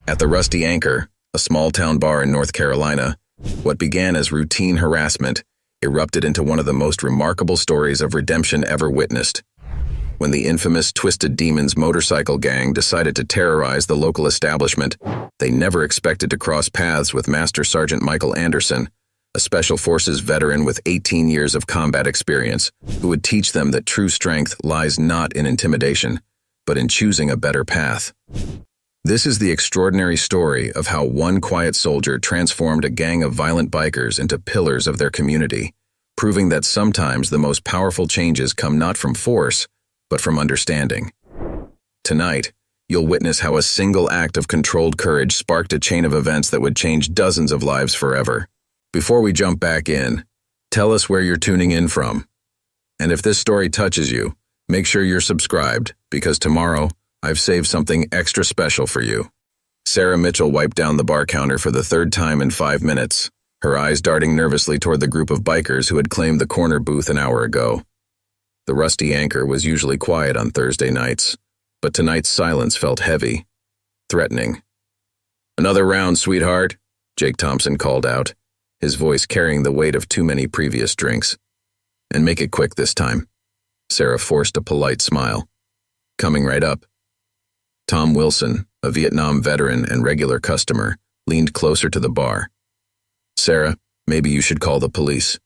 At the Rusty Anchor, a small-town bar in North Carolina, what began as routine harassment erupted into one of the most remarkable stories of redemption ever witnessed. When the infamous Twisted Demons motorcycle gang decided to terrorize the local establishment, they never expected to cross paths with Master Sergeant Michael Anderson, a Special Forces veteran with 18 years of combat experience, who would teach them that true strength lies not in intimidation, but in choosing a better path. This is the extraordinary story of how one quiet soldier transformed a gang of violent bikers into pillars of their community, proving that sometimes the most powerful changes come not from force, but from understanding. Tonight, you'll witness how a single act of controlled courage sparked a chain of events that would change dozens of lives forever. Before we jump back in, tell us where you're tuning in from. And if this story touches you, make sure you're subscribed, because tomorrow, I've saved something extra special for you. Sarah Mitchell wiped down the bar counter for the third time in 5 minutes, her eyes darting nervously toward the group of bikers who had claimed the corner booth an hour ago. The Rusty Anchor was usually quiet on Thursday nights, but tonight's silence felt heavy, threatening. "Another round, sweetheart," Jake Thompson called out, his voice carrying the weight of too many previous drinks. "And make it quick this time." Sarah forced a polite smile. "Coming right up." Tom Wilson, a Vietnam veteran and regular customer, leaned closer to the bar. "Sarah, maybe you should call the police."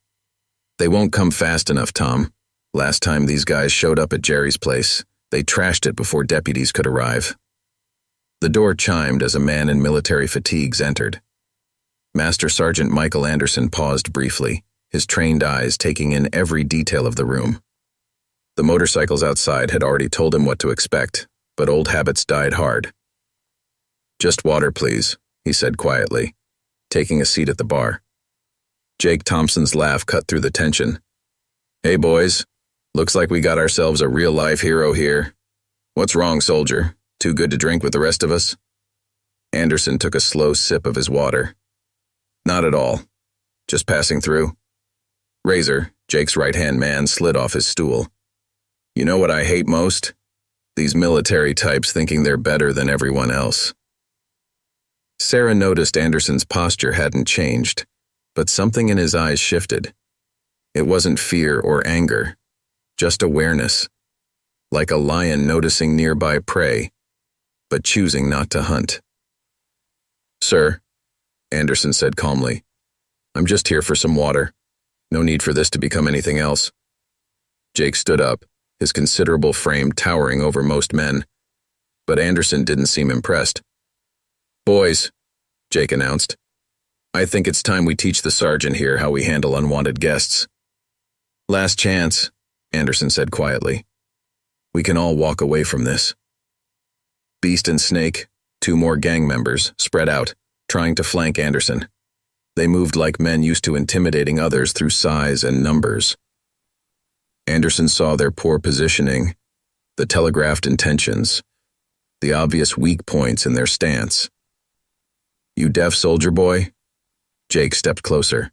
"They won't come fast enough, Tom. Last time these guys showed up at Jerry's place, they trashed it before deputies could arrive." The door chimed as a man in military fatigues entered. Master Sergeant Michael Anderson paused briefly, his trained eyes taking in every detail of the room. The motorcycles outside had already told him what to expect, but old habits died hard. "Just water, please," he said quietly, taking a seat at the bar. Jake Thompson's laugh cut through the tension. "Hey, boys. Looks like we got ourselves a real-life hero here. What's wrong, soldier? Too good to drink with the rest of us?" Anderson took a slow sip of his water. "Not at all. Just passing through." Razor, Jake's right-hand man, slid off his stool. "You know what I hate most? These military types thinking they're better than everyone else." Sarah noticed Anderson's posture hadn't changed, but something in his eyes shifted. It wasn't fear or anger, just awareness, like a lion noticing nearby prey, but choosing not to hunt. "Sir," Anderson said calmly, "I'm just here for some water. No need for this to become anything else." Jake stood up, his considerable frame towering over most men, but Anderson didn't seem impressed. "Boys," Jake announced, "I think it's time we teach the sergeant here how we handle unwanted guests." "Last chance," Anderson said quietly. "We can all walk away from this." Beast and Snake, 2 more gang members, spread out, trying to flank Anderson. They moved like men used to intimidating others through size and numbers. Anderson saw their poor positioning, the telegraphed intentions, the obvious weak points in their stance. "You deaf, soldier boy?" Jake stepped closer.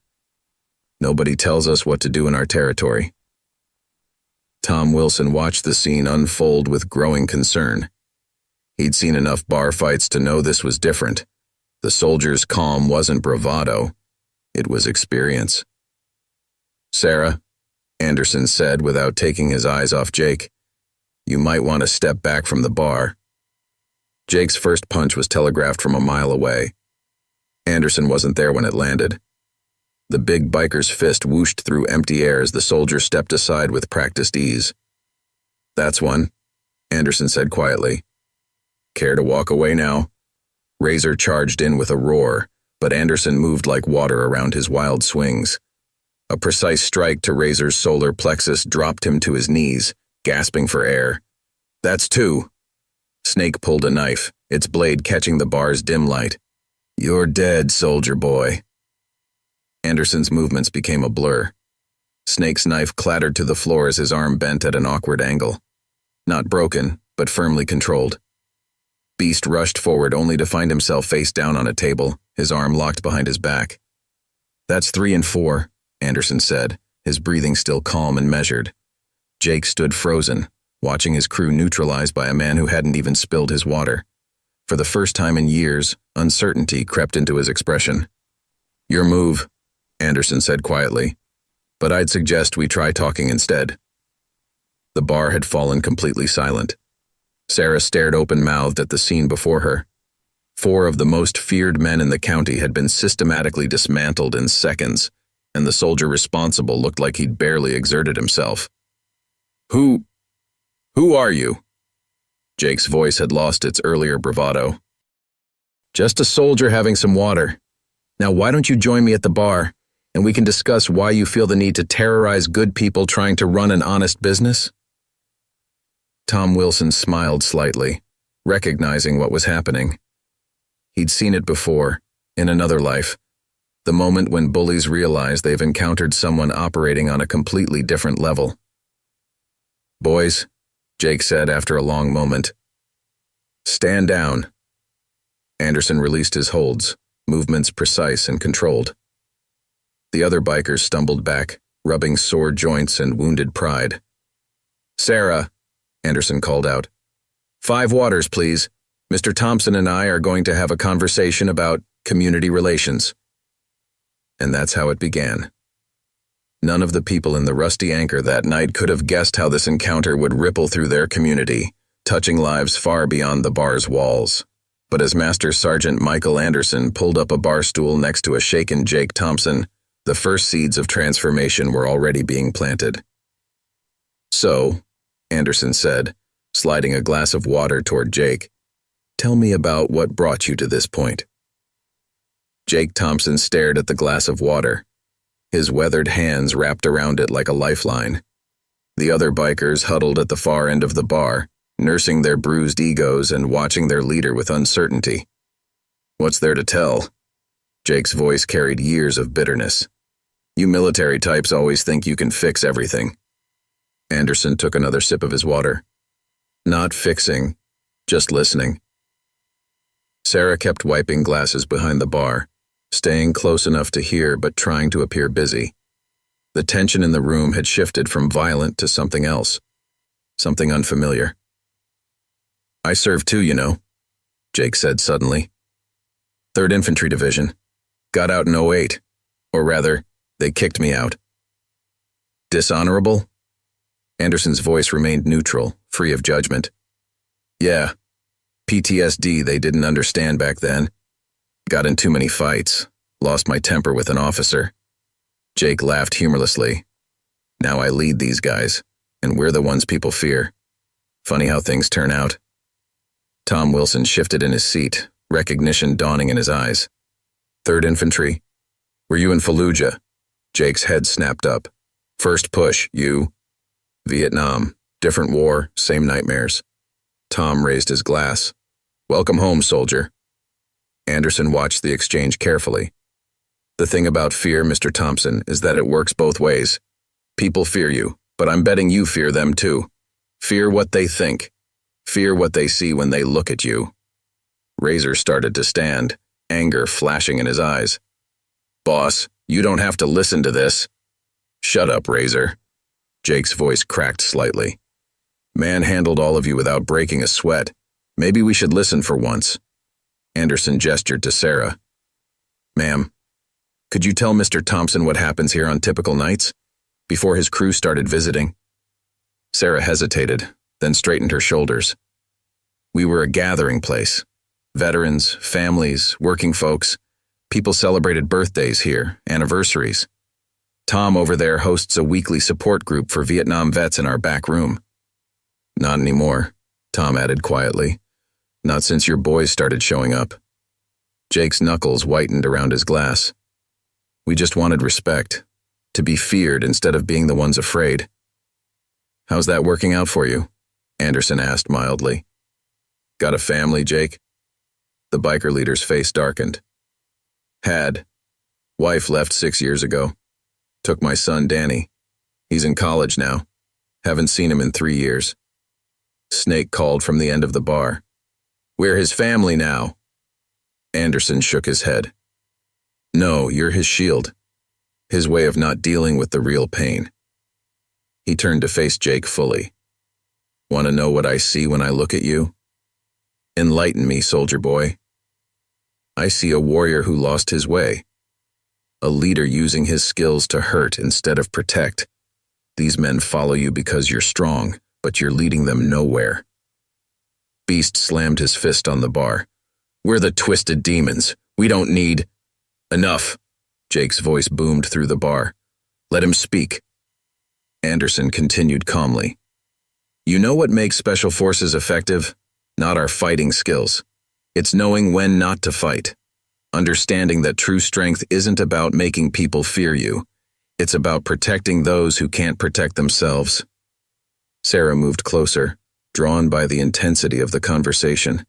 "Nobody tells us what to do in our territory." Tom Wilson watched the scene unfold with growing concern. He'd seen enough bar fights to know this was different. The soldier's calm wasn't bravado, it was experience. "Sarah," Anderson said without taking his eyes off Jake, "you might want to step back from the bar." Jake's first punch was telegraphed from a mile away. Anderson wasn't there when it landed. The big biker's fist whooshed through empty air as the soldier stepped aside with practiced ease. "That's one," Anderson said quietly. "Care to walk away now?" Razor charged in with a roar, but Anderson moved like water around his wild swings. A precise strike to Razor's solar plexus dropped him to his knees, gasping for air. "That's 2. Snake pulled a knife, its blade catching the bar's dim light. "You're dead, soldier boy." Anderson's movements became a blur. Snake's knife clattered to the floor as his arm bent at an awkward angle. Not broken, but firmly controlled. Beast rushed forward only to find himself face down on a table, his arm locked behind his back. "That's 3 and 4, Anderson said, his breathing still calm and measured. Jake stood frozen, watching his crew neutralized by a man who hadn't even spilled his water. For the first time in years, uncertainty crept into his expression. "Your move," Anderson said quietly, "but I'd suggest we try talking instead." The bar had fallen completely silent. Sarah stared open-mouthed at the scene before her. 4 of the most feared men in the county had been systematically dismantled in seconds, and the soldier responsible looked like he'd barely exerted himself. Who are you?" Jake's voice had lost its earlier bravado. "Just a soldier having some water. Now why don't you join me at the bar, and we can discuss why you feel the need to terrorize good people trying to run an honest business?" Tom Wilson smiled slightly, recognizing what was happening. He'd seen it before, in another life, the moment when bullies realize they've encountered someone operating on a completely different level. "Boys," Jake said after a long moment, "stand down." Anderson released his holds, movements precise and controlled. The other bikers stumbled back, rubbing sore joints and wounded pride. "Sarah," Anderson called out, "5 waters, please. Mr. Thompson and I are going to have a conversation about community relations." And that's how it began. None of the people in the Rusty Anchor that night could have guessed how this encounter would ripple through their community, touching lives far beyond the bar's walls. But as Master Sergeant Michael Anderson pulled up a bar stool next to a shaken Jake Thompson, the first seeds of transformation were already being planted. "So," Anderson said, sliding a glass of water toward Jake, "tell me about what brought you to this point." Jake Thompson stared at the glass of water, his weathered hands wrapped around it like a lifeline. The other bikers huddled at the far end of the bar, nursing their bruised egos and watching their leader with uncertainty. "What's there to tell?" Jake's voice carried years of bitterness. "You military types always think you can fix everything." Anderson took another sip of his water. "Not fixing, just listening." Sarah kept wiping glasses behind the bar, staying close enough to hear but trying to appear busy. The tension in the room had shifted from violent to something else, something unfamiliar. "I served too, you know," Jake said suddenly. 3rd Infantry Division. Got out in '08. Or rather, they kicked me out. "Dishonorable?" Anderson's voice remained neutral, free of judgment. "Yeah. PTSD they didn't understand back then. Got in too many fights. Lost my temper with an officer." Jake laughed humorlessly. "Now I lead these guys, and we're the ones people fear. Funny how things turn out." Tom Wilson shifted in his seat, recognition dawning in his eyes. "3rd Infantry? Were you in Fallujah?" Jake's head snapped up. "First push, you?" "Vietnam. Different war, same nightmares." Tom raised his glass. "Welcome home, soldier." Anderson watched the exchange carefully. "The thing about fear, Mr. Thompson, is that it works both ways. People fear you, but I'm betting you fear them too. Fear what they think. Fear what they see when they look at you." Razor started to stand, anger flashing in his eyes. "Boss, you don't have to listen to this." "Shut up, Razor." Jake's voice cracked slightly. "Manhandled all of you without breaking a sweat. Maybe we should listen for once." Anderson gestured to Sarah. "Ma'am, could you tell Mr. Thompson what happens here on typical nights, before his crew started visiting?" Sarah hesitated, then straightened her shoulders. "We were a gathering place. Veterans, families, working folks. People celebrated birthdays here, anniversaries. Tom over there hosts a weekly support group for Vietnam vets in our back room." "Not anymore," Tom added quietly. "Not since your boys started showing up." Jake's knuckles whitened around his glass. "We just wanted respect, to be feared instead of being the ones afraid." "How's that working out for you?" Anderson asked mildly. "Got a family, Jake?" The biker leader's face darkened. "Had. Wife left 6 years ago. Took my son, Danny. He's in college now. Haven't seen him in 3 years." Snake called from the end of the bar. "We're his family now." Anderson shook his head. "No, you're his shield. His way of not dealing with the real pain." He turned to face Jake fully. "Want to know what I see when I look at you?" Enlighten me, soldier boy. I see a warrior who lost his way. A leader using his skills to hurt instead of protect. These men follow you because you're strong, but you're leading them nowhere. Beast slammed his fist on the bar. We're the twisted demons. We don't need... Enough. Jake's voice boomed through the bar. Let him speak. Anderson continued calmly. You know what makes special forces effective? Not our fighting skills. It's knowing when not to fight. Understanding that true strength isn't about making people fear you. It's about protecting those who can't protect themselves. Sarah moved closer, drawn by the intensity of the conversation.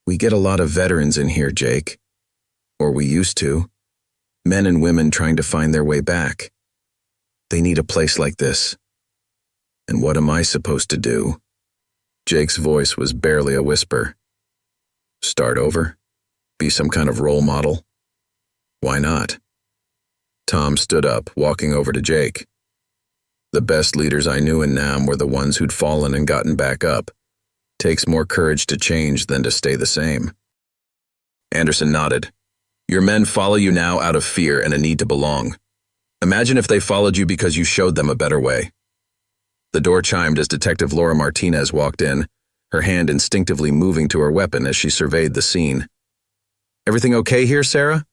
We get a lot of veterans in here, Jake. Or we used to. Men and women trying to find their way back. They need a place like this. And what am I supposed to do? Jake's voice was barely a whisper. Start over? Be some kind of role model? Why not? Tom stood up, walking over to Jake. The best leaders I knew in Nam were the ones who'd fallen and gotten back up. Takes more courage to change than to stay the same. Anderson nodded. Your men follow you now out of fear and a need to belong. Imagine if they followed you because you showed them a better way. The door chimed as Detective Laura Martinez walked in, her hand instinctively moving to her weapon as she surveyed the scene. Everything okay here, Sarah?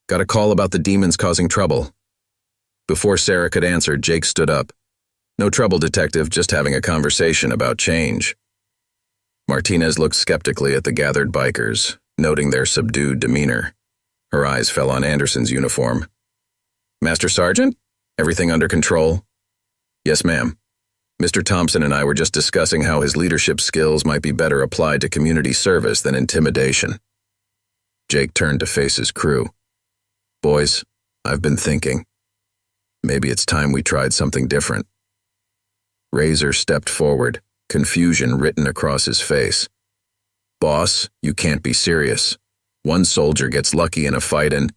Got a call about the demons causing trouble. Before Sarah could answer, Jake stood up. No trouble, Detective, just having a conversation about change. Martinez looked skeptically at the gathered bikers, noting their subdued demeanor. Her eyes fell on Anderson's uniform. Master Sergeant? Everything under control? Yes, ma'am. Mr. Thompson and I were just discussing how his leadership skills might be better applied to community service than intimidation. Jake turned to face his crew. Boys, I've been thinking. Maybe it's time we tried something different. Razor stepped forward, confusion written across his face. Boss, you can't be serious. One soldier gets lucky in a fight and...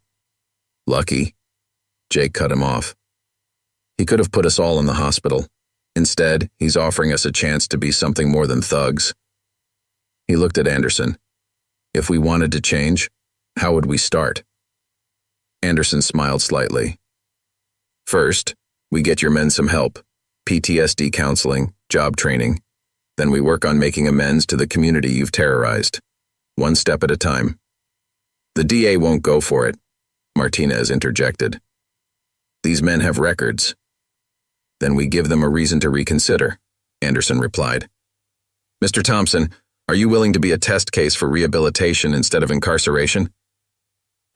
Lucky? Jake cut him off. He could have put us all in the hospital. Instead, he's offering us a chance to be something more than thugs. He looked at Anderson. If we wanted to change, how would we start? Anderson smiled slightly. First, we get your men some help. PTSD counseling, job training. Then we work on making amends to the community you've terrorized. One step at a time. The DA won't go for it, Martinez interjected. These men have records. Then we give them a reason to reconsider, Anderson replied. Mr. Thompson, are you willing to be a test case for rehabilitation instead of incarceration?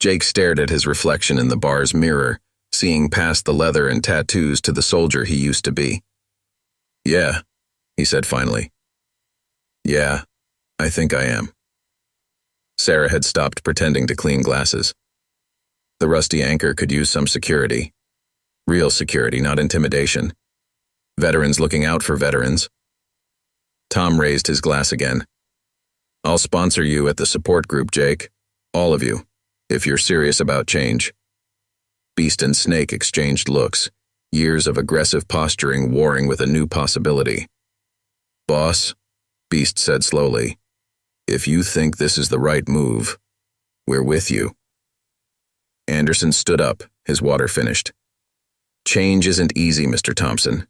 Jake stared at his reflection in the bar's mirror, seeing past the leather and tattoos to the soldier he used to be. Yeah, he said finally. Yeah, I think I am. Sarah had stopped pretending to clean glasses. The rusty anchor could use some security. Real security, not intimidation. Veterans looking out for veterans. Tom raised his glass again. I'll sponsor you at the support group, Jake. All of you, if you're serious about change. Beast and Snake exchanged looks, years of aggressive posturing warring with a new possibility. Boss, Beast said slowly, if you think this is the right move, we're with you. Anderson stood up, his water finished. Change isn't easy, Mr. Thompson,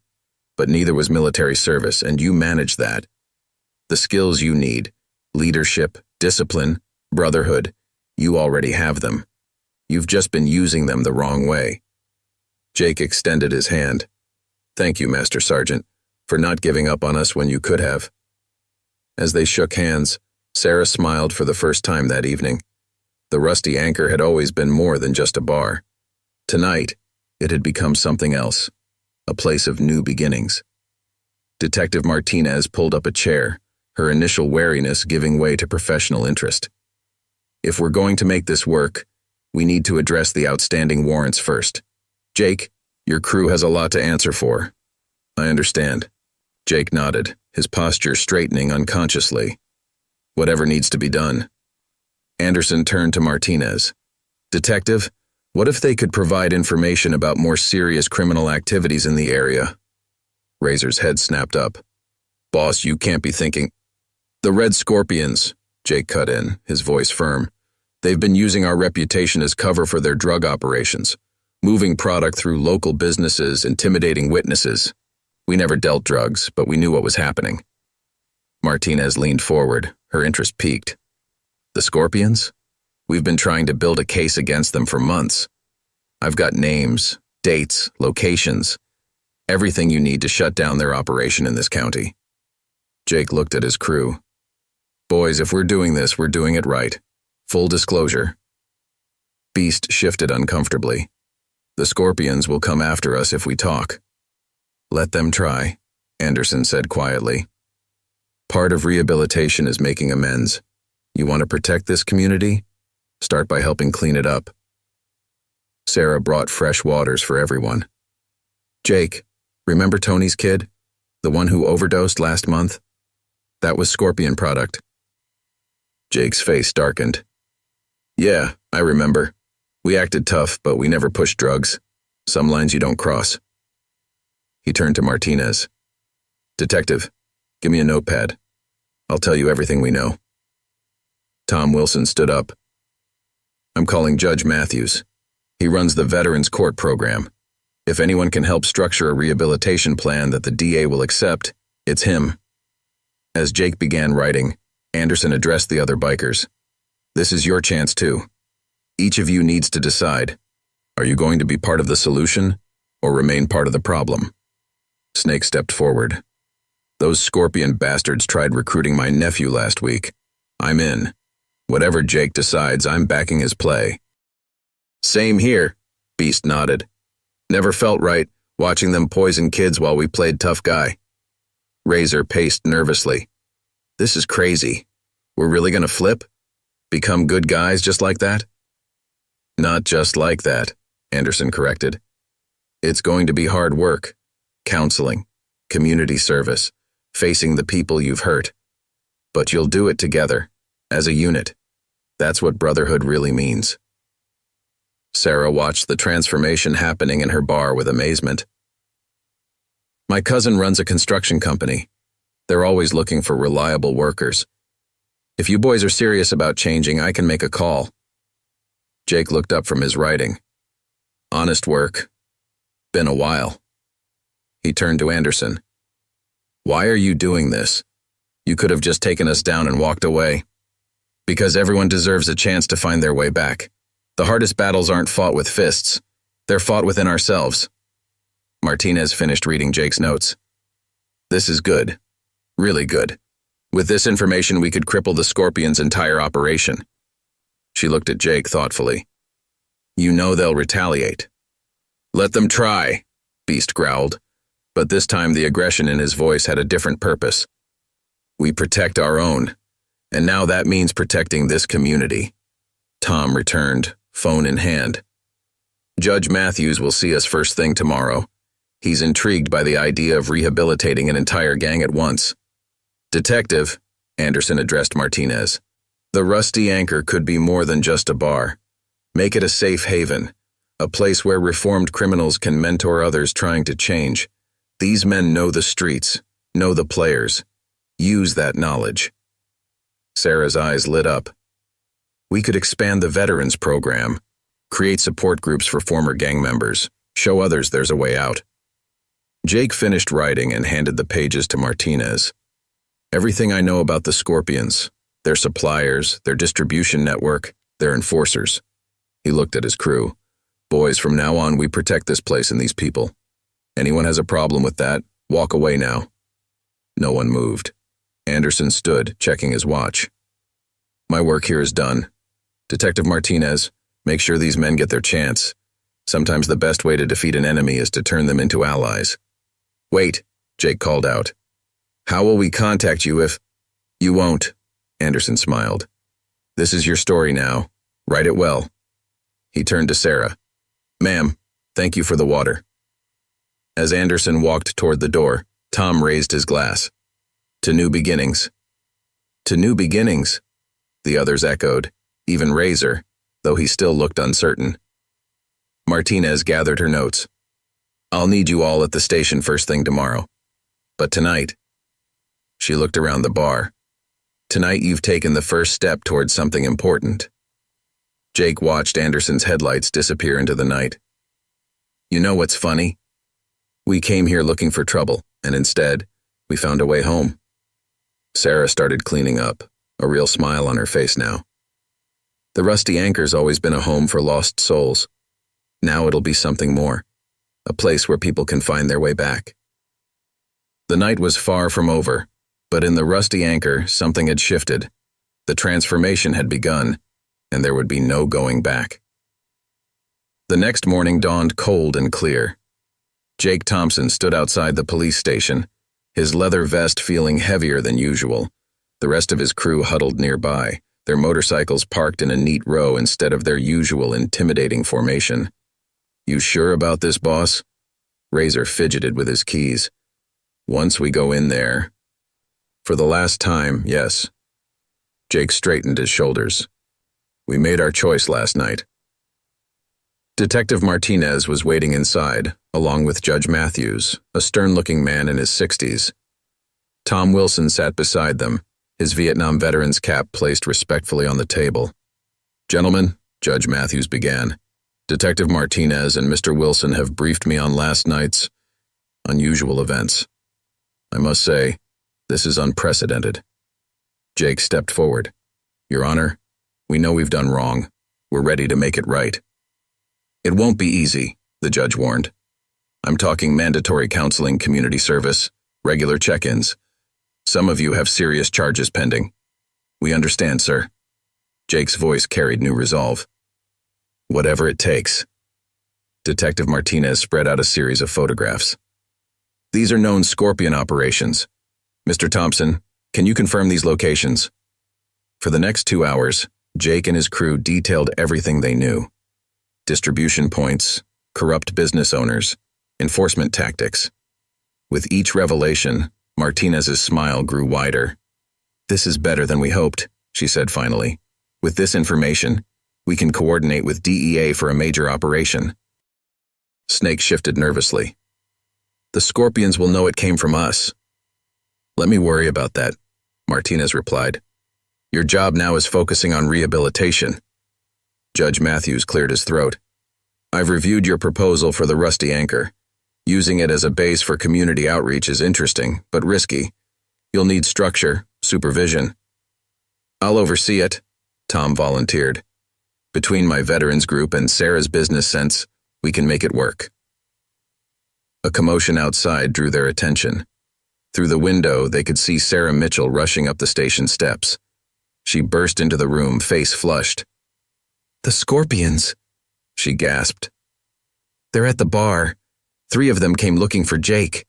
but neither was military service, and you managed that. The skills you need, leadership, discipline, brotherhood, you already have them. You've just been using them the wrong way. Jake extended his hand. Thank you, Master Sergeant, for not giving up on us when you could have. As they shook hands, Sarah smiled for the first time that evening. The rusty anchor had always been more than just a bar. Tonight, it had become something else, a place of new beginnings. Detective Martinez pulled up a chair, her initial wariness giving way to professional interest. If we're going to make this work, we need to address the outstanding warrants first. Jake, your crew has a lot to answer for. I understand. Jake nodded, his posture straightening unconsciously. Whatever needs to be done. Anderson turned to Martinez. Detective, what if they could provide information about more serious criminal activities in the area? Razor's head snapped up. Boss, you can't be thinking. The Red Scorpions, Jake cut in, his voice firm. They've been using our reputation as cover for their drug operations, moving product through local businesses, intimidating witnesses. We never dealt drugs, but we knew what was happening. Martinez leaned forward, her interest piqued. The Scorpions? We've been trying to build a case against them for months. I've got names, dates, locations, everything you need to shut down their operation in this county. Jake looked at his crew. Boys, if we're doing this, we're doing it right. Full disclosure. Beast shifted uncomfortably. The Scorpions will come after us if we talk. Let them try, Anderson said quietly. Part of rehabilitation is making amends. You want to protect this community? Start by helping clean it up. Sarah brought fresh waters for everyone. Jake, remember Tony's kid? The one who overdosed last month? That was Scorpion product. Jake's face darkened. Yeah, I remember. We acted tough, but we never pushed drugs. Some lines you don't cross. He turned to Martinez. Detective, give me a notepad. I'll tell you everything we know. Tom Wilson stood up. I'm calling Judge Matthews. He runs the Veterans Court program. If anyone can help structure a rehabilitation plan that the DA will accept, it's him. As Jake began writing, Anderson addressed the other bikers. This is your chance too. Each of you needs to decide. Are you going to be part of the solution or remain part of the problem? Snake stepped forward. Those Scorpion bastards tried recruiting my nephew last week. I'm in. Whatever Jake decides, I'm backing his play. Same here, Beast nodded. Never felt right watching them poison kids while we played tough guy. Razor paced nervously. This is crazy. We're really gonna flip? Become good guys just like that? Not just like that, Anderson corrected. It's going to be hard work. Counseling, community service, facing the people you've hurt. But you'll do it together, as a unit. That's what brotherhood really means. Sarah watched the transformation happening in her bar with amazement. My cousin runs a construction company. They're always looking for reliable workers. If you boys are serious about changing, I can make a call. Jake looked up from his writing. Honest work. Been a while. He turned to Anderson. Why are you doing this? You could have just taken us down and walked away. Because everyone deserves a chance to find their way back. The hardest battles aren't fought with fists. They're fought within ourselves. Martinez finished reading Jake's notes. This is good. Really good. With this information, we could cripple the Scorpion's entire operation. She looked at Jake thoughtfully. You know they'll retaliate. Let them try, Beast growled. But this time the aggression in his voice had a different purpose. We protect our own. And now that means protecting this community. Tom returned, phone in hand. Judge Matthews will see us first thing tomorrow. He's intrigued by the idea of rehabilitating an entire gang at once. Detective, Anderson addressed Martinez. The Rusty Anchor could be more than just a bar. Make it a safe haven, a place where reformed criminals can mentor others trying to change. These men know the streets, know the players. Use that knowledge. Sarah's eyes lit up. We could expand the veterans program, create support groups for former gang members, show others there's a way out. Jake finished writing and handed the pages to Martinez. Everything I know about the Scorpions, their suppliers, their distribution network, their enforcers. He looked at his crew. Boys, from now on, we protect this place and these people. Anyone has a problem with that, walk away now. No one moved. Anderson stood, checking his watch. My work here is done. Detective Martinez, make sure these men get their chance. Sometimes the best way to defeat an enemy is to turn them into allies. Wait, Jake called out. How will we contact you if... You won't, Anderson smiled. This is your story now. Write it well. He turned to Sarah. Ma'am, thank you for the water. As Anderson walked toward the door, Tom raised his glass. To new beginnings. To new beginnings, the others echoed, even Razor, though he still looked uncertain. Martinez gathered her notes. I'll need you all at the station first thing tomorrow. But tonight... She looked around the bar. Tonight you've taken the first step towards something important. Jake watched Anderson's headlights disappear into the night. You know what's funny? We came here looking for trouble, and instead, we found a way home. Sarah started cleaning up, a real smile on her face now. The Rusty Anchor's always been a home for lost souls. Now it'll be something more, a place where people can find their way back. The night was far from over, but in the Rusty Anchor, something had shifted. The transformation had begun, and there would be no going back. The next morning dawned cold and clear. Jake Thompson stood outside the police station, his leather vest feeling heavier than usual. The rest of his crew huddled nearby, their motorcycles parked in a neat row instead of their usual intimidating formation. You sure about this, boss? Razor fidgeted with his keys. Once we go in there. For the last time, yes. Jake straightened his shoulders. We made our choice last night. Detective Martinez was waiting inside, along with Judge Matthews, a stern-looking man in his 60s. Tom Wilson sat beside them, his Vietnam veteran's cap placed respectfully on the table. Gentlemen, Judge Matthews began, Detective Martinez and Mr. Wilson have briefed me on last night's unusual events. I must say, this is unprecedented. Jake stepped forward. Your Honor, we know we've done wrong. We're ready to make it right. It won't be easy, the judge warned. I'm talking mandatory counseling, community service, regular check-ins. Some of you have serious charges pending. We understand, sir. Jake's voice carried new resolve. Whatever it takes. Detective Martinez spread out a series of photographs. These are known Scorpion operations. Mr. Thompson, can you confirm these locations? For the next 2 hours, Jake and his crew detailed everything they knew. Distribution points, corrupt business owners, enforcement tactics. With each revelation, Martinez's smile grew wider. This is better than we hoped, she said finally. With this information, we can coordinate with DEA for a major operation. Snake shifted nervously. The Scorpions will know it came from us. Let me worry about that, Martinez replied. Your job now is focusing on rehabilitation. Judge Matthews cleared his throat. I've reviewed your proposal for the Rusty Anchor. Using it as a base for community outreach is interesting, but risky. You'll need structure, supervision. I'll oversee it, Tom volunteered. Between my veterans group and Sarah's business sense, we can make it work. A commotion outside drew their attention. Through the window, they could see Sarah Mitchell rushing up the station steps. She burst into the room, face flushed. The Scorpions, she gasped. They're at the bar. 3 of them came looking for Jake.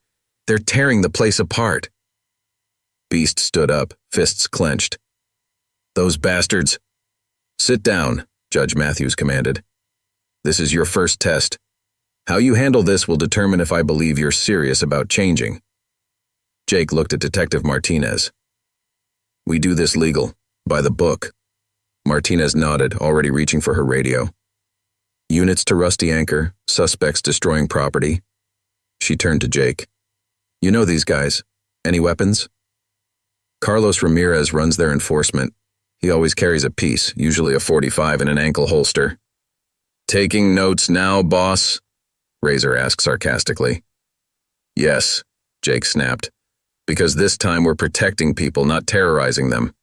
They're tearing the place apart. Beast stood up, fists clenched. Those bastards. Sit down, Judge Matthews commanded. This is your first test. How you handle this will determine if I believe you're serious about changing. Jake looked at Detective Martinez. We do this legal, by the book. Martinez nodded, already reaching for her radio. Units to Rusty Anchor, suspects destroying property. She turned to Jake. You know these guys. Any weapons? Carlos Ramirez runs their enforcement. He always carries a piece, usually a .45 in an ankle holster. Taking notes now, boss? Razor asked sarcastically. Yes, Jake snapped. Because this time we're protecting people, not terrorizing them.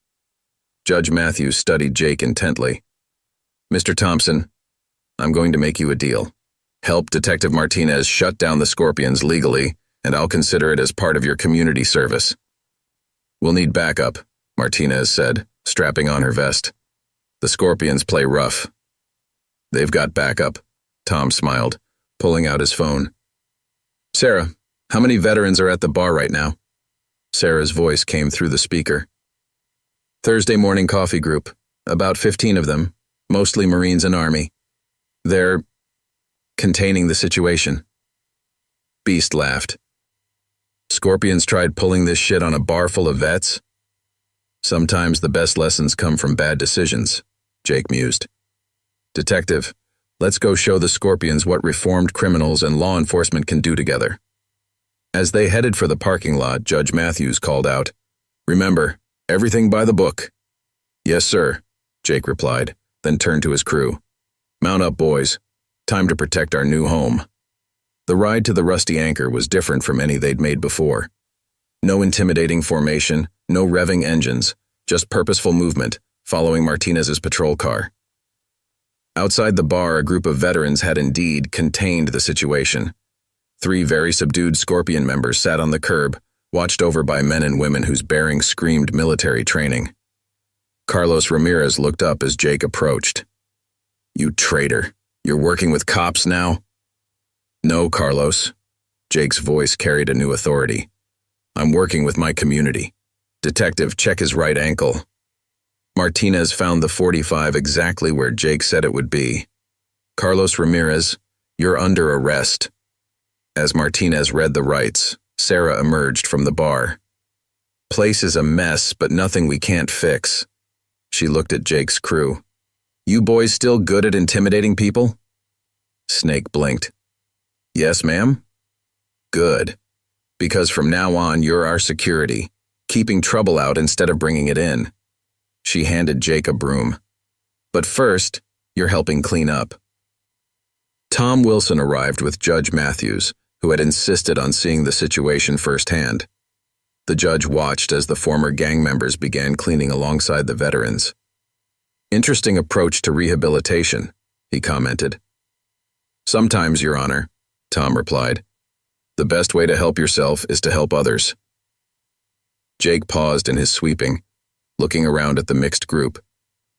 Judge Matthews studied Jake intently. Mr. Thompson, I'm going to make you a deal. Help Detective Martinez shut down the Scorpions legally, and I'll consider it as part of your community service. We'll need backup, Martinez said, strapping on her vest. The Scorpions play rough. They've got backup, Tom smiled, pulling out his phone. Sarah, how many veterans are at the bar right now? Sarah's voice came through the speaker. Thursday morning coffee group, about 15 of them, mostly Marines and Army. They're containing the situation. Beast laughed. Scorpions tried pulling this shit on a bar full of vets? Sometimes the best lessons come from bad decisions, Jake mused. Detective, let's go show the Scorpions what reformed criminals and law enforcement can do together. As they headed for the parking lot, Judge Matthews called out, Remember, Everything by the book. Yes, sir, Jake replied, then turned to his crew. Mount up, boys. Time to protect our new home. The ride to the Rusty Anchor was different from any they'd made before. No intimidating formation, no revving engines, just purposeful movement, following Martinez's patrol car. Outside the bar, a group of veterans had indeed contained the situation. 3 very subdued Scorpion members sat on the curb, watched over by men and women whose bearing screamed military training. Carlos Ramirez looked up as Jake approached. You traitor. You're working with cops now? No, Carlos. Jake's voice carried a new authority. I'm working with my community. Detective, check his right ankle. Martinez found the .45 exactly where Jake said it would be. Carlos Ramirez, you're under arrest. As Martinez read the rights, Sarah emerged from the bar. Place is a mess, but nothing we can't fix. She looked at Jake's crew. You boys still good at intimidating people? Snake blinked. Yes, ma'am? Good. Because from now on, you're our security, keeping trouble out instead of bringing it in. She handed Jake a broom. But first, you're helping clean up. Tom Wilson arrived with Judge Matthews, who had insisted on seeing the situation firsthand. The judge watched as the former gang members began cleaning alongside the veterans. Interesting approach to rehabilitation, he commented. Sometimes, Your Honor, Tom replied. The best way to help yourself is to help others. Jake paused in his sweeping, looking around at the mixed group.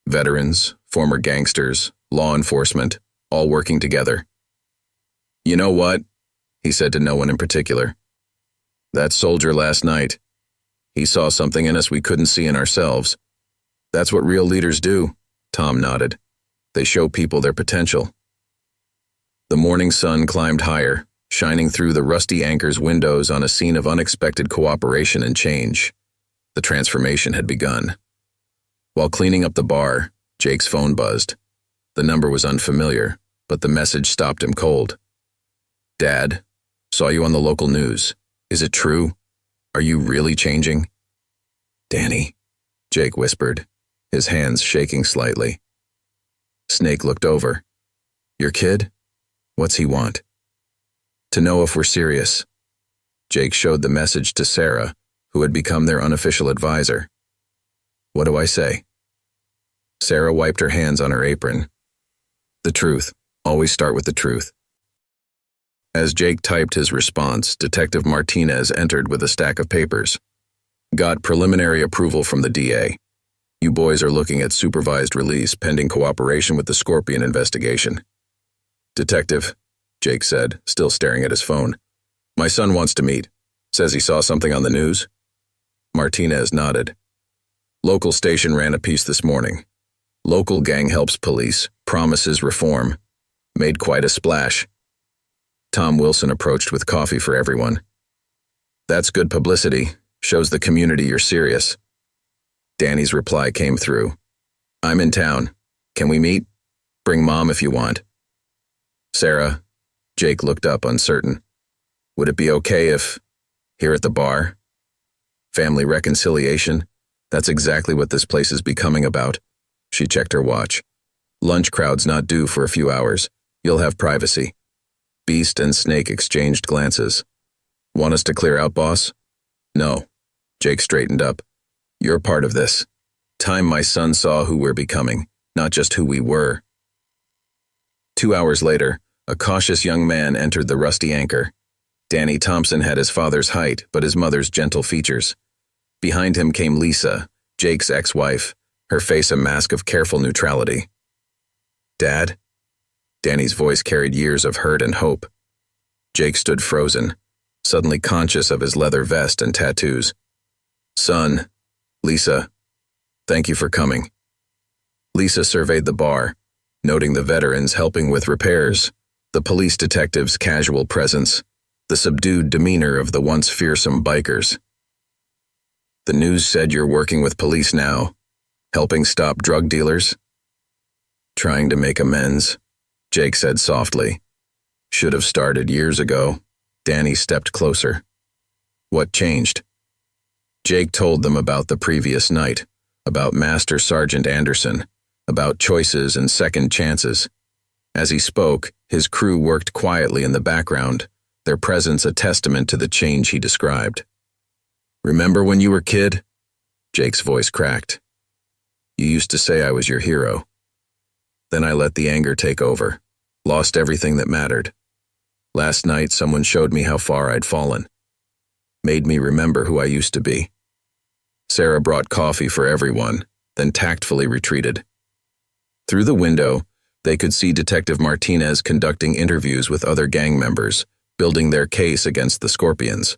Veterans, former gangsters, law enforcement, all working together. You know what? He said to no one in particular. That soldier last night, he saw something in us we couldn't see in ourselves. That's what real leaders do, Tom nodded. They show people their potential. The morning sun climbed higher, shining through the Rusty Anchor's windows on a scene of unexpected cooperation and change. The transformation had begun. While cleaning up the bar, Jake's phone buzzed. The number was unfamiliar, but the message stopped him cold. Dad, saw you on the local news. Is it true? Are you really changing? Danny, Jake whispered, his hands shaking slightly. Snake looked over. Your kid? What's he want? To know if we're serious. Jake showed the message to Sarah, who had become their unofficial advisor. What do I say? Sarah wiped her hands on her apron. The truth. Always start with the truth. As Jake typed his response, Detective Martinez entered with a stack of papers. Got preliminary approval from the DA. You boys are looking at supervised release pending cooperation with the Scorpion investigation. Detective, Jake said, still staring at his phone. My son wants to meet. Says he saw something on the news. Martinez nodded. Local station ran a piece this morning. Local gang helps police, promises reform. Made quite a splash. Tom Wilson approached with coffee for everyone. That's good publicity. Shows the community you're serious. Danny's reply came through. I'm in town. Can we meet? Bring Mom if you want. Sarah, Jake looked up uncertain. Would it be okay if, here at the bar? Family reconciliation? That's exactly what this place is becoming about. She checked her watch. Lunch crowd's not due for a few hours. You'll have privacy. Beast and Snake exchanged glances. Want us to clear out, boss? No. Jake straightened up. You're part of this. Time my son saw who we're becoming, not just who we were. 2 hours later, a cautious young man entered the Rusty Anchor. Danny Thompson had his father's height, but his mother's gentle features. Behind him came Lisa, Jake's ex-wife, her face a mask of careful neutrality. Dad? Danny's voice carried years of hurt and hope. Jake stood frozen, suddenly conscious of his leather vest and tattoos. Son, Lisa, thank you for coming. Lisa surveyed the bar, noting the veterans helping with repairs, the police detective's casual presence, the subdued demeanor of the once fearsome bikers. The news said you're working with police now, helping stop drug dealers? Trying to make amends, Jake said softly. Should have started years ago. Danny stepped closer. What changed? Jake told them about the previous night, about Master Sergeant Anderson, about choices and second chances. As he spoke, his crew worked quietly in the background, their presence a testament to the change he described. "Remember when you were a kid?" Jake's voice cracked. "You used to say I was your hero. Then I let the anger take over, lost everything that mattered. Last night someone showed me how far I'd fallen, made me remember who I used to be." Sarah brought coffee for everyone, then tactfully retreated. Through the window, they could see Detective Martinez conducting interviews with other gang members, building their case against the Scorpions.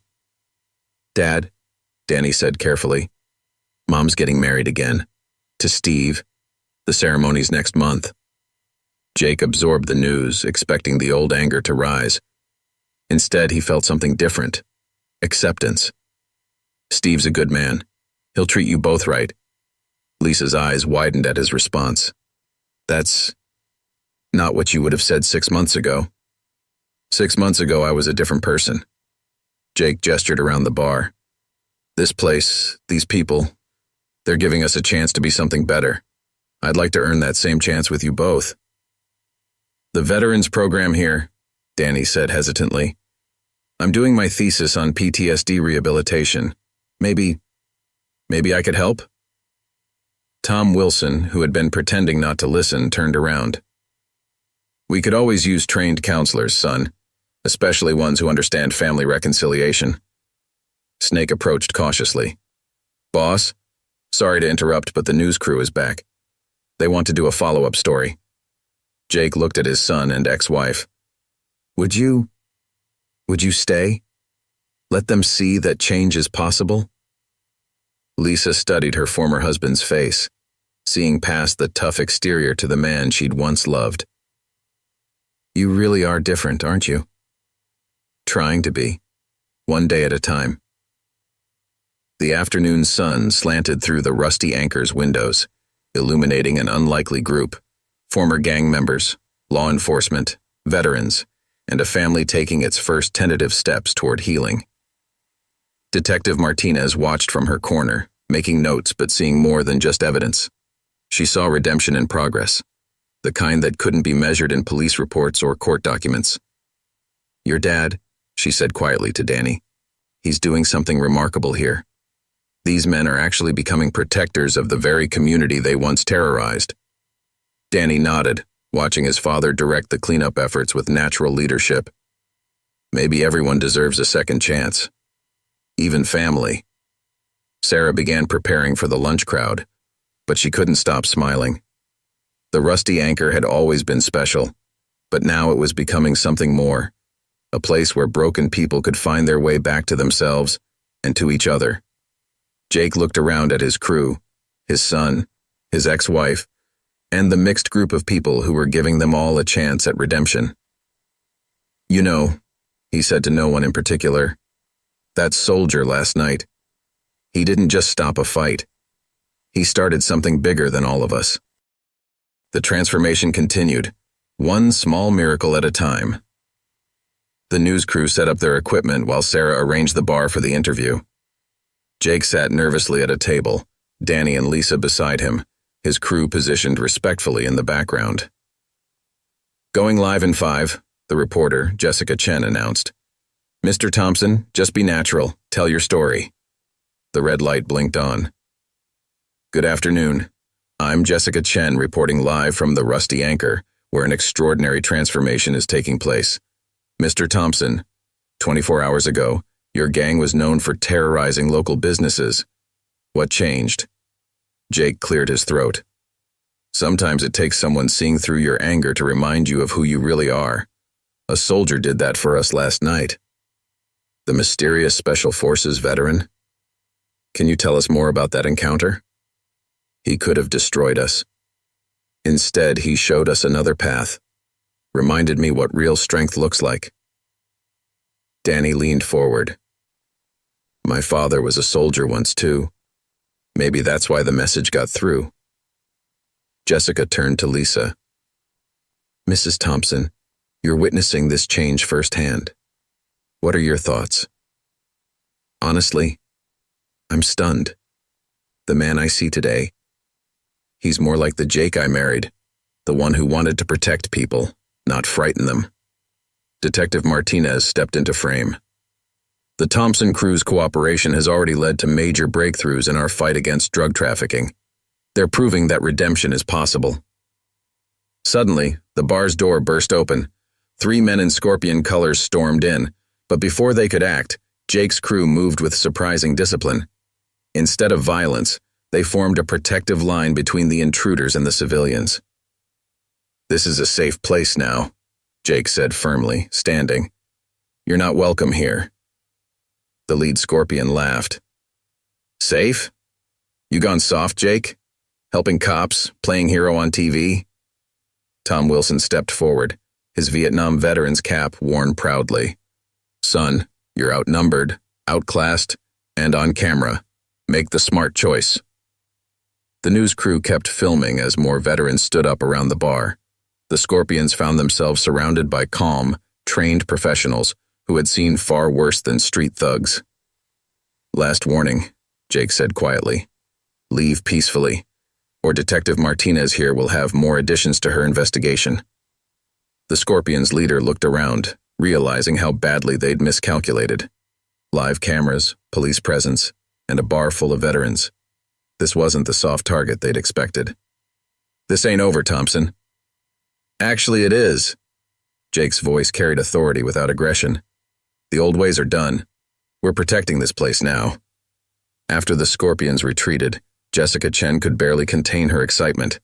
"Dad," Danny said carefully, "Mom's getting married again. To Steve. The ceremony's next month." Jake absorbed the news, expecting the old anger to rise. Instead, he felt something different. Acceptance. "Steve's a good man. He'll treat you both right." Lisa's eyes widened at his response. "That's not what you would have said 6 months ago." "6 months ago, I was a different person." Jake gestured around the bar. "This place, these people, they're giving us a chance to be something better. I'd like to earn that same chance with you both." "The veterans program here," Danny said hesitantly. "I'm doing my thesis on PTSD rehabilitation. Maybe I could help?" Tom Wilson, who had been pretending not to listen, turned around. "We could always use trained counselors, son, especially ones who understand family reconciliation." Snake approached cautiously. "Boss, sorry to interrupt, but the news crew is back. They want to do a follow-up story." Jake looked at his son and ex-wife. Would you stay? Let them see that change is possible?" Lisa studied her former husband's face, seeing past the tough exterior to the man she'd once loved. "You really are different, aren't you?" "Trying to be, one day at a time." The afternoon sun slanted through the rusty anchor's windows, illuminating an unlikely group: former gang members, law enforcement, veterans, and a family taking its first tentative steps toward healing. Detective Martinez watched from her corner, making notes but seeing more than just evidence. She saw redemption in progress, the kind that couldn't be measured in police reports or court documents. "Your dad," she said quietly to Danny, "he's doing something remarkable here. These men are actually becoming protectors of the very community they once terrorized." Danny nodded, watching his father direct the cleanup efforts with natural leadership. Maybe everyone deserves a second chance. Even family. Sarah began preparing for the lunch crowd, but she couldn't stop smiling. The rusty anchor had always been special, but now it was becoming something more, a place where broken people could find their way back to themselves and to each other. Jake looked around at his crew, his son, his ex-wife, and the mixed group of people who were giving them all a chance at redemption. "You know," he said to no one in particular, "that soldier last night, he didn't just stop a fight. He started something bigger than all of us." The transformation continued, one small miracle at a time. The news crew set up their equipment while Sarah arranged the bar for the interview. Jake sat nervously at a table, Danny and Lisa beside him, his crew positioned respectfully in the background. "Going live in 5, the reporter, Jessica Chen, announced. "Mr. Thompson, just be natural, tell your story." The red light blinked on. "Good afternoon. I'm Jessica Chen reporting live from the Rusty Anchor, where an extraordinary transformation is taking place. Mr. Thompson, 24 hours ago, your gang was known for terrorizing local businesses. What changed?" Jake cleared his throat. "Sometimes it takes someone seeing through your anger to remind you of who you really are. A soldier did that for us last night." "The mysterious Special Forces veteran? Can you tell us more about that encounter?" "He could have destroyed us. Instead, he showed us another path, reminded me what real strength looks like." Danny leaned forward. "My father was a soldier once too. Maybe that's why the message got through." Jessica turned to Lisa. "Mrs. Thompson, you're witnessing this change firsthand. What are your thoughts?" "Honestly, I'm stunned. The man I see today, he's more like the Jake I married, the one who wanted to protect people, not frighten them. Detective Martinez stepped into frame. The Thompson crew's cooperation has already led to major breakthroughs in our fight against drug trafficking. They're proving that redemption is possible. Suddenly, the bar's door burst open. 3 men in scorpion colors stormed in, but before they could act, Jake's crew moved with surprising discipline. Instead of violence, they formed a protective line between the intruders and the civilians. "This is a safe place now," Jake said firmly, standing. "You're not welcome here." The lead scorpion laughed. "Safe? You gone soft, Jake? Helping cops, playing hero on TV?" Tom Wilson stepped forward, his Vietnam veteran's cap worn proudly. "Son, you're outnumbered, outclassed, and on camera. Make the smart choice." The news crew kept filming as more veterans stood up around the bar. The Scorpions found themselves surrounded by calm, trained professionals who had seen far worse than street thugs. "Last warning," Jake said quietly. "Leave peacefully, or Detective Martinez here will have more additions to her investigation." The Scorpions' leader looked around, realizing how badly they'd miscalculated. Live cameras, police presence, and a bar full of veterans. This wasn't the soft target they'd expected. "This ain't over, Thompson." "Actually, it is." Jake's voice carried authority without aggression. "The old ways are done. We're protecting this place now." After the Scorpions retreated, Jessica Chen could barely contain her excitement.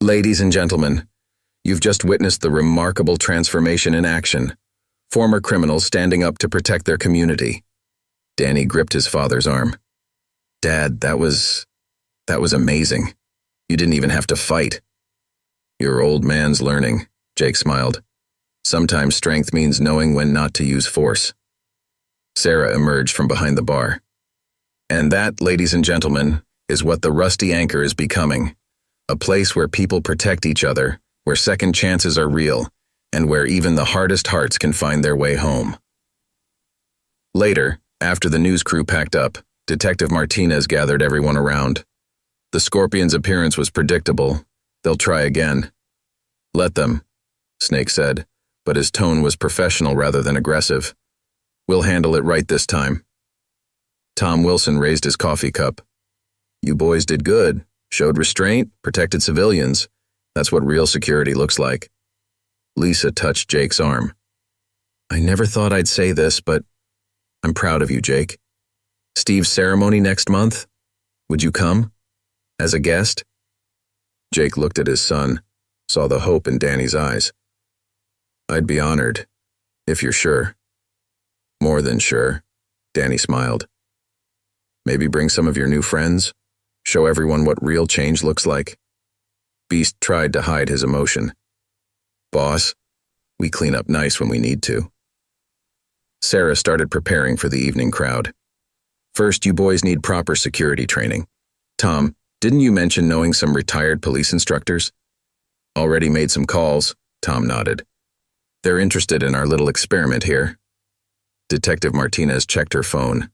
"Ladies and gentlemen, you've just witnessed the remarkable transformation in action. Former criminals standing up to protect their community." Danny gripped his father's arm. "Dad, that was amazing. You didn't even have to fight." "Your old man's learning," Jake smiled. "Sometimes strength means knowing when not to use force." Sarah emerged from behind the bar. "And that, ladies and gentlemen, is what the Rusty Anchor is becoming. A place where people protect each other, where second chances are real, and where even the hardest hearts can find their way home." Later, after the news crew packed up, Detective Martinez gathered everyone around. The Scorpions' appearance was predictable. They'll try again. "Let them," Snake said, but his tone was professional rather than aggressive. "We'll handle it right this time." Tom Wilson raised his coffee cup. "You boys did good. Showed restraint, protected civilians. That's what real security looks like." Lisa touched Jake's arm. "I never thought I'd say this, but I'm proud of you, Jake. Steve's ceremony next month? Would you come? As a guest?" Jake looked at his son, saw the hope in Danny's eyes. "I'd be honored, if you're sure." "More than sure," Danny smiled. "Maybe bring some of your new friends? Show everyone what real change looks like?" Beast tried to hide his emotion. "Boss, we clean up nice when we need to." Sarah started preparing for the evening crowd. "First, you boys need proper security training. Tom, didn't you mention knowing some retired police instructors?" "Already made some calls," Tom nodded. "They're interested in our little experiment here." Detective Martinez checked her phone.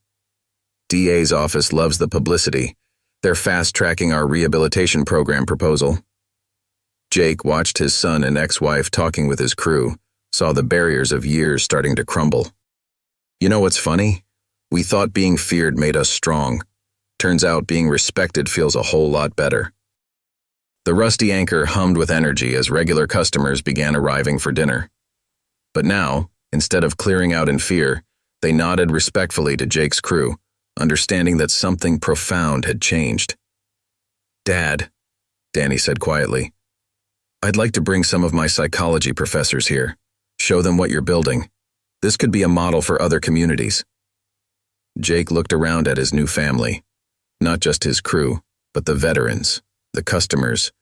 "DA's office loves the publicity. They're fast-tracking our rehabilitation program proposal." Jake watched his son and ex-wife talking with his crew, saw the barriers of years starting to crumble. "You know what's funny? We thought being feared made us strong. Turns out being respected feels a whole lot better." The Rusty Anchor hummed with energy as regular customers began arriving for dinner. But now, instead of clearing out in fear, they nodded respectfully to Jake's crew, understanding that something profound had changed. "Dad," Danny said quietly, "I'd like to bring some of my psychology professors here. Show them what you're building. This could be a model for other communities." Jake looked around at his new family, not just his crew, but the veterans, the customers,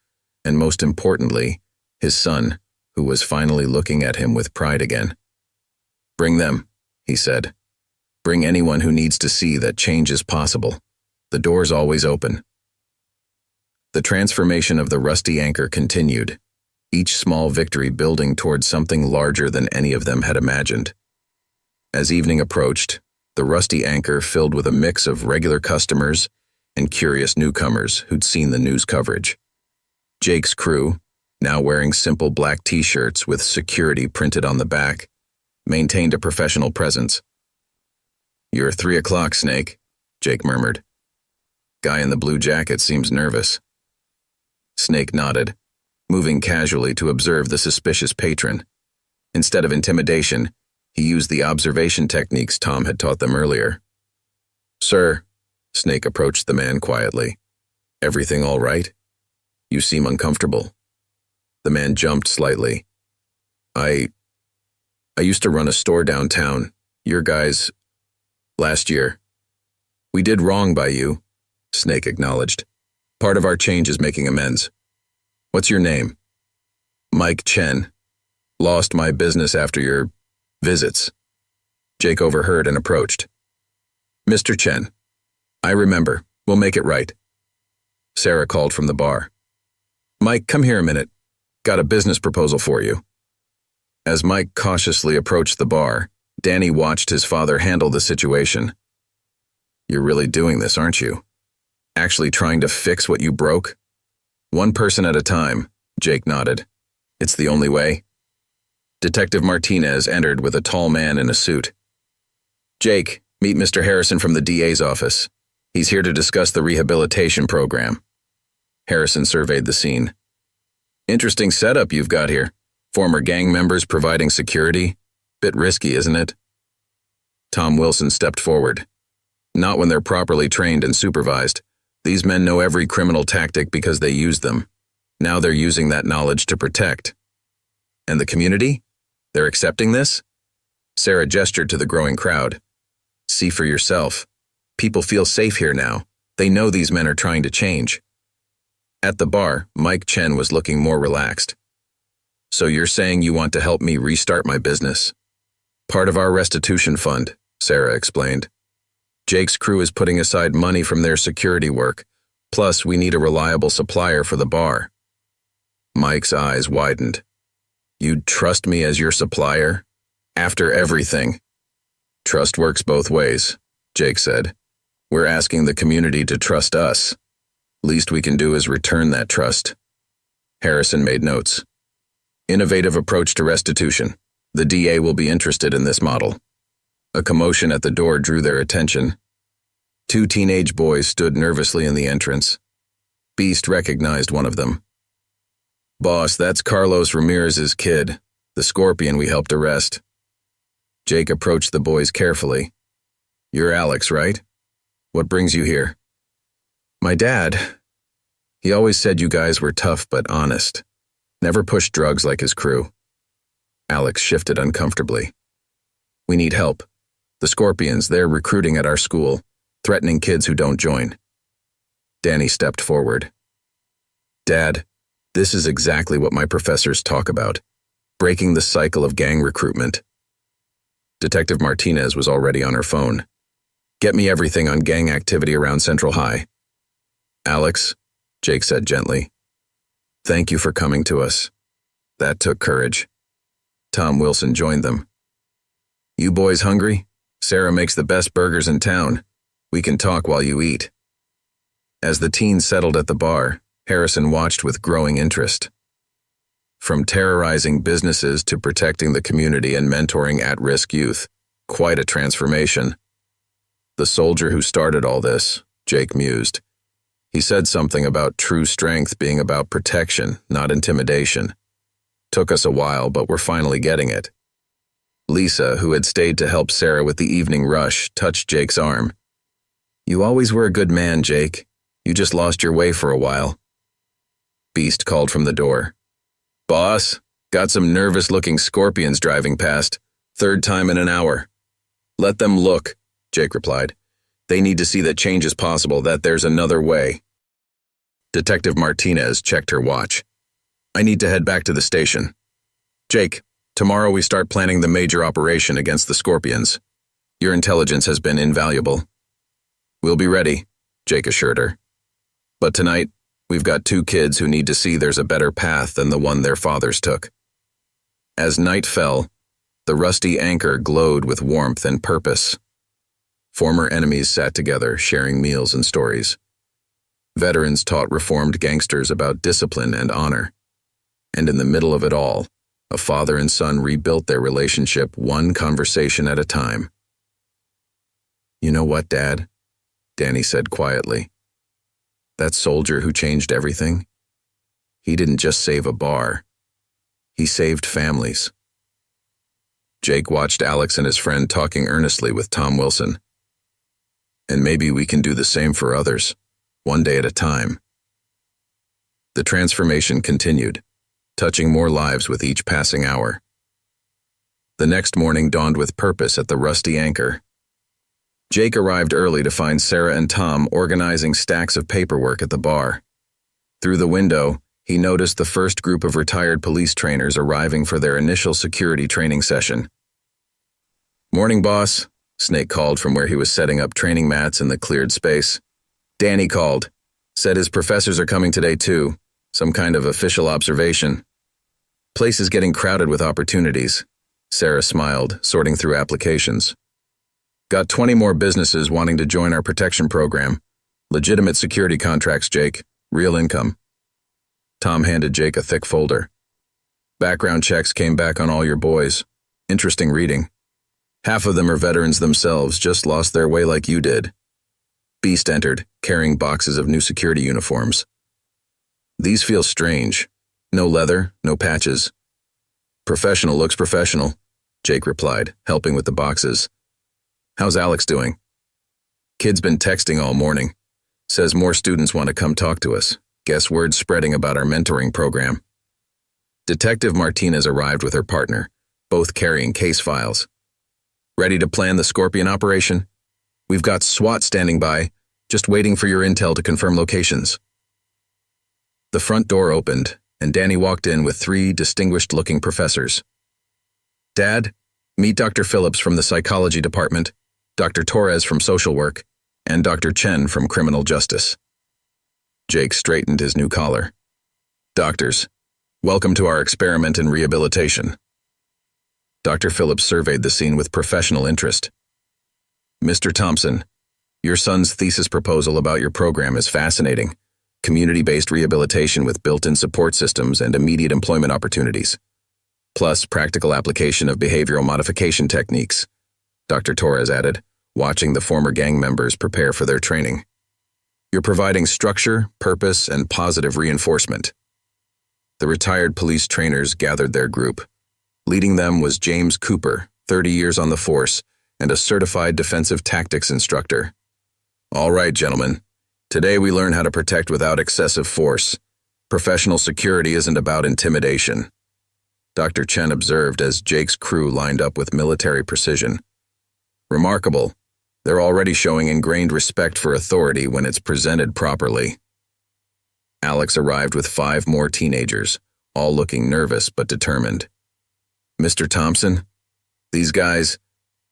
and most importantly, his son, who was finally looking at him with pride again. "Bring them," he said. "Bring anyone who needs to see that change is possible. The door's always open." The transformation of the Rusty Anchor continued, each small victory building towards something larger than any of them had imagined. As evening approached, the Rusty Anchor filled with a mix of regular customers and curious newcomers who'd seen the news coverage. Jake's crew, now wearing simple black t-shirts with security printed on the back, maintained a professional presence. "You're 3 o'clock, Snake," Jake murmured. "Guy in the blue jacket seems nervous." Snake nodded, moving casually to observe the suspicious patron. Instead of intimidation, he used the observation techniques Tom had taught them earlier. "Sir," Snake approached the man quietly. "Everything all right? You seem uncomfortable." The man jumped slightly. I used to run a store downtown, your guys, last year. We did wrong by you," Snake acknowledged. "Part of our change is making amends. What's your name?" "Mike Chen. Lost my business after your visits." Jake overheard and approached. "Mr. Chen, I remember. We'll make it right." Sarah called from the bar. "Mike, come here a minute. Got a business proposal for you." As Mike cautiously approached the bar, Danny watched his father handle the situation. "You're really doing this, aren't you? Actually trying to fix what you broke?" "One person at a time," Jake nodded. "It's the only way." Detective Martinez entered with a tall man in a suit. "Jake, meet Mr. Harrison from the DA's office. He's here to discuss the rehabilitation program." Harrison surveyed the scene. "Interesting setup you've got here. Former gang members providing security. Bit risky, isn't it?" Tom Wilson stepped forward. "Not when they're properly trained and supervised. These men know every criminal tactic because they used them. Now they're using that knowledge to protect." "And the community? They're accepting this?" Sarah gestured to the growing crowd. "See for yourself. People feel safe here now. They know these men are trying to change." At the bar, Mike Chen was looking more relaxed. "So you're saying you want to help me restart my business?" "Part of our restitution fund," Sarah explained. "Jake's crew is putting aside money from their security work, plus we need a reliable supplier for the bar." Mike's eyes widened. "You'd trust me as your supplier? After everything?" "Trust works both ways," Jake said. "We're asking the community to trust us. Least we can do is return that trust." Harrison made notes. "Innovative approach to restitution. The DA will be interested in this model." A commotion at the door drew their attention. 2 teenage boys stood nervously in the entrance. Beast recognized one of them. "Boss, that's Carlos Ramirez's kid, the Scorpion we helped arrest." Jake approached the boys carefully. "You're Alex, right? What brings you here?" "My dad. He always said you guys were tough but honest. Never pushed drugs like his crew." Alex shifted uncomfortably. "We need help. The Scorpions, they're recruiting at our school, threatening kids who don't join." Danny stepped forward. "Dad, this is exactly what my professors talk about. Breaking the cycle of gang recruitment." Detective Martinez was already on her phone. "Get me everything on gang activity around Central High." "Alex," Jake said gently, "thank you for coming to us. That took courage." Tom Wilson joined them. "You boys hungry? Sarah makes the best burgers in town. We can talk while you eat." As the teens settled at the bar, Harrison watched with growing interest. From terrorizing businesses to protecting the community and mentoring at-risk youth, quite a transformation. The soldier who started all this, Jake mused. He said something about true strength being about protection, not intimidation. Took us a while, but we're finally getting it. Lisa, who had stayed to help Sarah with the evening rush, touched Jake's arm. "You always were a good man, Jake. You just lost your way for a while." Beast called from the door. "Boss, got some nervous-looking Scorpions driving past. 3rd time in an hour." "Let them look," Jake replied. "They need to see that change is possible, that there's another way." Detective Martinez checked her watch. "I need to head back to the station. Jake, tomorrow we start planning the major operation against the Scorpions. Your intelligence has been invaluable." "We'll be ready," Jake assured her. "But tonight, we've got 2 kids who need to see there's a better path than the one their fathers took." As night fell, the Rusty Anchor glowed with warmth and purpose. Former enemies sat together, sharing meals and stories. Veterans taught reformed gangsters about discipline and honor. And in the middle of it all, a father and son rebuilt their relationship one conversation at a time. "You know what, Dad?" Danny said quietly. "That soldier who changed everything? He didn't just save a bar. He saved families." Jake watched Alex and his friend talking earnestly with Tom Wilson. "And maybe we can do the same for others, one day at a time." The transformation continued, touching more lives with each passing hour. The next morning dawned with purpose at the Rusty Anchor. Jake arrived early to find Sarah and Tom organizing stacks of paperwork at the bar. Through the window, he noticed the first group of retired police trainers arriving for their initial security training session. "Morning, boss," Snake called from where he was setting up training mats in the cleared space. Danny called, said his professors are coming today too, some kind of official observation. "Place is getting crowded with opportunities," Sarah smiled, sorting through applications. "Got 20 more businesses wanting to join our protection program. Legitimate security contracts, Jake. Real income." Tom handed Jake a thick folder. "Background checks came back on all your boys. Interesting reading. Half of them are veterans themselves, just lost their way like you did." Beast entered, carrying boxes of new security uniforms. "These feel strange. No leather, no patches." "Professional looks professional," Jake replied, helping with the boxes. "How's Alex doing?" "Kid's been texting all morning. Says more students want to come talk to us. Guess word's spreading about our mentoring program." Detective Martinez arrived with her partner, both carrying case files. "Ready to plan the Scorpion operation? We've got SWAT standing by, just waiting for your intel to confirm locations." The front door opened, and Danny walked in with 3 distinguished-looking professors. "Dad, meet Dr. Phillips from the psychology department, Dr. Torres from social work, and Dr. Chen from criminal justice." Jake straightened his new collar. "Doctors, welcome to our experiment in rehabilitation." Dr. Phillips surveyed the scene with professional interest. "Mr. Thompson, your son's thesis proposal about your program is fascinating. Community-based rehabilitation with built-in support systems and immediate employment opportunities. Plus practical application of behavioral modification techniques," Dr. Torres added, watching the former gang members prepare for their training. "You're providing structure, purpose, and positive reinforcement." The retired police trainers gathered their group. Leading them was James Cooper, 30 years on the force, and a certified defensive tactics instructor. "All right, gentlemen. Today we learn how to protect without excessive force. Professional security isn't about intimidation." Dr. Chen observed as Jake's crew lined up with military precision. "Remarkable. They're already showing ingrained respect for authority when it's presented properly." Alex arrived with 5 more teenagers, all looking nervous but determined. "Mr. Thompson, these guys,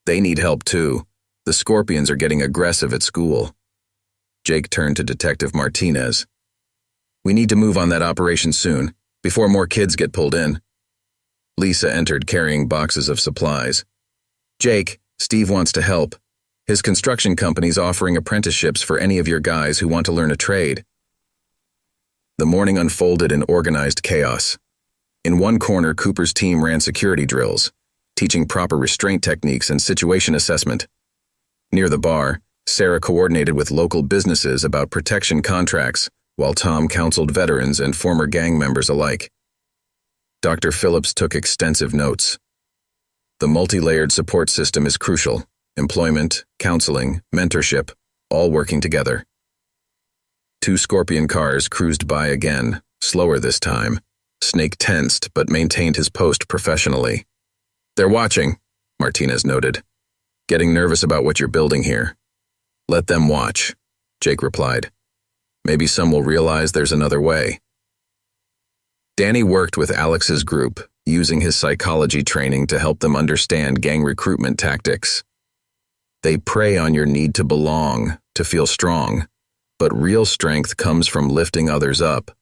they need help too. The Scorpions are getting aggressive at school." Jake turned to Detective Martinez. "We need to move on that operation soon, before more kids get pulled in." Lisa entered carrying boxes of supplies. "Jake, Steve wants to help. His construction company's offering apprenticeships for any of your guys who want to learn a trade." The morning unfolded in organized chaos. In one corner, Cooper's team ran security drills, teaching proper restraint techniques and situation assessment. Near the bar, Sarah coordinated with local businesses about protection contracts, while Tom counseled veterans and former gang members alike. Dr. Phillips took extensive notes. The multi-layered support system is crucial. Employment, counseling, mentorship, all working together. 2 Scorpion cars cruised by again, slower this time. Snake tensed but maintained his post professionally. "They're watching," Martinez noted. "Getting nervous about what you're building here." "Let them watch," Jake replied. "Maybe some will realize there's another way." Danny worked with Alex's group, using his psychology training to help them understand gang recruitment tactics. They prey on your need to belong, to feel strong, but real strength comes from lifting others up.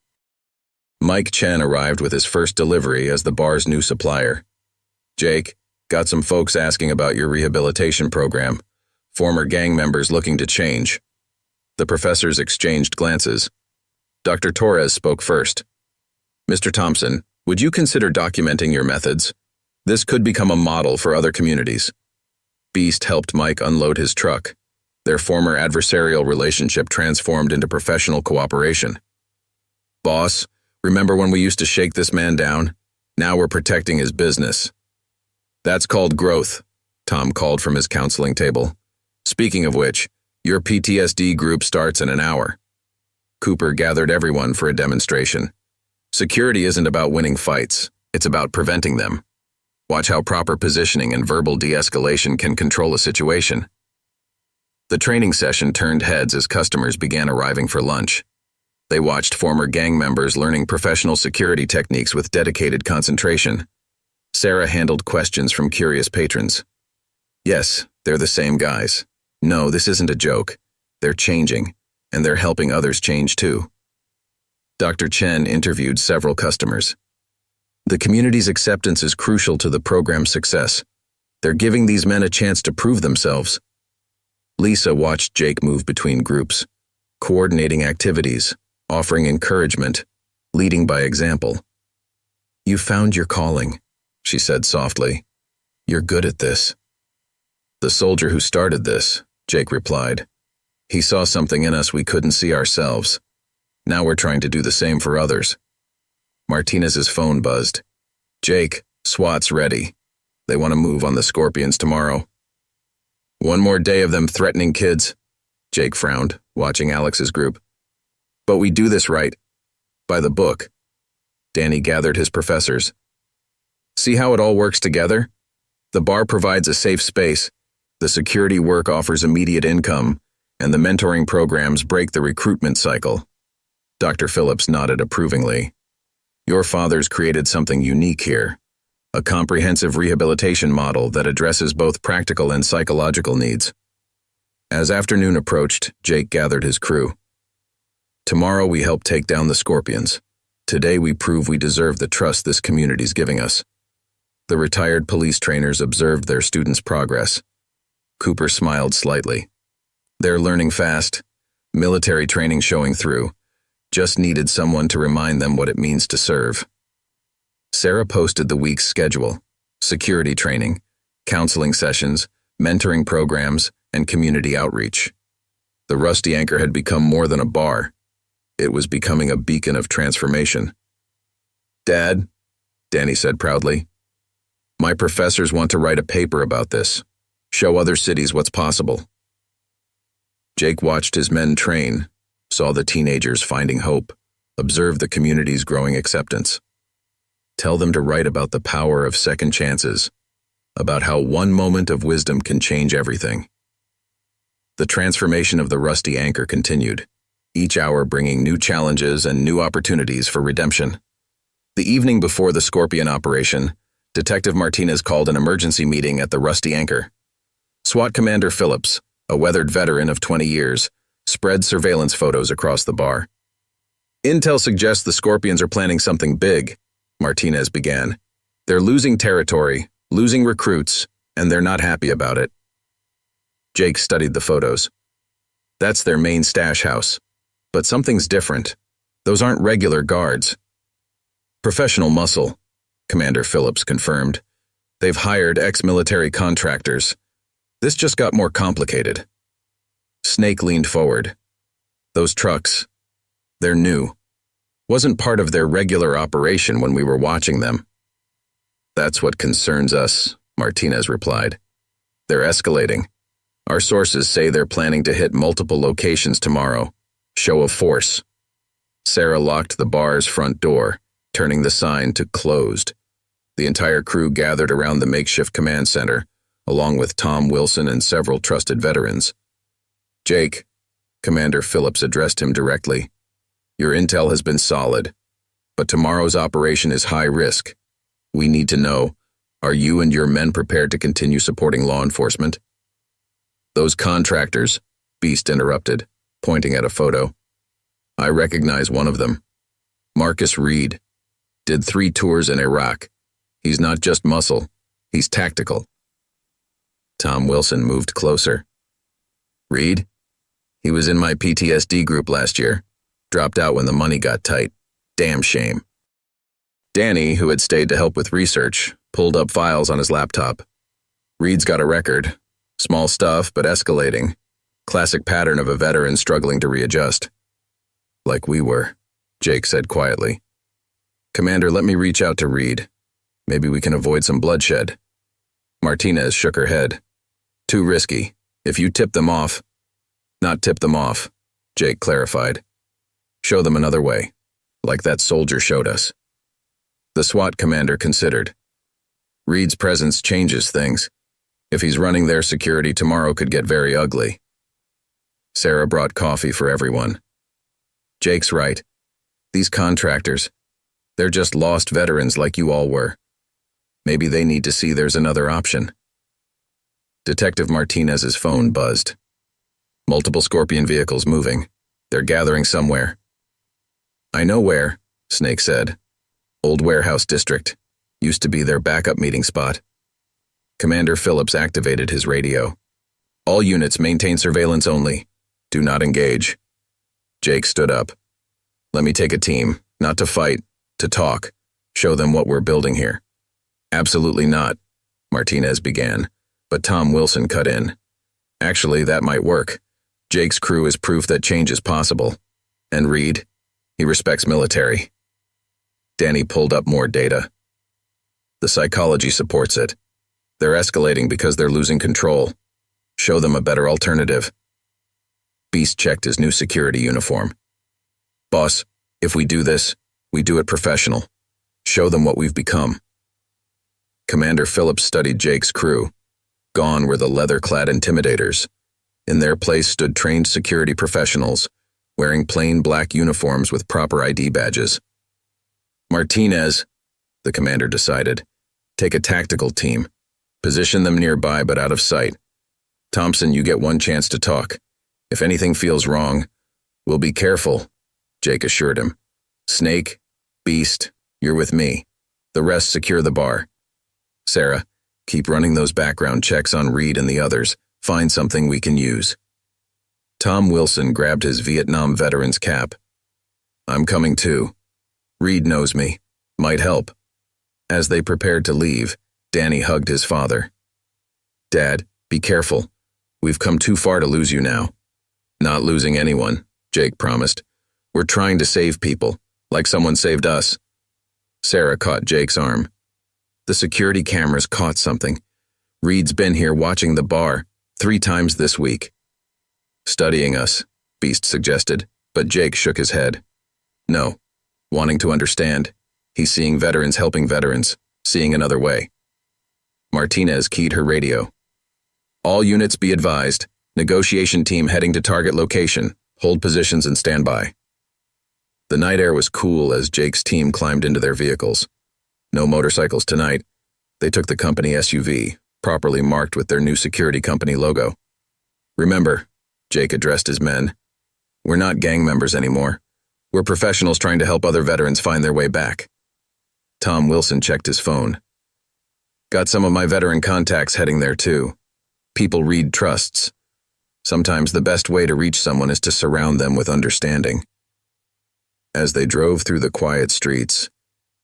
Mike Chen arrived with his first delivery as the bar's new supplier. "Jake, got some folks asking about your rehabilitation program. former gang members looking to change. The professors exchanged glances. Dr. Torres spoke first. Mr. Thompson, would you consider documenting your methods? This could become a model for other communities. Beast helped Mike unload his truck. Their former adversarial relationship transformed into professional cooperation. Boss, remember when we used to shake this man down? Now we're protecting his business. That's called growth, Tom called from his counseling table. Speaking of which, your PTSD group starts in an hour. Cooper gathered everyone for a demonstration. Security isn't about winning fights, it's about preventing them. Watch how proper positioning and verbal de-escalation can control a situation. The training session turned heads as customers began arriving for lunch. They watched former gang members learning professional security techniques with dedicated concentration. Sarah handled questions from curious patrons. Yes, they're the same guys. No, this isn't a joke. They're changing, and they're helping others change too. Dr. Chen interviewed several customers. The community's acceptance is crucial to the program's success. They're giving these men a chance to prove themselves. Lisa watched Jake move between groups, coordinating activities, offering encouragement, leading by example. You found your calling, she said softly. You're good at this. The soldier who started this, Jake replied. He saw something in us we couldn't see ourselves. Now we're trying to do the same for others. Martinez's phone buzzed. Jake, SWAT's ready. They want to move on the Scorpions tomorrow. One more day of them threatening kids, Jake frowned, watching Alex's group. But we do this right. By the book. Danny gathered his professors. See how it all works together? The bar provides a safe space, the security work offers immediate income, and the mentoring programs break the recruitment cycle. Dr. Phillips nodded approvingly. Your father's created something unique here, a comprehensive rehabilitation model that addresses both practical and psychological needs. As afternoon approached, Jake gathered his crew. Tomorrow we help take down the Scorpions. Today we prove we deserve the trust this community's giving us. The retired police trainers observed their students' progress. Cooper smiled slightly. They're learning fast, military training showing through. Just needed someone to remind them what it means to serve. Sarah posted the week's schedule: security training, counseling sessions, mentoring programs, and community outreach. The Rusty Anchor had become more than a bar. It was becoming a beacon of transformation. Dad, Danny said proudly, my professors want to write a paper about this, show other cities what's possible. Jake watched his men train, saw the teenagers finding hope, observed the community's growing acceptance. Tell them to write about the power of second chances, about how one moment of wisdom can change everything. The transformation of the Rusty Anchor continued, each hour bringing new challenges and new opportunities for redemption. The evening before the Scorpion operation, Detective Martinez called an emergency meeting at the Rusty Anchor. SWAT Commander Phillips, a weathered veteran of 20 years, spread surveillance photos across the bar. Intel suggests the Scorpions are planning something big, Martinez began. They're losing territory, losing recruits, and they're not happy about it. Jake studied the photos. That's their main stash house. But something's different. Those aren't regular guards. Professional muscle, Commander Phillips confirmed. They've hired ex-military contractors. This just got more complicated. Snake leaned forward. Those trucks, they're new. Wasn't part of their regular operation when we were watching them. That's what concerns us, Martinez replied. They're escalating. Our sources say they're planning to hit multiple locations tomorrow. Show of force. Sarah locked the bar's front door, turning the sign to closed. The entire crew gathered around the makeshift command center, along with Tom Wilson and several trusted veterans. Jake, Commander Phillips addressed him directly. Your intel has been solid, but tomorrow's operation is high risk. We need to know, are you and your men prepared to continue supporting law enforcement? Those contractors, Beast interrupted, pointing at a photo. I recognize one of them. Marcus Reed. Did 3 tours in Iraq. He's not just muscle, he's tactical. Tom Wilson moved closer. Reed? He was in my PTSD group last year. Dropped out when the money got tight. Damn shame. Danny, who had stayed to help with research, pulled up files on his laptop. Reed's got a record. Small stuff, but escalating. Classic pattern of a veteran struggling to readjust. Like we were, Jake said quietly. Commander, let me reach out to Reed. Maybe we can avoid some bloodshed. Martinez shook her head. Too risky. If you tip them off. Not tip them off, Jake clarified. Show them another way, like that soldier showed us. The SWAT commander considered. Reed's presence changes things. If he's running their security, tomorrow could get very ugly. Sarah brought coffee for everyone. Jake's right. These contractors, they're just lost veterans like you all were. Maybe they need to see there's another option. Detective Martinez's phone buzzed. Multiple Scorpion vehicles moving. They're gathering somewhere. I know where, Snake said. Old Warehouse District. Used to be their backup meeting spot. Commander Phillips activated his radio. All units maintain surveillance only. Do not engage. Jake stood up. Let me take a team, not to fight, to talk. Show them what we're building here. Absolutely not, Martinez began, but Tom Wilson cut in. Actually, that might work. Jake's crew is proof that change is possible. And Reed? He respects military. Danny pulled up more data. The psychology supports it. They're escalating because they're losing control. Show them a better alternative. Beast checked his new security uniform. Boss, if we do this, we do it professional. Show them what we've become. Commander Phillips studied Jake's crew. Gone were the leather-clad intimidators. In their place stood trained security professionals, wearing plain black uniforms with proper ID badges. Martinez, the commander decided, take a tactical team. Position them nearby but out of sight. Thompson, you get one chance to talk. If anything feels wrong, we'll be careful, Jake assured him. Snake, Beast, you're with me. The rest secure the bar. Sarah, keep running those background checks on Reed and the others. Find something we can use. Tom Wilson grabbed his Vietnam veteran's cap. I'm coming too. Reed knows me. Might help. As they prepared to leave, Danny hugged his father. Dad, be careful. We've come too far to lose you now. Not losing anyone, Jake promised. We're trying to save people, like someone saved us. Sarah caught Jake's arm. The security cameras caught something. Reed's been here watching the bar 3 times this week. Studying us, Beast suggested, but Jake shook his head. No. Wanting to understand. He's seeing veterans helping veterans, seeing another way. Martinez keyed her radio. All units be advised. Negotiation team heading to target location. Hold positions and stand by. The night air was cool as Jake's team climbed into their vehicles. No motorcycles tonight. They took the company SUV, properly marked with their new security company logo. Remember, Jake addressed his men, we're not gang members anymore. We're professionals trying to help other veterans find their way back. Tom Wilson checked his phone. Got some of my veteran contacts heading there too. People Reed trusts. Sometimes the best way to reach someone is to surround them with understanding. As they drove through the quiet streets,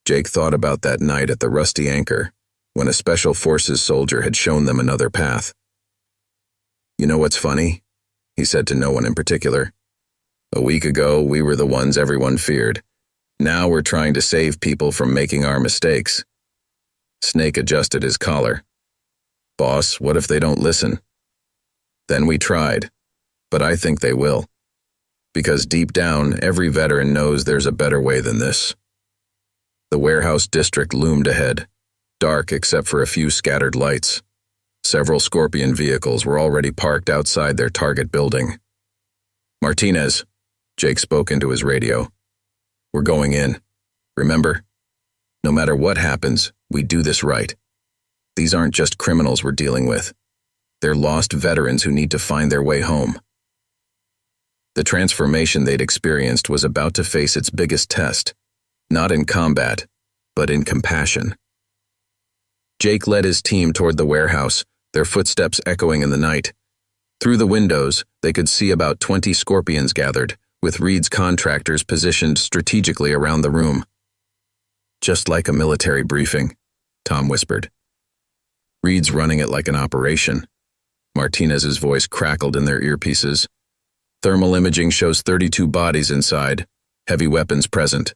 Jake thought about that night at the Rusty Anchor, when a Special Forces soldier had shown them another path. You know what's funny? He said to no one in particular. A week ago, we were the ones everyone feared. Now we're trying to save people from making our mistakes. Snake adjusted his collar. Boss, what if they don't listen? Then we tried, but I think they will. Because deep down, every veteran knows there's a better way than this. The warehouse district loomed ahead, dark except for a few scattered lights. Several Scorpion vehicles were already parked outside their target building. Martinez, Jake spoke into his radio. We're going in. Remember? No matter what happens, we do this right. These aren't just criminals we're dealing with. They're lost veterans who need to find their way home. The transformation they'd experienced was about to face its biggest test, not in combat, but in compassion. Jake led his team toward the warehouse, their footsteps echoing in the night. Through the windows, they could see about 20 Scorpions gathered, with Reed's contractors positioned strategically around the room. "Just like a military briefing," Tom whispered. "Reed's running it like an operation." Martinez's voice crackled in their earpieces. "Thermal imaging shows 32 bodies inside, heavy weapons present."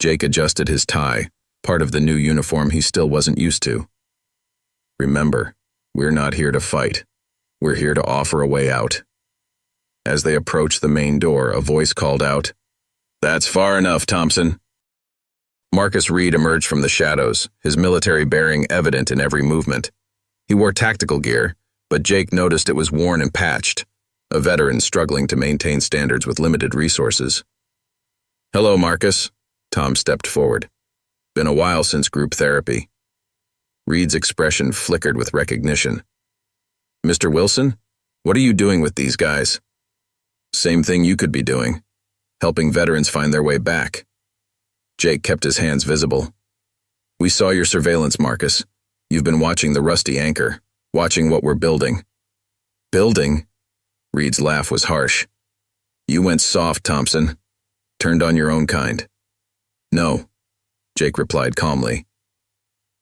Jake adjusted his tie, part of the new uniform he still wasn't used to. "Remember, we're not here to fight. We're here to offer a way out." As they approached the main door, a voice called out, "That's far enough, Thompson." Marcus Reed emerged from the shadows, his military bearing evident in every movement. He wore tactical gear, but Jake noticed it was worn and patched, a veteran struggling to maintain standards with limited resources. "Hello, Marcus." Tom stepped forward. "Been a while since group therapy." Reed's expression flickered with recognition. "Mr. Wilson, what are you doing with these guys?" "Same thing you could be doing, helping veterans find their way back." Jake kept his hands visible. "We saw your surveillance, Marcus. You've been watching the Rusty Anchor, watching what we're building." "Building?" Reed's laugh was harsh. "You went soft, Thompson. Turned on your own kind." "No," Jake replied calmly.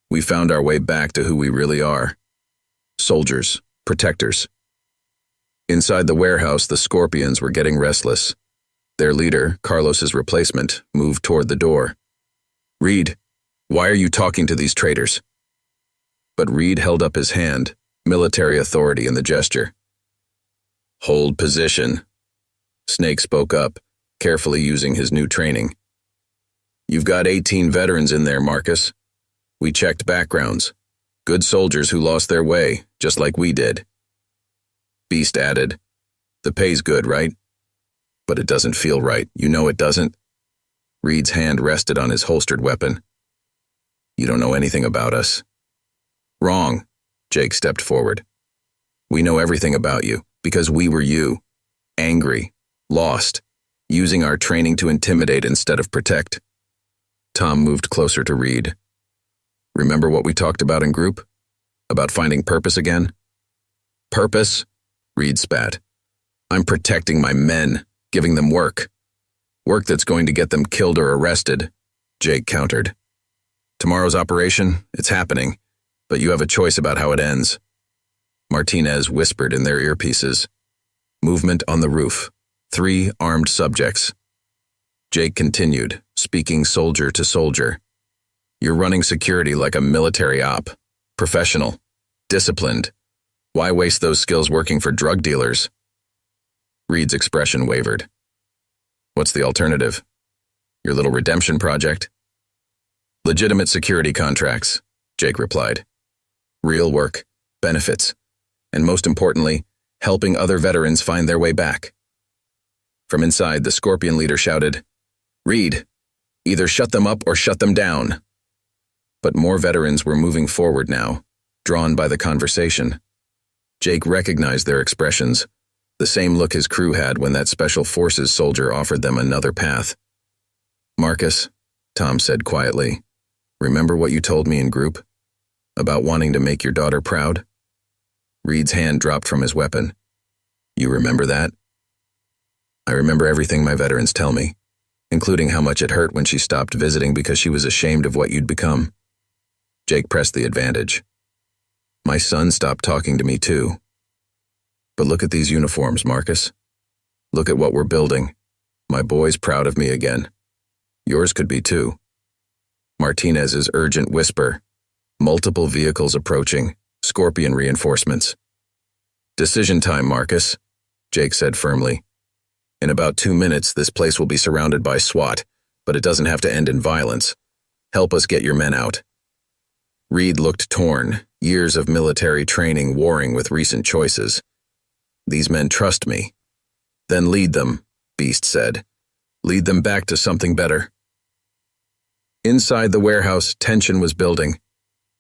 "We found our way back to who we really are. Soldiers, protectors." Inside the warehouse, the Scorpions were getting restless. Their leader, Carlos's replacement, moved toward the door. "Reed, why are you talking to these traitors?" But Reed held up his hand, military authority in the gesture. "Hold position." Snake spoke up, carefully using his new training. "You've got 18 veterans in there, Marcus. We checked backgrounds. Good soldiers who lost their way, just like we did." Beast added, "The pay's good, right?" "But it doesn't feel right. You know it doesn't." Reed's hand rested on his holstered weapon. "You don't know anything about us." "Wrong." Jake stepped forward. "We know everything about you, because we were you. Angry, lost, using our training to intimidate instead of protect." Tom moved closer to Reed. "Remember what we talked about in group? About finding purpose again?" "Purpose?" Reed spat. "I'm protecting my men, giving them work. Work that's going to get them killed or arrested," Jake countered. "Tomorrow's operation, it's happening, but you have a choice about how it ends." Martinez whispered in their earpieces. "Movement on the roof. 3 armed subjects." Jake continued, speaking soldier to soldier. "You're running security like a military op. Professional. Disciplined. Why waste those skills working for drug dealers?" Reed's expression wavered. "What's the alternative? Your little redemption project?" "Legitimate security contracts," Jake replied. "Real work, benefits, and most importantly, helping other veterans find their way back." From inside, the Scorpion leader shouted, "Reed, either shut them up or shut them down." But more veterans were moving forward now, drawn by the conversation. Jake recognized their expressions, the same look his crew had when that Special Forces soldier offered them another path. "Marcus," Tom said quietly, "remember what you told me in group? About wanting to make your daughter proud?" Reed's hand dropped from his weapon. "You remember that?" "I remember everything my veterans tell me, including how much it hurt when she stopped visiting because she was ashamed of what you'd become." Jake pressed the advantage. "My son stopped talking to me too. But look at these uniforms, Marcus. Look at what we're building. My boy's proud of me again. Yours could be too." Martinez's urgent whisper. Multiple vehicles approaching, Scorpion reinforcements. "Decision time, Marcus," Jake said firmly. "In about 2 minutes, this place will be surrounded by SWAT, but it doesn't have to end in violence. Help us get your men out." Reed looked torn, years of military training warring with recent choices. "These men trust me." "Then lead them," Beast said. "Lead them back to something better." Inside the warehouse, tension was building.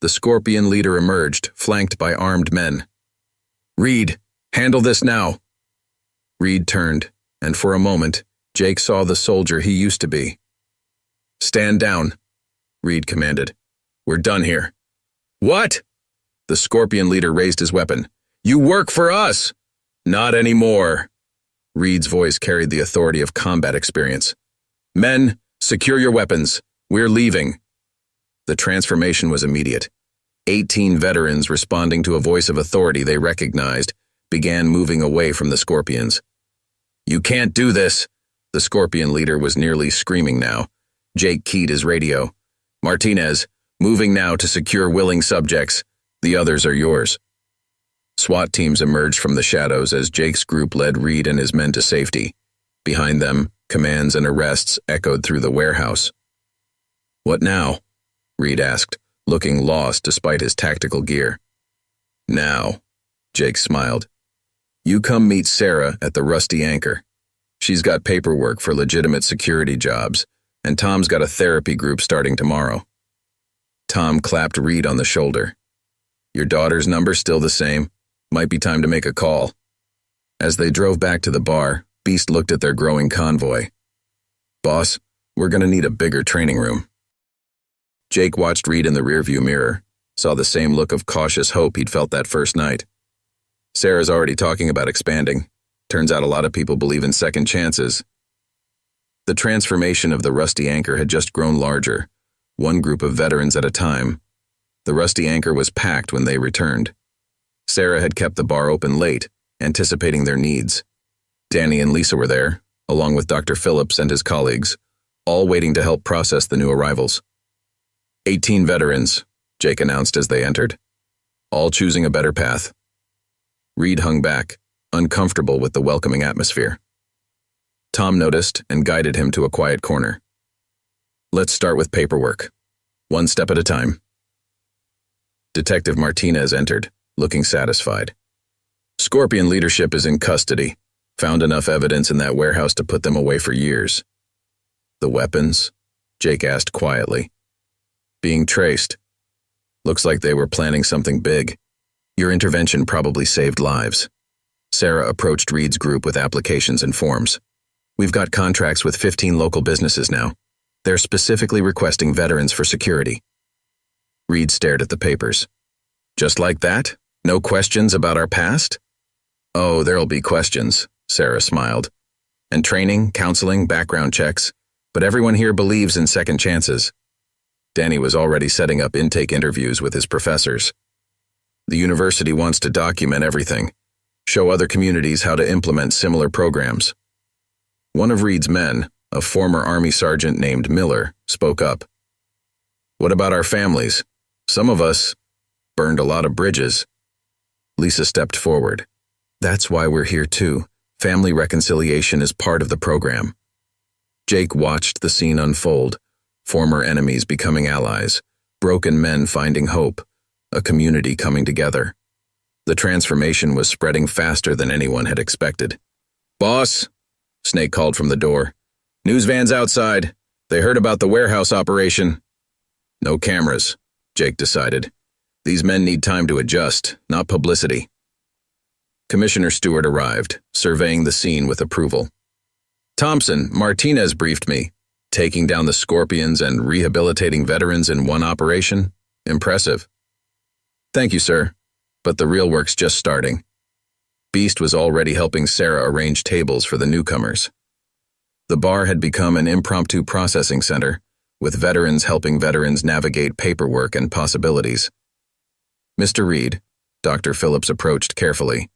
The Scorpion leader emerged, flanked by armed men. "Reed, handle this now." Reed turned, and for a moment, Jake saw the soldier he used to be. "Stand down," Reed commanded. "We're done here." "What?" The Scorpion leader raised his weapon. "You work for us!" Not anymore. Reed's voice carried the authority of combat experience. Men, secure your weapons. We're leaving. The transformation was immediate. 18 veterans, responding to a voice of authority they recognized, began moving away from the Scorpions. You can't do this. The Scorpion leader was nearly screaming now. Jake keyed his radio. Martinez, moving now to secure willing subjects. The others are yours. SWAT teams emerged from the shadows as Jake's group led Reed and his men to safety. Behind them, commands and arrests echoed through the warehouse. What now? Reed asked, looking lost despite his tactical gear. Now, Jake smiled. You come meet Sarah at the Rusty Anchor. She's got paperwork for legitimate security jobs, and Tom's got a therapy group starting tomorrow. Tom clapped Reed on the shoulder. Your daughter's number still the same? Might be time to make a call. As they drove back to the bar, Beast looked at their growing convoy. Boss, we're gonna need a bigger training room. Jake watched Reed in the rearview mirror, saw the same look of cautious hope he'd felt that first night. Sarah's already talking about expanding. Turns out a lot of people believe in second chances. The transformation of the Rusty Anchor had just grown larger, one group of veterans at a time. The Rusty Anchor was packed when they returned. Sarah had kept the bar open late, anticipating their needs. Danny and Lisa were there, along with Dr. Phillips and his colleagues, all waiting to help process the new arrivals. 18 veterans, Jake announced as they entered, all choosing a better path. Reed hung back, uncomfortable with the welcoming atmosphere. Tom noticed and guided him to a quiet corner. Let's start with paperwork, one step at a time. Detective Martinez entered, looking satisfied. Scorpion leadership is in custody. Found enough evidence in that warehouse to put them away for years. The weapons? Jake asked quietly. Being traced. Looks like they were planning something big. Your intervention probably saved lives. Sarah approached Reed's group with applications and forms. We've got contracts with 15 local businesses now. They're specifically requesting veterans for security. Reed stared at the papers. Just like that? No questions about our past? Oh, there'll be questions, Sarah smiled. And training, counseling, background checks. But everyone here believes in second chances. Danny was already setting up intake interviews with his professors. The university wants to document everything, show other communities how to implement similar programs. One of Reed's men, a former Army sergeant named Miller, spoke up. What about our families? Some of us burned a lot of bridges. Lisa stepped forward. That's why we're here too. Family reconciliation is part of the program. Jake watched the scene unfold, former enemies becoming allies, broken men finding hope, a community coming together. The transformation was spreading faster than anyone had expected. Boss, Snake called from the door. News van's outside. They heard about the warehouse operation. No cameras, Jake decided. These men need time to adjust, not publicity. Commissioner Stewart arrived, surveying the scene with approval. Thompson, Martinez briefed me. Taking down the Scorpions and rehabilitating veterans in one operation? Impressive. Thank you, sir. But the real work's just starting. Beast was already helping Sarah arrange tables for the newcomers. The bar had become an impromptu processing center, with veterans helping veterans navigate paperwork and possibilities. Mr. Reed, Dr. Phillips approached carefully.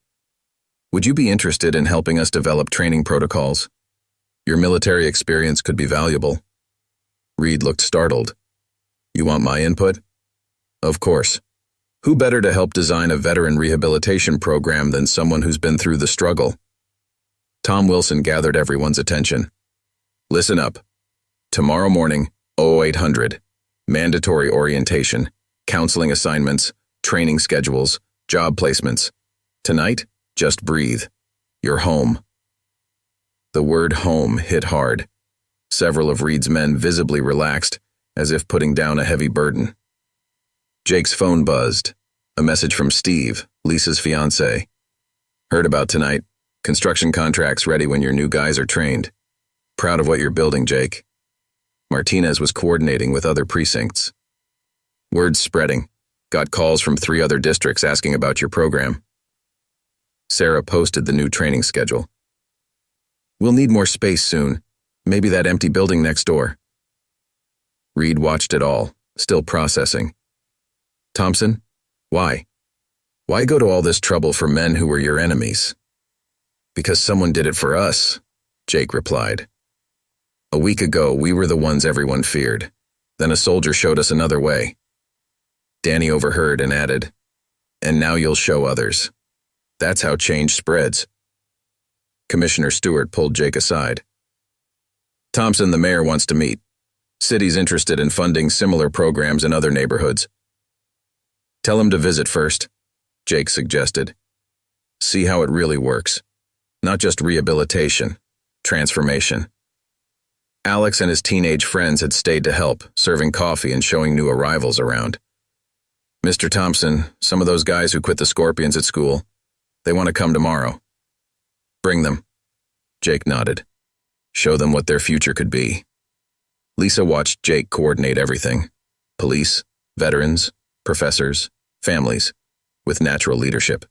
Would you be interested in helping us develop training protocols? Your military experience could be valuable. Reed looked startled. You want my input? Of course. Who better to help design a veteran rehabilitation program than someone who's been through the struggle? Tom Wilson gathered everyone's attention. Listen up. Tomorrow morning, 0800. Mandatory orientation, counseling assignments, training schedules, job placements. Tonight, just breathe. You're home. The word home hit hard. Several of Reed's men visibly relaxed, as if putting down a heavy burden. Jake's phone buzzed. A message from Steve, Lisa's fiancé. Heard about tonight. Construction contracts ready when your new guys are trained. Proud of what you're building, Jake. Martinez was coordinating with other precincts. Word's spreading. Got calls from 3 other districts asking about your program. Sarah posted the new training schedule. We'll need more space soon. Maybe that empty building next door. Reed watched it all, still processing. Thompson, why? Why go to all this trouble for men who were your enemies? Because someone did it for us, Jake replied. A week ago, we were the ones everyone feared. Then a soldier showed us another way. Danny overheard and added, and now you'll show others. That's how change spreads. Commissioner Stewart pulled Jake aside. Thompson, the mayor, wants to meet. City's interested in funding similar programs in other neighborhoods. Tell him to visit first, Jake suggested. See how it really works. Not just rehabilitation, transformation. Alex and his teenage friends had stayed to help, serving coffee and showing new arrivals around. Mr. Thompson, some of those guys who quit the Scorpions at school, they want to come tomorrow. Bring them. Jake nodded. Show them what their future could be. Lisa watched Jake coordinate everything. Police, veterans, professors, families, with natural leadership.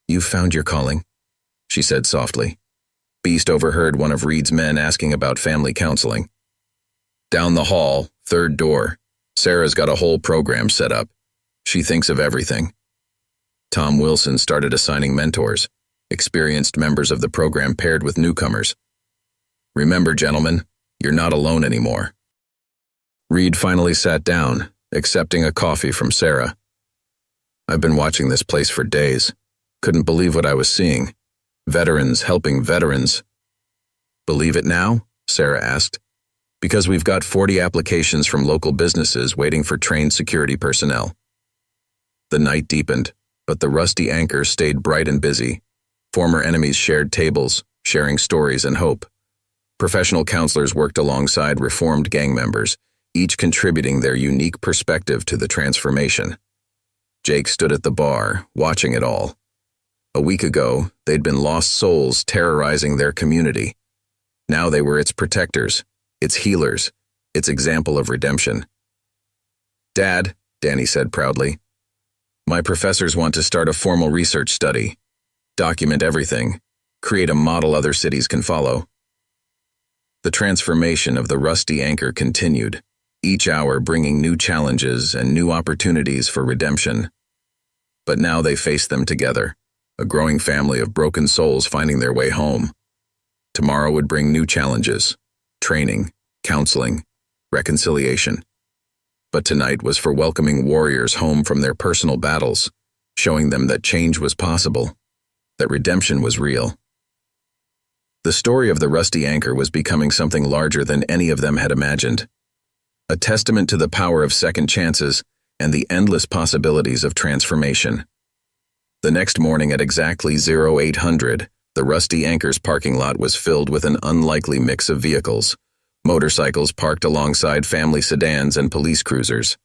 You've found your calling, she said softly. Beast overheard one of Reed's men asking about family counseling. Down the hall, third door, Sarah's got a whole program set up. She thinks of everything. Tom Wilson started assigning mentors, experienced members of the program paired with newcomers. Remember, gentlemen, you're not alone anymore. Reed finally sat down, accepting a coffee from Sarah. I've been watching this place for days. Couldn't believe what I was seeing. Veterans helping veterans. Believe it now? Sarah asked. Because we've got 40 applications from local businesses waiting for trained security personnel. The night deepened, but the rusty anchor stayed bright and busy. Former enemies shared tables, sharing stories and hope. Professional counselors worked alongside reformed gang members, each contributing their unique perspective to the transformation. Jake stood at the bar, watching it all. A week ago, they'd been lost souls terrorizing their community. Now they were its protectors, its healers, its example of redemption. Dad, Danny said proudly, my professors want to start a formal research study, document everything, create a model other cities can follow. The transformation of the rusty anchor continued, each hour bringing new challenges and new opportunities for redemption. But now they faced them together, a growing family of broken souls finding their way home. Tomorrow would bring new challenges, training, counseling, reconciliation. But tonight was for welcoming warriors home from their personal battles, showing them that change was possible, that redemption was real. The story of the rusty anchor was becoming something larger than any of them had imagined, a testament to the power of second chances and the endless possibilities of transformation. The next morning at exactly 0800, the rusty anchor's parking lot was filled with an unlikely mix of vehicles. Motorcycles parked alongside family sedans and police cruisers.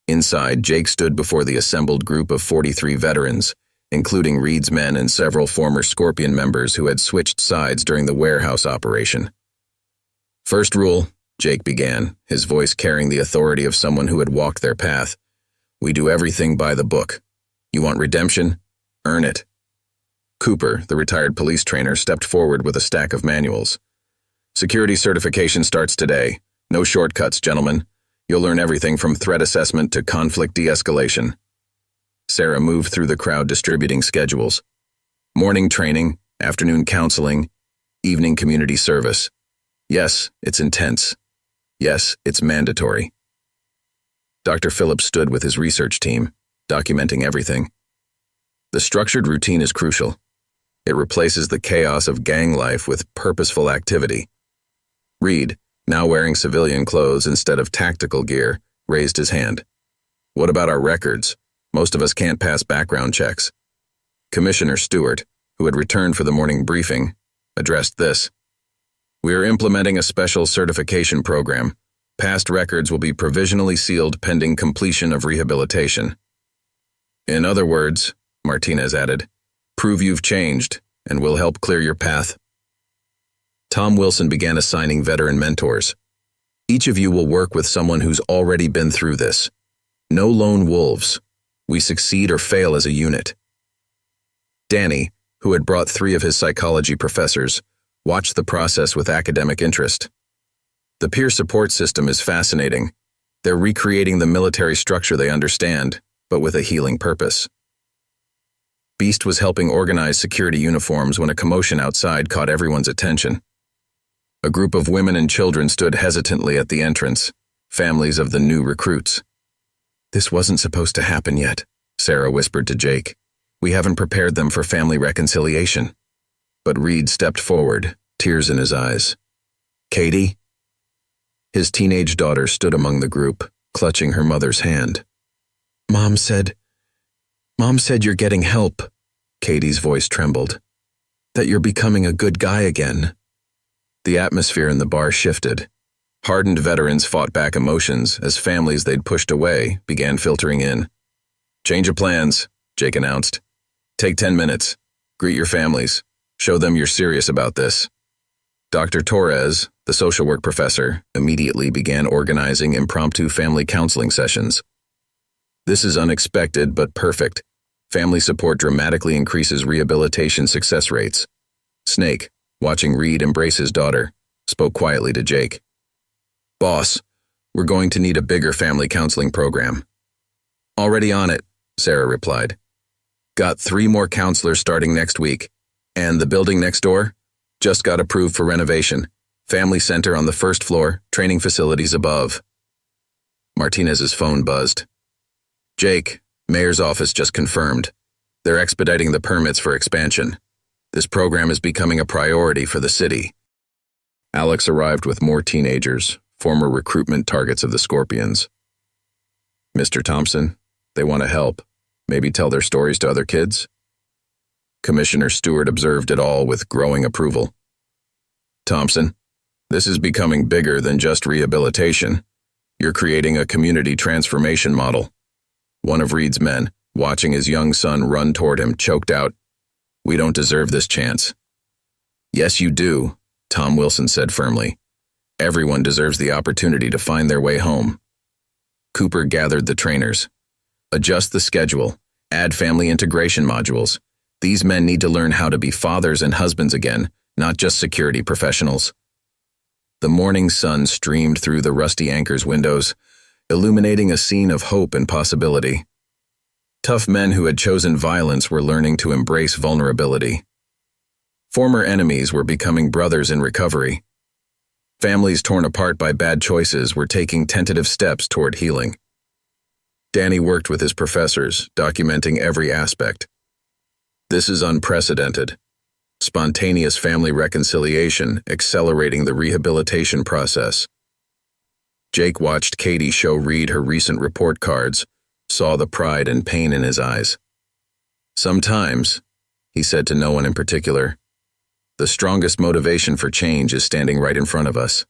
Inside, Jake stood before the assembled group of 43 veterans, including Reed's men and several former Scorpion members who had switched sides during the warehouse operation. First rule, Jake began, his voice carrying the authority of someone who had walked their path. We do everything by the book. You want redemption? Earn it. Cooper, the retired police trainer, stepped forward with a stack of manuals. Security certification starts today. No shortcuts, gentlemen. You'll learn everything from threat assessment to conflict de-escalation. Sarah moved through the crowd distributing schedules. Morning training, afternoon counseling, evening community service. Yes, it's intense. Yes, it's mandatory. Dr. Phillips stood with his research team, documenting everything. The structured routine is crucial. It replaces the chaos of gang life with purposeful activity. Reed, now wearing civilian clothes instead of tactical gear, raised his hand. What about our records? Most of us can't pass background checks. Commissioner Stewart, who had returned for the morning briefing, addressed this. We are implementing a special certification program. Past records will be provisionally sealed pending completion of rehabilitation. In other words, Martinez added, prove you've changed, and we'll help clear your path. Tom Wilson began assigning veteran mentors. Each of you will work with someone who's already been through this. No lone wolves. We succeed or fail as a unit. Danny, who had brought 3 of his psychology professors, watched the process with academic interest. The peer support system is fascinating. They're recreating the military structure they understand, but with a healing purpose. Beast was helping organize security uniforms when a commotion outside caught everyone's attention. A group of women and children stood hesitantly at the entrance, families of the new recruits. "This wasn't supposed to happen yet," Sarah whispered to Jake. "We haven't prepared them for family reconciliation." But Reed stepped forward, tears in his eyes. "Katie?" His teenage daughter stood among the group, clutching her mother's hand. Mom said you're getting help," Katie's voice trembled. "That you're becoming a good guy again." The atmosphere in the bar shifted. Hardened veterans fought back emotions as families they'd pushed away began filtering in. "Change of plans," Jake announced. "Take 10 minutes. Greet your families. Show them you're serious about this." Dr. Torres, the social work professor, immediately began organizing impromptu family counseling sessions. "This is unexpected but perfect. Family support dramatically increases rehabilitation success rates." Snake, watching Reed embrace his daughter, spoke quietly to Jake. "Boss, we're going to need a bigger family counseling program." "Already on it," Sarah replied. "Got 3 more counselors starting next week. And the building next door? Just got approved for renovation. Family center on the 1st floor, training facilities above." Martinez's phone buzzed. "Jake, mayor's office just confirmed. They're expediting the permits for expansion. This program is becoming a priority for the city." Alex arrived with more teenagers, former recruitment targets of the Scorpions. "Mr. Thompson, they want to help. Maybe tell their stories to other kids?" Commissioner Stewart observed it all with growing approval. "Thompson, this is becoming bigger than just rehabilitation. You're creating a community transformation model." One of Reed's men, watching his young son run toward him, choked out, "We don't deserve this chance." "Yes, you do," Tom Wilson said firmly. "Everyone deserves the opportunity to find their way home." Cooper gathered the trainers. "Adjust the schedule. Add family integration modules. These men need to learn how to be fathers and husbands again, not just security professionals." The morning sun streamed through the Rusty Anchor's windows, illuminating a scene of hope and possibility. Tough men who had chosen violence were learning to embrace vulnerability. Former enemies were becoming brothers in recovery. Families torn apart by bad choices were taking tentative steps toward healing. Danny worked with his professors, documenting every aspect. "This is unprecedented. Spontaneous family reconciliation, accelerating the rehabilitation process." Jake watched Katie show Reed her recent report cards, saw the pride and pain in his eyes. "Sometimes," he said to no one in particular, "the strongest motivation for change is standing right in front of us."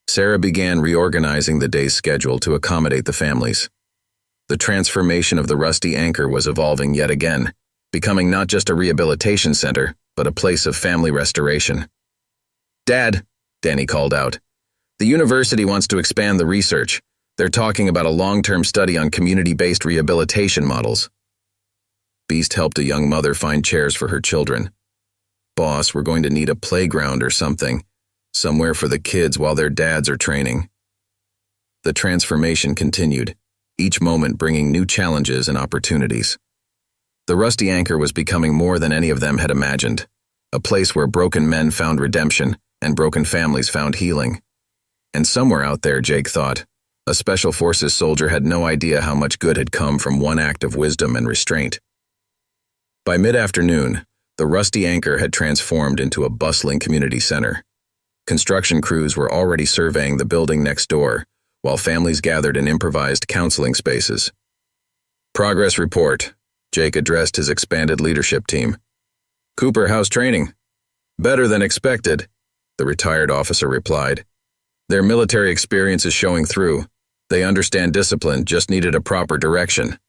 Sarah began reorganizing the day's schedule to accommodate the families. The transformation of the Rusty Anchor was evolving yet again, becoming not just a rehabilitation center, but a place of family restoration. "Dad," Danny called out, "the university wants to expand the research. They're talking about a long-term study on community-based rehabilitation models." Beast helped a young mother find chairs for her children. "Boss, we're going to need a playground or something, somewhere for the kids while their dads are training." The transformation continued, each moment bringing new challenges and opportunities. The Rusty Anchor was becoming more than any of them had imagined, a place where broken men found redemption and broken families found healing. And somewhere out there, Jake thought, a Special Forces soldier had no idea how much good had come from one act of wisdom and restraint. By mid-afternoon, the Rusty Anchor had transformed into a bustling community center. Construction crews were already surveying the building next door, while families gathered in improvised counseling spaces. "Progress report," Jake addressed his expanded leadership team. "Cooper, how's training?" "Better than expected," the retired officer replied. "Their military experience is showing through. They understand discipline, just needed a proper direction."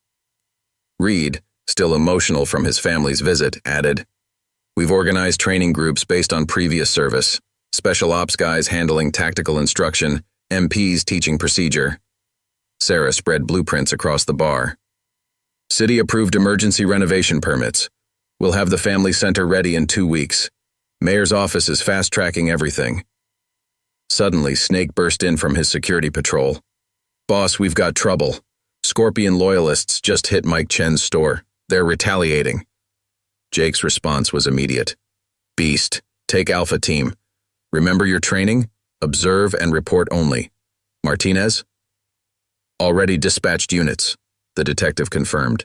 Reed, still emotional from his family's visit, added, "We've organized training groups based on previous service, special ops guys handling tactical instruction, MPs teaching procedure." Sarah spread blueprints across the bar. "City-approved emergency renovation permits. We'll have the family center ready in 2 weeks. Mayor's office is fast-tracking everything. Suddenly, Snake burst in from his security patrol. Boss, we've got trouble. Scorpion loyalists just hit Mike Chen's store. They're retaliating. Jake's response was immediate. Beast, take Alpha Team. Remember your training? Observe and report only. Martinez? Already dispatched units, the detective confirmed.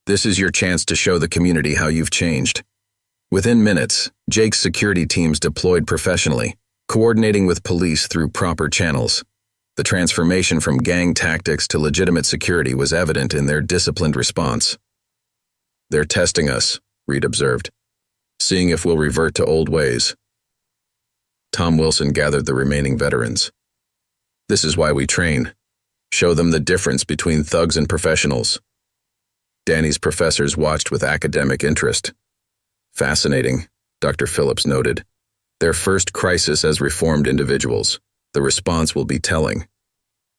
This is your chance to show the community how you've changed. Within minutes, Jake's security teams deployed professionally, coordinating with police through proper channels. The transformation from gang tactics to legitimate security was evident in their disciplined response. They're testing us, Reed observed, seeing if we'll revert to old ways. Tom Wilson gathered the remaining veterans. This is why we train. Show them the difference between thugs and professionals. Danny's professors watched with academic interest. Fascinating, Dr. Phillips noted. Their first crisis as reformed individuals. The response will be telling.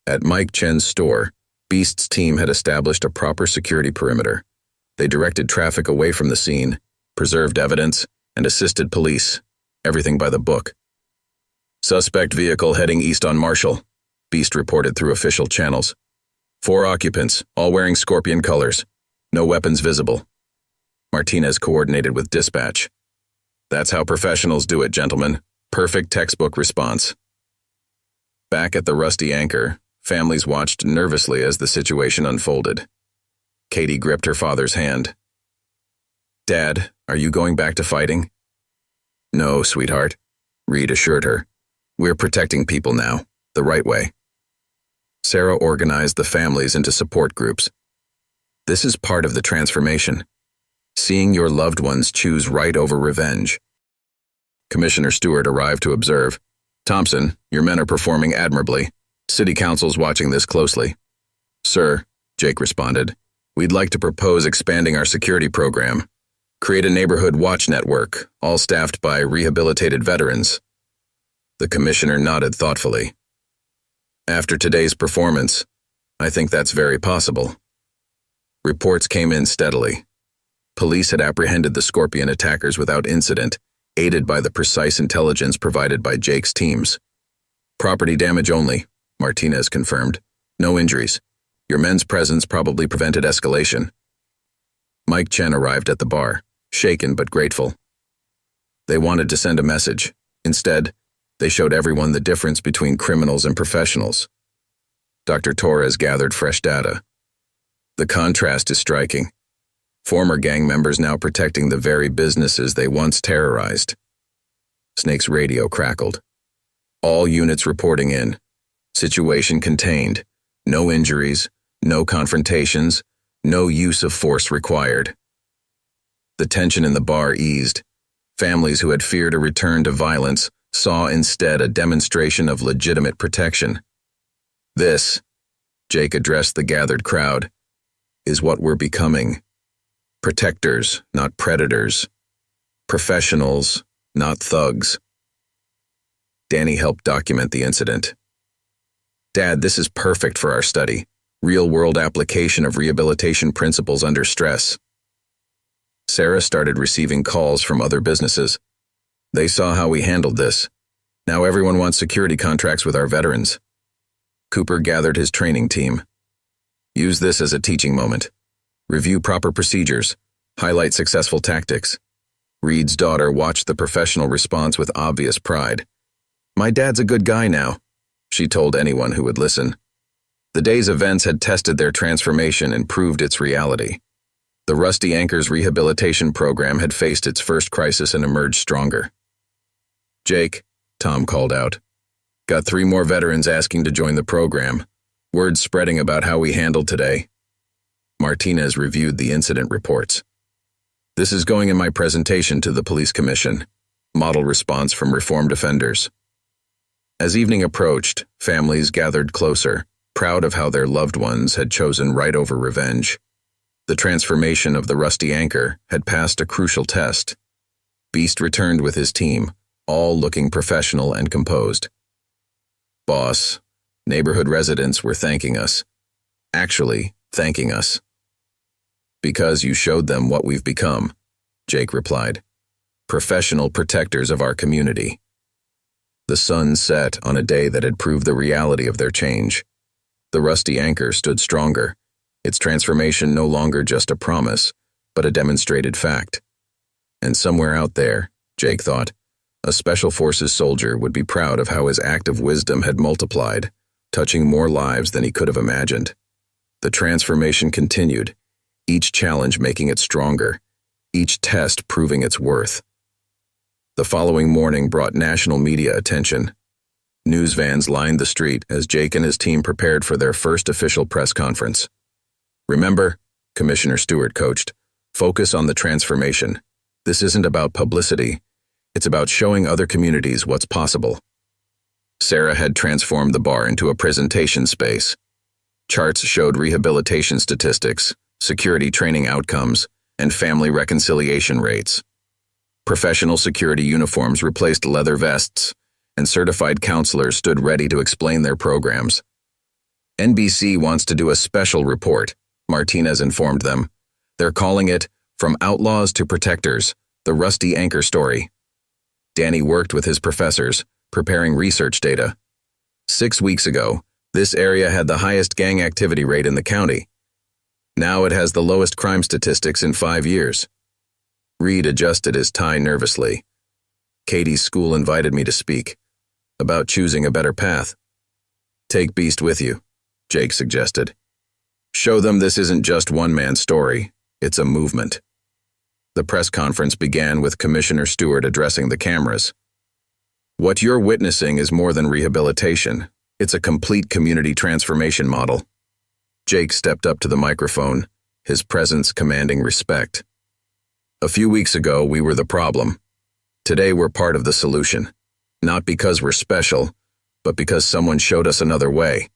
At Mike Chen's store, Beast's team had established a proper security perimeter. They directed traffic away from the scene, preserved evidence, and assisted police. Everything by the book. Suspect vehicle heading east on Marshall, Beast reported through official channels. 4 occupants, all wearing Scorpion colors. No weapons visible. Martinez coordinated with dispatch. That's how professionals do it, gentlemen. Perfect textbook response. Back at the Rusty Anchor, families watched nervously as the situation unfolded. Katie gripped her father's hand. Dad, are you going back to fighting? No, sweetheart, Reed assured her. We're protecting people now, the right way. Sarah organized the families into support groups. This is part of the transformation. Seeing your loved ones choose right over revenge. Commissioner Stewart arrived to observe. Thompson, your men are performing admirably. City Council's watching this closely. Sir, Jake responded, we'd like to propose expanding our security program. Create a neighborhood watch network, all staffed by rehabilitated veterans. The commissioner nodded thoughtfully. After today's performance, I think that's very possible. Reports came in steadily. Police had apprehended the Scorpion attackers without incident, aided by the precise intelligence provided by Jake's teams. Property damage only, Martinez confirmed. No injuries. Your men's presence probably prevented escalation. Mike Chen arrived at the bar, shaken but grateful. They wanted to send a message. Instead, they showed everyone the difference between criminals and professionals. Dr. Torres gathered fresh data. The contrast is striking. Former gang members now protecting the very businesses they once terrorized. Snake's radio crackled. All units reporting in. Situation contained. No injuries, no confrontations, no use of force required. The tension in the bar eased. Families who had feared a return to violence saw instead a demonstration of legitimate protection. This, Jake addressed the gathered crowd, is what we're becoming. Protectors, not predators. Professionals, not thugs. Danny helped document the incident. Dad, this is perfect for our study. Real-world application of rehabilitation principles under stress. Sarah started receiving calls from other businesses. They saw how we handled this. Now everyone wants security contracts with our veterans. Cooper gathered his training team. Use this as a teaching moment. Review proper procedures. Highlight successful tactics. Reed's daughter watched the professional response with obvious pride. My dad's a good guy now, she told anyone who would listen. The day's events had tested their transformation and proved its reality. The Rusty Anchor's rehabilitation program had faced its first crisis and emerged stronger. Jake, Tom called out. Got 3 more veterans asking to join the program. Word spreading about how we handled today. Martinez reviewed the incident reports. This is going in my presentation to the police commission. Model response from reformed offenders. As evening approached, families gathered closer, proud of how their loved ones had chosen right over revenge. The transformation of the Rusty Anchor had passed a crucial test. Beast returned with his team, all looking professional and composed. Boss, neighborhood residents were thanking us. Actually, thanking us. Because you showed them what we've become. Jake replied. Professional protectors of our community. The sun set on a day that had proved the reality of their change. The rusty anchor stood stronger, its transformation no longer just a promise, but a demonstrated fact. And somewhere out there, Jake thought, a Special Forces soldier would be proud of how his act of wisdom had multiplied, touching more lives than he could have imagined. The transformation continued, each challenge making it stronger, each test proving its worth. The following morning brought national media attention. News vans lined the street as Jake and his team prepared for their first official press conference. Remember, Commissioner Stewart coached, focus on the transformation. This isn't about publicity. It's about showing other communities what's possible. Sarah had transformed the bar into a presentation space. Charts showed rehabilitation statistics, security training outcomes, and family reconciliation rates. Professional security uniforms replaced leather vests, and certified counselors stood ready to explain their programs. NBC wants to do a special report, Martinez informed them. They're calling it From Outlaws to Protectors, the Rusty Anchor Story. Danny worked with his professors, preparing research data. 6 weeks ago, this area had the highest gang activity rate in the county. Now it has the lowest crime statistics in 5 years. Reed adjusted his tie nervously. Katie's school invited me to speak about choosing a better path. Take Beast with you, Jake suggested. Show them this isn't just one man's story, it's a movement. The press conference began with Commissioner Stewart addressing the cameras. What you're witnessing is more than rehabilitation. It's a complete community transformation model. Jake stepped up to the microphone, his presence commanding respect. A few weeks ago, we were the problem. Today, we're part of the solution. Not because we're special, but because someone showed us another way.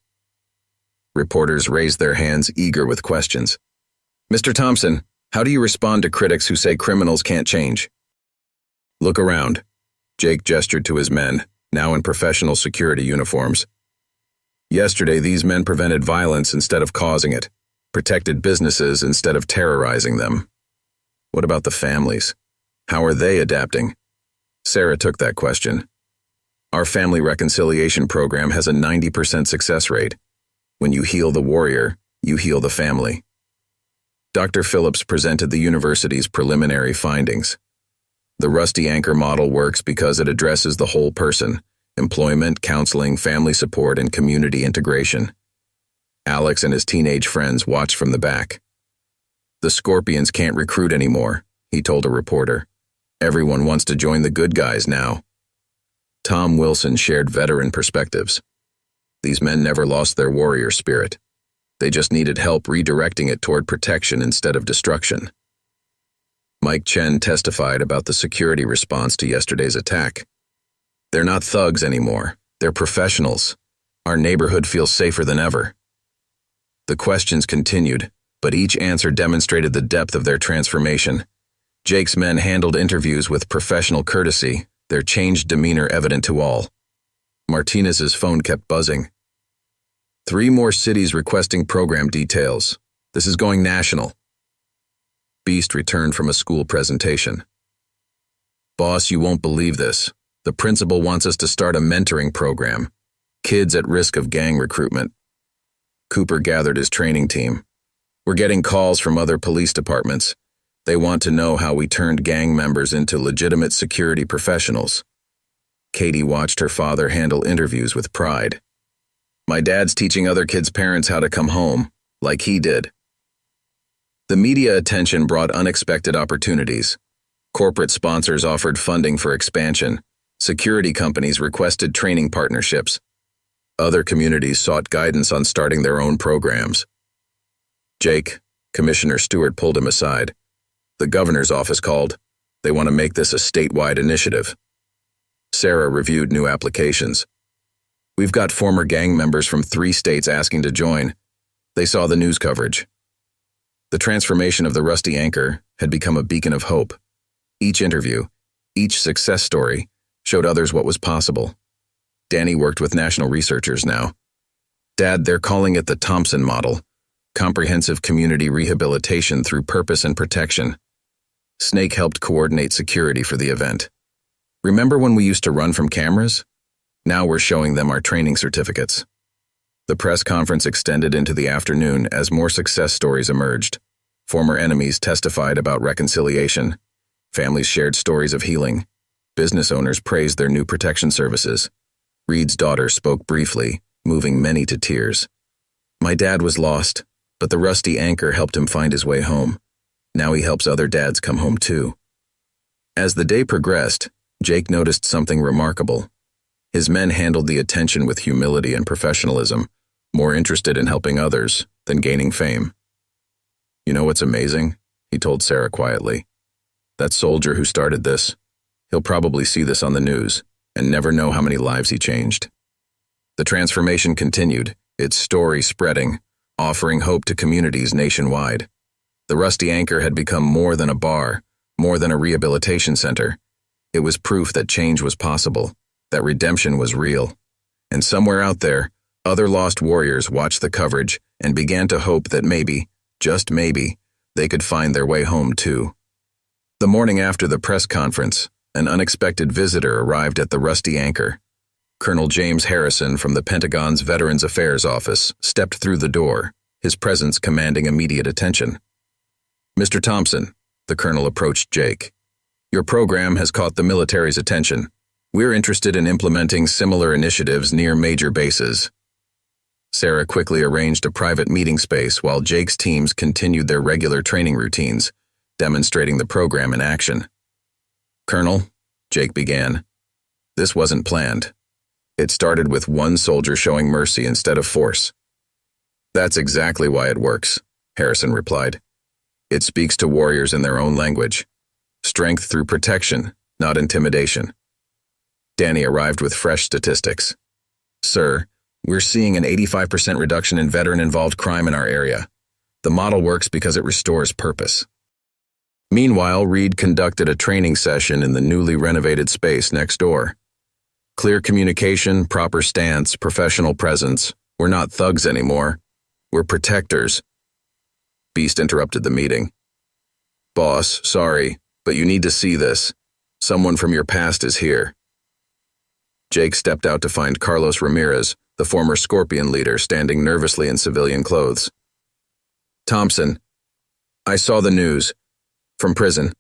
Reporters raised their hands, eager with questions. Mr. Thompson, how do you respond to critics who say criminals can't change? Look around. Jake gestured to his men, now in professional security uniforms. Yesterday, these men prevented violence instead of causing it, protected businesses instead of terrorizing them. What about the families? How are they adapting? Sarah took that question. Our family reconciliation program has a 90% success rate. When you heal the warrior, you heal the family. Dr. Phillips presented the university's preliminary findings. The Rusty Anchor model works because it addresses the whole person: employment, counseling, family support, and community integration. Alex and his teenage friends watched from the back. The Scorpions can't recruit anymore, he told a reporter. Everyone wants to join the good guys now. Tom Wilson shared veteran perspectives. These men never lost their warrior spirit. They just needed help redirecting it toward protection instead of destruction. Mike Chen testified about the security response to yesterday's attack. They're not thugs anymore. They're professionals. Our neighborhood feels safer than ever. The questions continued, but each answer demonstrated the depth of their transformation. Jake's men handled interviews with professional courtesy, their changed demeanor evident to all. Martinez's phone kept buzzing. 3 more cities requesting program details. This is going national. Beast returned from a school presentation. Boss, you won't believe this. The principal wants us to start a mentoring program. Kids at risk of gang recruitment. Cooper gathered his training team. We're getting calls from other police departments. They want to know how we turned gang members into legitimate security professionals. Katie watched her father handle interviews with pride. My dad's teaching other kids' parents how to come home, like he did. The media attention brought unexpected opportunities. Corporate sponsors offered funding for expansion. Security companies requested training partnerships. Other communities sought guidance on starting their own programs. Jake, Commissioner Stewart pulled him aside. The governor's office called. They want to make this a statewide initiative. Sarah reviewed new applications. We've got former gang members from 3 states asking to join. They saw the news coverage. The transformation of the Rusty Anchor had become a beacon of hope. Each interview, each success story, showed others what was possible. Danny worked with national researchers now. Dad, they're calling it the Thompson model, comprehensive community rehabilitation through purpose and protection. Snake helped coordinate security for the event. Remember when we used to run from cameras? Now we're showing them our training certificates. The press conference extended into the afternoon as more success stories emerged. Former enemies testified about reconciliation. Families shared stories of healing. Business owners praised their new protection services. Reed's daughter spoke briefly, moving many to tears. My dad was lost, but the rusty anchor helped him find his way home. Now he helps other dads come home too. As the day progressed, Jake noticed something remarkable. His men handled the attention with humility and professionalism, more interested in helping others than gaining fame. You know what's amazing? He told Sarah quietly. That soldier who started this, he'll probably see this on the news and never know how many lives he changed. The transformation continued, its story spreading, offering hope to communities nationwide. The Rusty Anchor had become more than a bar, more than a rehabilitation center. It was proof that change was possible, that redemption was real. And somewhere out there, other lost warriors watched the coverage and began to hope that maybe, just maybe, they could find their way home too. The morning after the press conference, an unexpected visitor arrived at the Rusty Anchor. Colonel James Harrison from the Pentagon's Veterans Affairs Office stepped through the door, his presence commanding immediate attention. Mr. Thompson, the colonel approached Jake. Your program has caught the military's attention. We're interested in implementing similar initiatives near major bases. Sarah quickly arranged a private meeting space while Jake's teams continued their regular training routines, demonstrating the program in action. Colonel, Jake began, this wasn't planned. It started with one soldier showing mercy instead of force. That's exactly why it works, Harrison replied. It speaks to warriors in their own language. Strength through protection, not intimidation. Danny arrived with fresh statistics. Sir, we're seeing an 85% reduction in veteran-involved crime in our area. The model works because it restores purpose. Meanwhile, Reed conducted a training session in the newly renovated space next door. Clear communication, proper stance, professional presence. We're not thugs anymore. We're protectors. Beast interrupted the meeting. Boss, sorry, but you need to see this. Someone from your past is here. Jake stepped out to find Carlos Ramirez, the former Scorpion leader, standing nervously in civilian clothes. Thompson, I saw the news. From prison.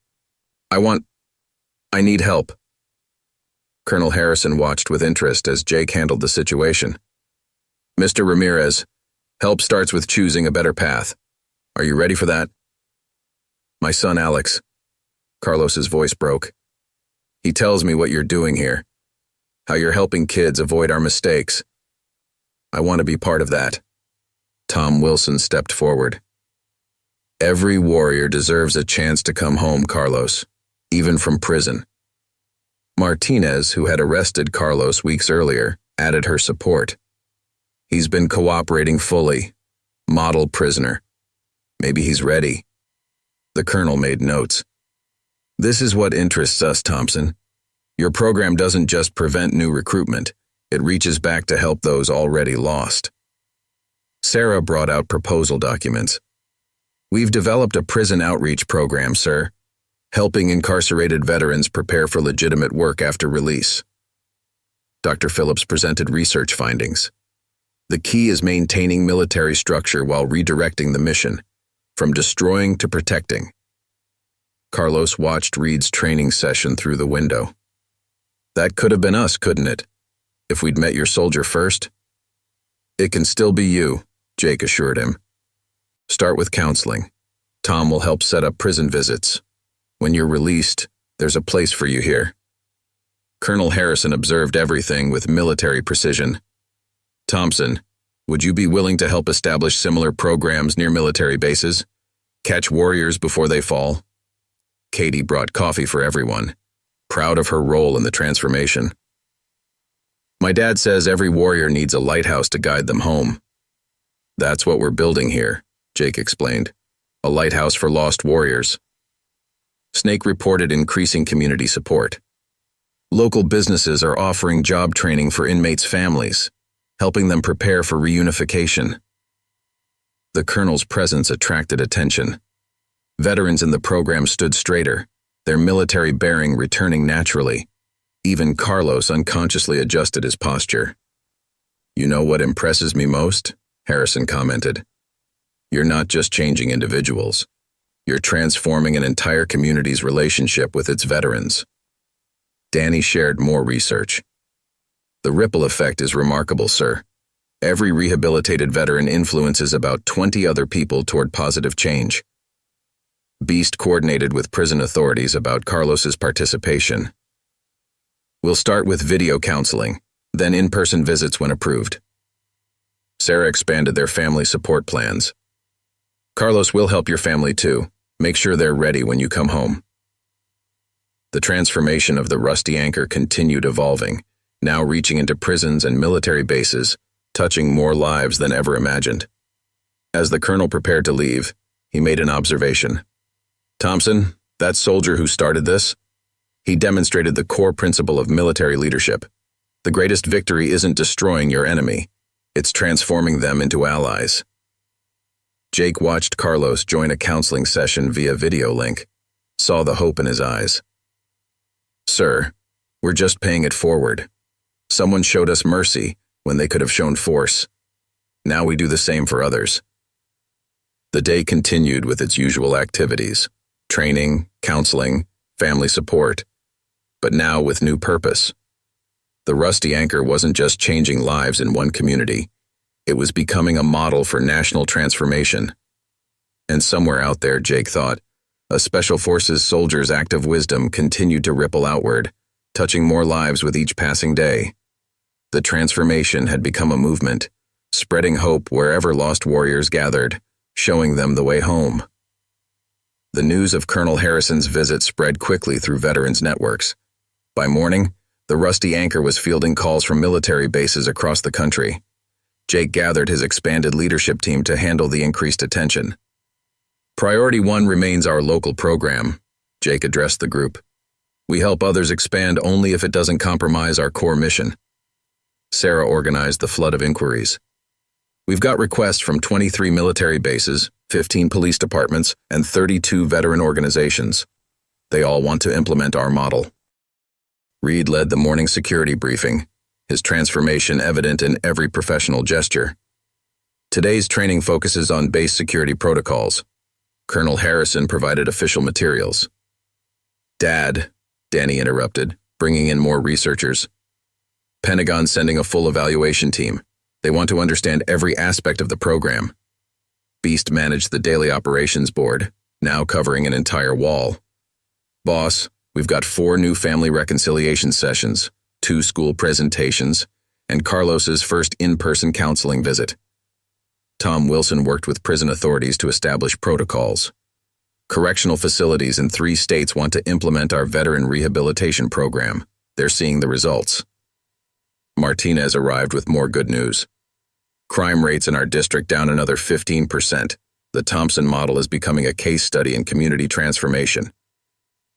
I need help. Colonel Harrison watched with interest as Jake handled the situation. Mr. Ramirez, help starts with choosing a better path. Are you ready for that? My son Alex. Carlos's voice broke. He tells me what you're doing here. How you're helping kids avoid our mistakes. I want to be part of that. Tom Wilson stepped forward. Every warrior deserves a chance to come home, Carlos, even from prison. Martinez, who had arrested Carlos weeks earlier, added her support. He's been cooperating fully. Model prisoner. Maybe he's ready. The colonel made notes. This is what interests us, Thompson. Your program doesn't just prevent new recruitment. It reaches back to help those already lost. Sarah brought out proposal documents. We've developed a prison outreach program, sir, helping incarcerated veterans prepare for legitimate work after release. Dr. Phillips presented research findings. The key is maintaining military structure while redirecting the mission, from destroying to protecting. Carlos watched Reed's training session through the window. That could have been us, couldn't it? If we'd met your soldier first? It can still be you, Jake assured him. Start with counseling. Tom will help set up prison visits. When you're released, there's a place for you here. Colonel Harrison observed everything with military precision. Thompson, would you be willing to help establish similar programs near military bases? Catch warriors before they fall? Katie brought coffee for everyone, proud of her role in the transformation. My dad says every warrior needs a lighthouse to guide them home. That's what we're building here, Jake explained. A lighthouse for lost warriors. Snake reported increasing community support. Local businesses are offering job training for inmates' families, helping them prepare for reunification. The colonel's presence attracted attention. Veterans in the program stood straighter, their military bearing returning naturally. Even Carlos unconsciously adjusted his posture. "You know what impresses me most?" Harrison commented. "You're not just changing individuals. You're transforming an entire community's relationship with its veterans." Danny shared more research. "The ripple effect is remarkable, sir. Every rehabilitated veteran influences about 20 other people toward positive change." Beast coordinated with prison authorities about Carlos's participation. "We'll start with video counseling, then in-person visits when approved." Sarah expanded their family support plans. "Carlos will help your family too. Make sure they're ready when you come home." The transformation of the Rusty Anchor continued evolving, now reaching into prisons and military bases, touching more lives than ever imagined. As the colonel prepared to leave, he made an observation. "Thompson, that soldier who started this, he demonstrated the core principle of military leadership. The greatest victory isn't destroying your enemy, it's transforming them into allies." Jake watched Carlos join a counseling session via video link, saw the hope in his eyes. "Sir, we're just paying it forward. Someone showed us mercy when they could have shown force. Now we do the same for others." The day continued with its usual activities: training, counseling, family support, but now with new purpose. The Rusty Anchor wasn't just changing lives in one community, it was becoming a model for national transformation. And somewhere out there, Jake thought, a Special Forces soldier's act of wisdom continued to ripple outward, touching more lives with each passing day. The transformation had become a movement, spreading hope wherever lost warriors gathered, showing them the way home. The news of Colonel Harrison's visit spread quickly through veterans' networks. By morning, the Rusty Anchor was fielding calls from military bases across the country. Jake gathered his expanded leadership team to handle the increased attention. "Priority 1 remains our local program," Jake addressed the group. "We help others expand only if it doesn't compromise our core mission." Sarah organized the flood of inquiries. "We've got requests from 23 military bases, 15 police departments, and 32 veteran organizations. They all want to implement our model." Reed led the morning security briefing, his transformation evident in every professional gesture. Today's training focuses on base security protocols. Colonel Harrison provided official materials. "Dad," Danny interrupted, bringing in more researchers. "Pentagon's sending a full evaluation team. They want to understand every aspect of the program." Beast managed the daily operations board, now covering an entire wall. "Boss, we've got 4 new family reconciliation sessions, 2 school presentations, and Carlos's first in-person counseling visit." Tom Wilson worked with prison authorities to establish protocols. Correctional facilities in 3 states want to implement our veteran rehabilitation program. They're seeing the results. Martinez arrived with more good news. "Crime rates in our district down another 15%. The Thompson model is becoming a case study in community transformation."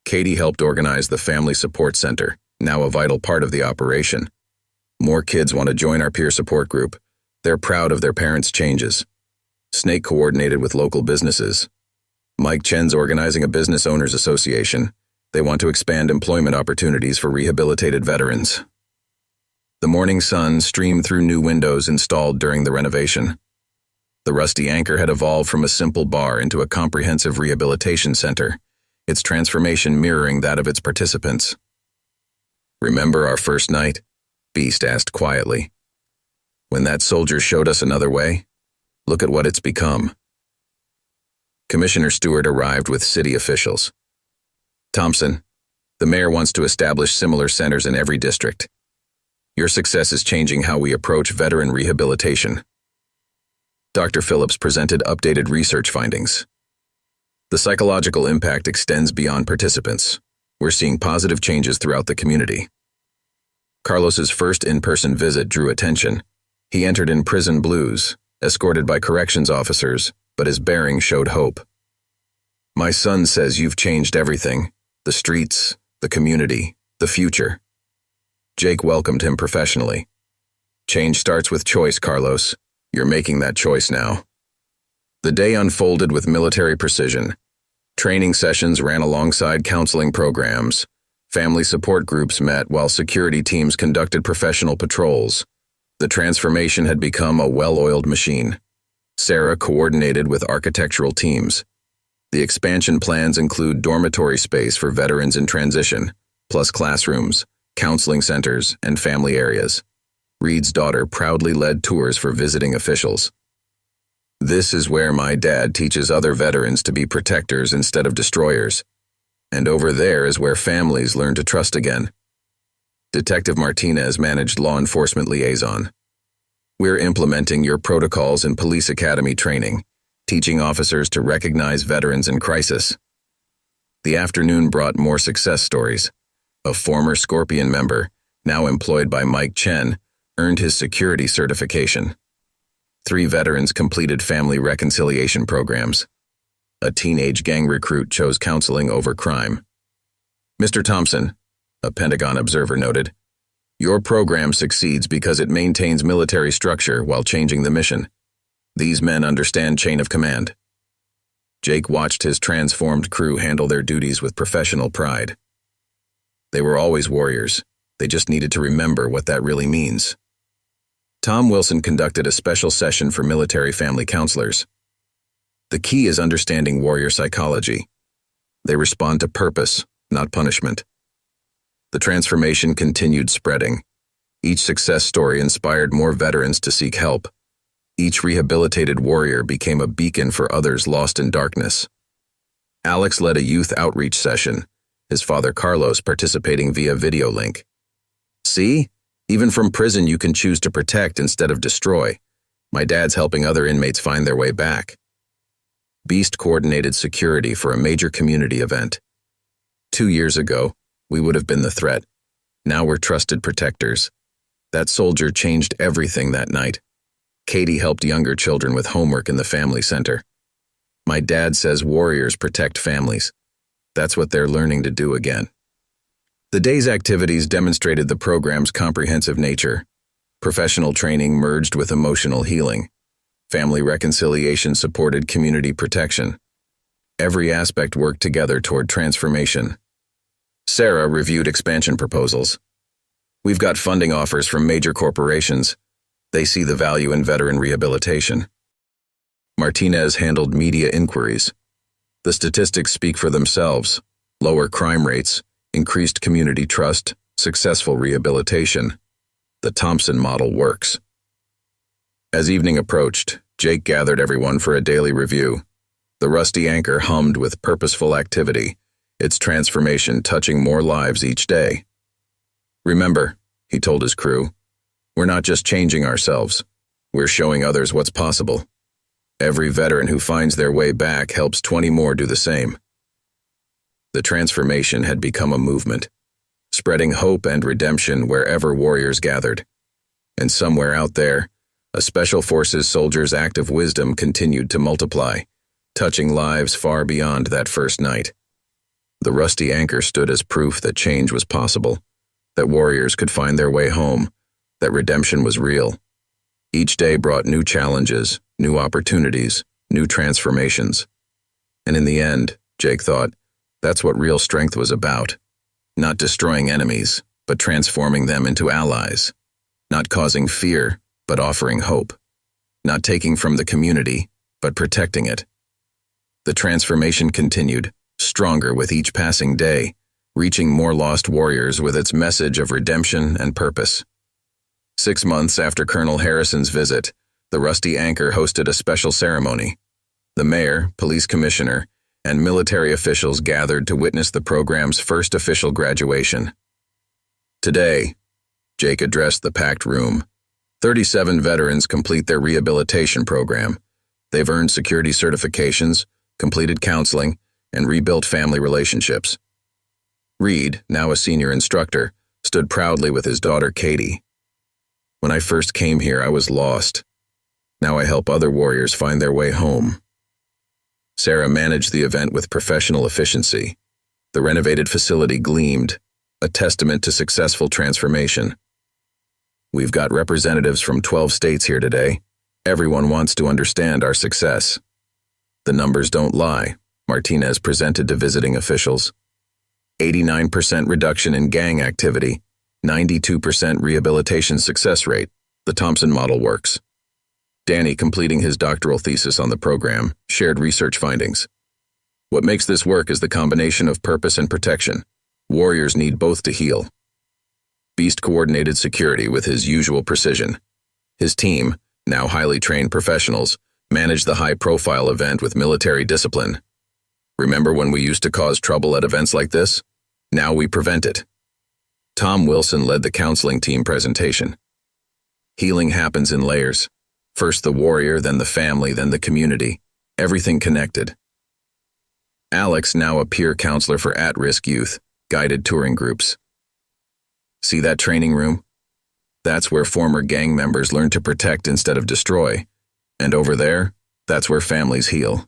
Katie helped organize the Family Support Center, now a vital part of the operation. More kids want to join our peer support group. They're proud of their parents' changes. Snake coordinated with local businesses. Mike Chen's organizing a business owners association. They want to expand employment opportunities for rehabilitated veterans. The morning sun streamed through new windows installed during the renovation. The Rusty Anchor had evolved from a simple bar into a comprehensive rehabilitation center, its transformation mirroring that of its participants. "Remember our first night?" Beast asked quietly. "When that soldier showed us another way? Look at what it's become." Commissioner Stewart arrived with city officials. "Thompson, the mayor wants to establish similar centers in every district. Your success is changing how we approach veteran rehabilitation." Dr. Phillips presented updated research findings. "The psychological impact extends beyond participants. We're seeing positive changes throughout the community." Carlos's first in-person visit drew attention. He entered in prison blues, escorted by corrections officers, but his bearing showed hope. "My son says you've changed everything: the streets, the community, the future." Jake welcomed him professionally. "Change starts with choice, Carlos. You're making that choice now." The day unfolded with military precision. Training sessions ran alongside counseling programs. Family support groups met while security teams conducted professional patrols. The transformation had become a well-oiled machine. Sarah coordinated with architectural teams. The expansion plans include dormitory space for veterans in transition, plus classrooms, counseling centers, and family areas. Reed's daughter proudly led tours for visiting officials. This is where my dad teaches other veterans to be protectors instead of destroyers. And over there is where families learn to trust again. Detective Martinez managed law enforcement liaison. We're implementing your protocols in police academy training, teaching officers to recognize veterans in crisis. The afternoon brought more success stories. A former Scorpion member, now employed by Mike Chen, earned his security certification. 3 veterans completed family reconciliation programs. A teenage gang recruit chose counseling over crime. Mr. Thompson, a Pentagon observer noted, your program succeeds because it maintains military structure while changing the mission. These men understand chain of command. Jake watched his transformed crew handle their duties with professional pride. They were always warriors. They just needed to remember what that really means. Tom Wilson conducted a special session for military family counselors. The key is understanding warrior psychology. They respond to purpose, not punishment. The transformation continued spreading. Each success story inspired more veterans to seek help. Each rehabilitated warrior became a beacon for others lost in darkness. Alex led a youth outreach session, his father Carlos participating via video link. See? Even from prison you can choose to protect instead of destroy. My dad's helping other inmates find their way back. Beast coordinated security for a major community event. 2 years ago, we would have been the threat. Now we're trusted protectors. That soldier changed everything that night. Katie helped younger children with homework in the family center. My dad says warriors protect families. That's what they're learning to do again. The day's activities demonstrated the program's comprehensive nature. Professional training merged with emotional healing. Family reconciliation supported community protection. Every aspect worked together toward transformation. Sarah reviewed expansion proposals. We've got funding offers from major corporations. They see the value in veteran rehabilitation. Martinez handled media inquiries. The statistics speak for themselves. Lower crime rates, increased community trust, successful rehabilitation. The Thompson model works. As evening approached, Jake gathered everyone for a daily review. The Rusty Anchor hummed with purposeful activity, its transformation touching more lives each day. Remember, he told his crew, we're not just changing ourselves. We're showing others what's possible. Every veteran who finds their way back helps 20 more do the same. The transformation had become a movement, spreading hope and redemption wherever warriors gathered. And somewhere out there, a Special Forces soldier's act of wisdom continued to multiply, touching lives far beyond that first night. The Rusty Anchor stood as proof that change was possible, that warriors could find their way home, that redemption was real. Each day brought new challenges, new opportunities, new transformations. And in the end, Jake thought, that's what real strength was about. Not destroying enemies, but transforming them into allies. Not causing fear, but offering hope. Not taking from the community, but protecting it. The transformation continued, stronger with each passing day, reaching more lost warriors with its message of redemption and purpose. 6 months after Colonel Harrison's visit, the Rusty Anchor hosted a special ceremony. The mayor, police commissioner, and military officials gathered to witness the program's first official graduation. Today, Jake addressed the packed room. 37 veterans complete their rehabilitation program. They've earned security certifications, completed counseling, and rebuilt family relationships. Reed, now a senior instructor, stood proudly with his daughter Katie. When I first came here, I was lost. Now I help other warriors find their way home. Sarah managed the event with professional efficiency. The renovated facility gleamed, a testament to successful transformation. We've got representatives from 12 states here today. Everyone wants to understand our success. The numbers don't lie, Martinez presented to visiting officials. 89% reduction in gang activity, 92% rehabilitation success rate. The Thompson model works. Danny, completing his doctoral thesis on the program, shared research findings. What makes this work is the combination of purpose and protection. Warriors need both to heal. Beast coordinated security with his usual precision. His team, now highly trained professionals, managed the high-profile event with military discipline. Remember when we used to cause trouble at events like this? Now we prevent it. Tom Wilson led the counseling team presentation. Healing happens in layers. First the warrior, then the family, then the community. Everything connected. Alex, now a peer counselor for at-risk youth, guided touring groups. See that training room? That's where former gang members learn to protect instead of destroy. And over there, that's where families heal.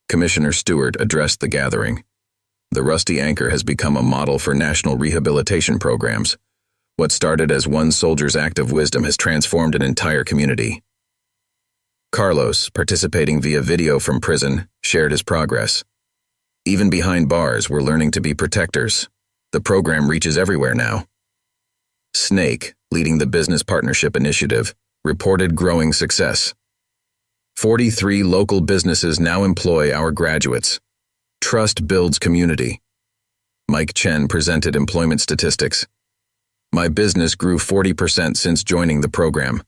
Commissioner Stewart addressed the gathering. The Rusty Anchor has become a model for national rehabilitation programs. What started as one soldier's act of wisdom has transformed an entire community. Carlos, participating via video from prison, shared his progress. Even behind bars, we're learning to be protectors. The program reaches everywhere now. Snake, leading the Business Partnership Initiative, reported growing success. 43 local businesses now employ our graduates. Trust builds community. Mike Chen presented employment statistics. My business grew 40% since joining the program,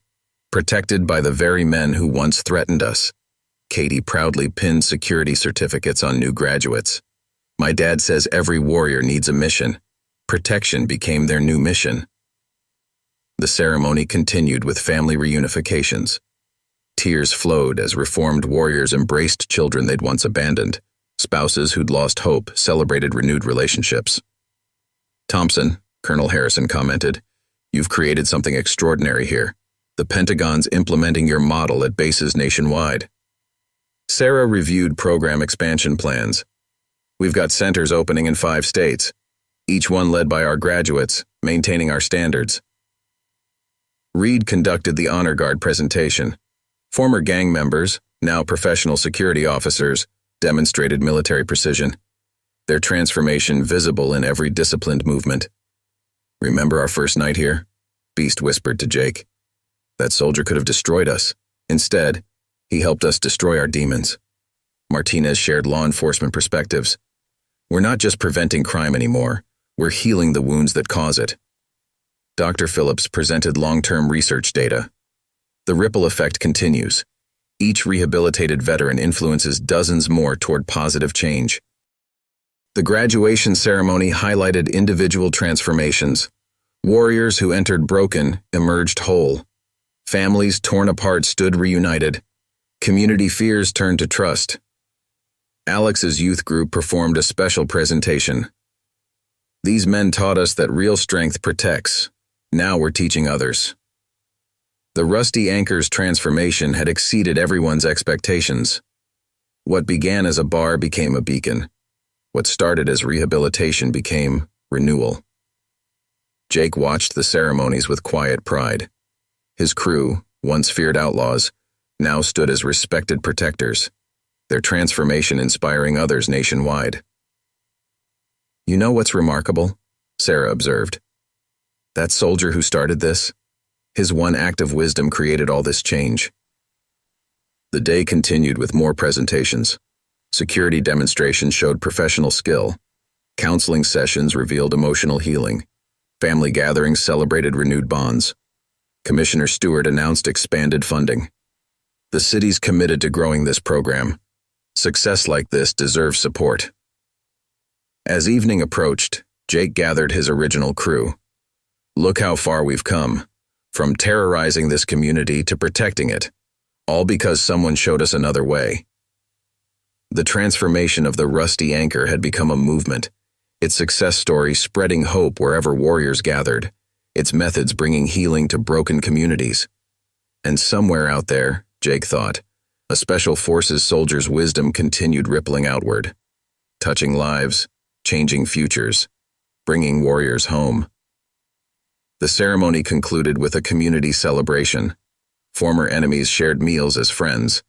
protected by the very men who once threatened us. Katie proudly pinned security certificates on new graduates. My dad says every warrior needs a mission. Protection became their new mission. The ceremony continued with family reunifications. Tears flowed as reformed warriors embraced children they'd once abandoned. Spouses who'd lost hope celebrated renewed relationships. Thompson, Colonel Harrison commented, "You've created something extraordinary here. The Pentagon's implementing your model at bases nationwide." Sarah reviewed program expansion plans. "We've got centers opening in 5 states, each one led by our graduates, maintaining our standards." Reed conducted the Honor Guard presentation. Former gang members, now professional security officers, demonstrated military precision, their transformation visible in every disciplined movement. "Remember our first night here?" Beast whispered to Jake. "That soldier could have destroyed us. Instead, he helped us destroy our demons." Martinez shared law enforcement perspectives. "We're not just preventing crime anymore, we're healing the wounds that cause it." Dr. Phillips presented long-term research data. The ripple effect continues. Each rehabilitated veteran influences dozens more toward positive change. The graduation ceremony highlighted individual transformations. Warriors who entered broken emerged whole. Families torn apart stood reunited. Community fears turned to trust. Alex's youth group performed a special presentation. "These men taught us that real strength protects. Now we're teaching others." The Rusty Anchor's transformation had exceeded everyone's expectations. What began as a bar became a beacon. What started as rehabilitation became renewal. Jake watched the ceremonies with quiet pride. His crew, once feared outlaws, now stood as respected protectors, their transformation inspiring others nationwide. "You know what's remarkable?" Sarah observed. "That soldier who started this? His one act of wisdom created all this change." The day continued with more presentations. Security demonstrations showed professional skill. Counseling sessions revealed emotional healing. Family gatherings celebrated renewed bonds. Commissioner Stewart announced expanded funding. The city's committed to growing this program. Success like this deserves support. As evening approached, Jake gathered his original crew. "Look how far we've come. From terrorizing this community to protecting it, all because someone showed us another way." The transformation of the Rusty Anchor had become a movement, its success story spreading hope wherever warriors gathered, its methods bringing healing to broken communities. And somewhere out there, Jake thought, a Special Forces soldier's wisdom continued rippling outward, touching lives, changing futures, bringing warriors home. The ceremony concluded with a community celebration. Former enemies shared meals as friends.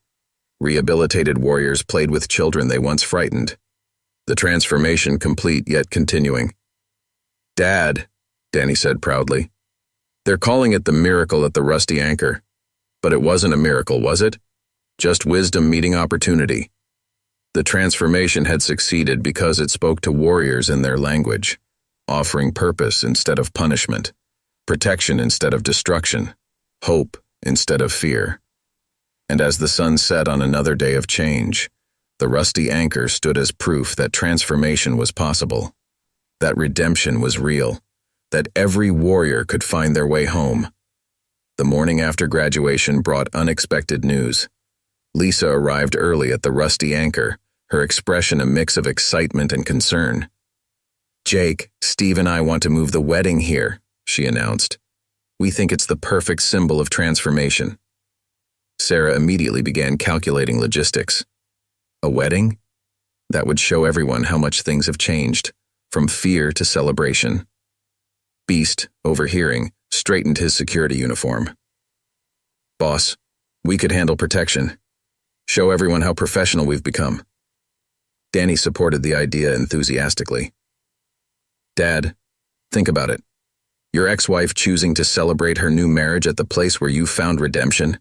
Rehabilitated warriors played with children they once frightened. The transformation complete yet continuing. "Dad," Danny said proudly. "They're calling it the miracle at the Rusty Anchor. But it wasn't a miracle, was it? Just wisdom meeting opportunity." The transformation had succeeded because it spoke to warriors in their language, offering purpose instead of punishment, protection instead of destruction, hope instead of fear. And as the sun set on another day of change, the Rusty Anchor stood as proof that transformation was possible, that redemption was real, that every warrior could find their way home. The morning after graduation brought unexpected news. Lisa arrived early at the Rusty Anchor, her expression a mix of excitement and concern. "Jake, Steve and I want to move the wedding here," she announced. "We think it's the perfect symbol of transformation." Sarah immediately began calculating logistics. A wedding? That would show everyone how much things have changed, from fear to celebration. Beast, overhearing, straightened his security uniform. "Boss, we could handle protection. Show everyone how professional we've become." Danny supported the idea enthusiastically. "Dad, think about it. Your ex-wife choosing to celebrate her new marriage at the place where you found redemption?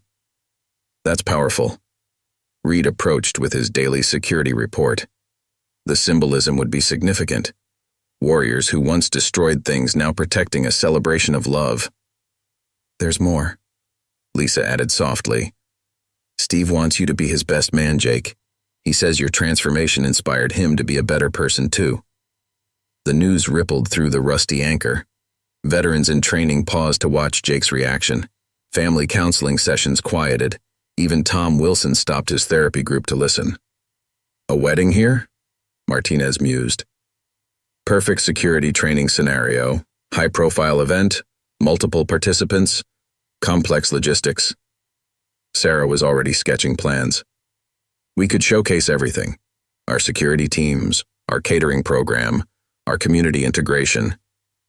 That's powerful." Reed approached with his daily security report. The symbolism would be significant. Warriors who once destroyed things now protecting a celebration of love. "There's more," Lisa added softly. "Steve wants you to be his best man, Jake. He says your transformation inspired him to be a better person too." The news rippled through the Rusty Anchor. Veterans in training paused to watch Jake's reaction. Family counseling sessions quieted. Even Tom Wilson stopped his therapy group to listen. "A wedding here?" Martinez mused. "Perfect security training scenario, high-profile event, multiple participants, complex logistics." Sarah was already sketching plans. "We could showcase everything. Our security teams, our catering program, our community integration.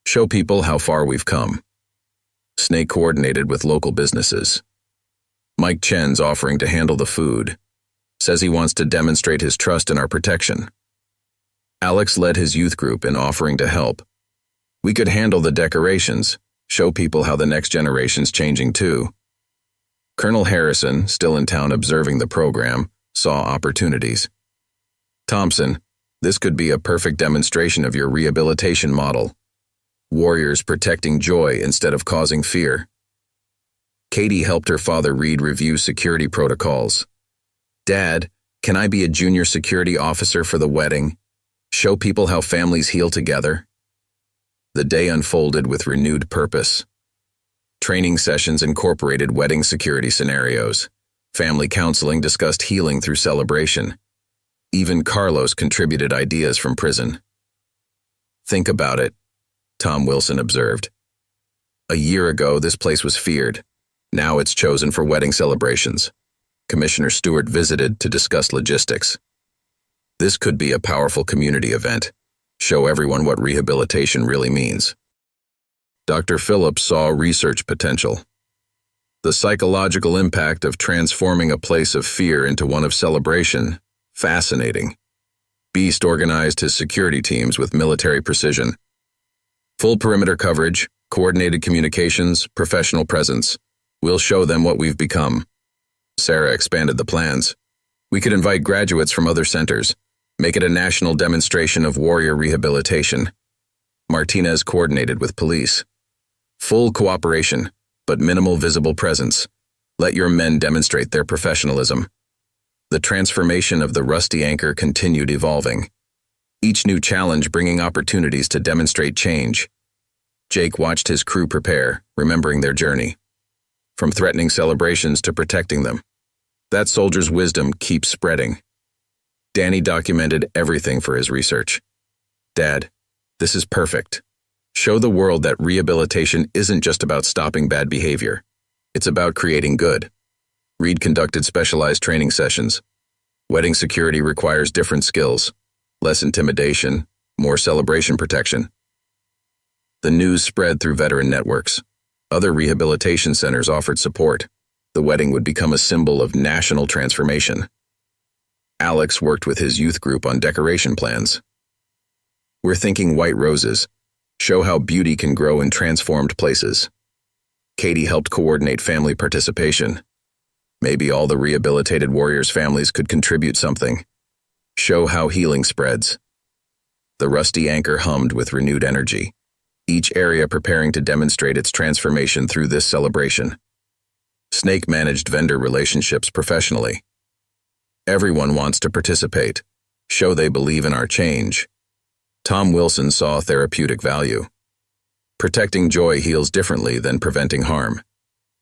Show people how far we've come." Snake coordinated with local businesses. Mike Chen's offering to handle the food. Says he wants to demonstrate his trust in our protection. Alex led his youth group in offering to help. We could handle the decorations, show people how the next generation's changing too. Colonel Harrison, still in town observing the program, saw opportunities. "Thompson, this could be a perfect demonstration of your rehabilitation model. Warriors protecting joy instead of causing fear." Katie helped her father Reed review security protocols. "Dad, can I be a junior security officer for the wedding? Show people how families heal together?" The day unfolded with renewed purpose. Training sessions incorporated wedding security scenarios. Family counseling discussed healing through celebration. Even Carlos contributed ideas from prison. "Think about it," Tom Wilson observed. "A year ago, this place was feared. Now it's chosen for wedding celebrations." Commissioner Stewart visited to discuss logistics. "This could be a powerful community event. Show everyone what rehabilitation really means." Dr. Phillips saw research potential. The psychological impact of transforming a place of fear into one of celebration, fascinating. Beast organized his security teams with military precision. Full perimeter coverage, coordinated communications, professional presence. We'll show them what we've become. Sarah expanded the plans. We could invite graduates from other centers, make it a national demonstration of warrior rehabilitation. Martinez coordinated with police. Full cooperation, but minimal visible presence. Let your men demonstrate their professionalism. The transformation of the Rusty Anchor continued evolving. Each new challenge bringing opportunities to demonstrate change. Jake watched his crew prepare, remembering their journey. From threatening celebrations to protecting them. That soldier's wisdom keeps spreading. Danny documented everything for his research. "Dad, this is perfect. Show the world that rehabilitation isn't just about stopping bad behavior. It's about creating good." Reed conducted specialized training sessions. Wedding security requires different skills. Less intimidation, more celebration protection. The news spread through veteran networks. Other rehabilitation centers offered support. The wedding would become a symbol of national transformation. Alex worked with his youth group on decoration plans. We're thinking white roses. Show how beauty can grow in transformed places. Katie helped coordinate family participation. Maybe all the rehabilitated warriors' families could contribute something. Show how healing spreads. The rusty anchor hummed with renewed energy, each area preparing to demonstrate its transformation through this celebration. Snake managed vendor relationships professionally. Everyone wants to participate, show they believe in our change. Tom Wilson saw therapeutic value. Protecting joy heals differently than preventing harm.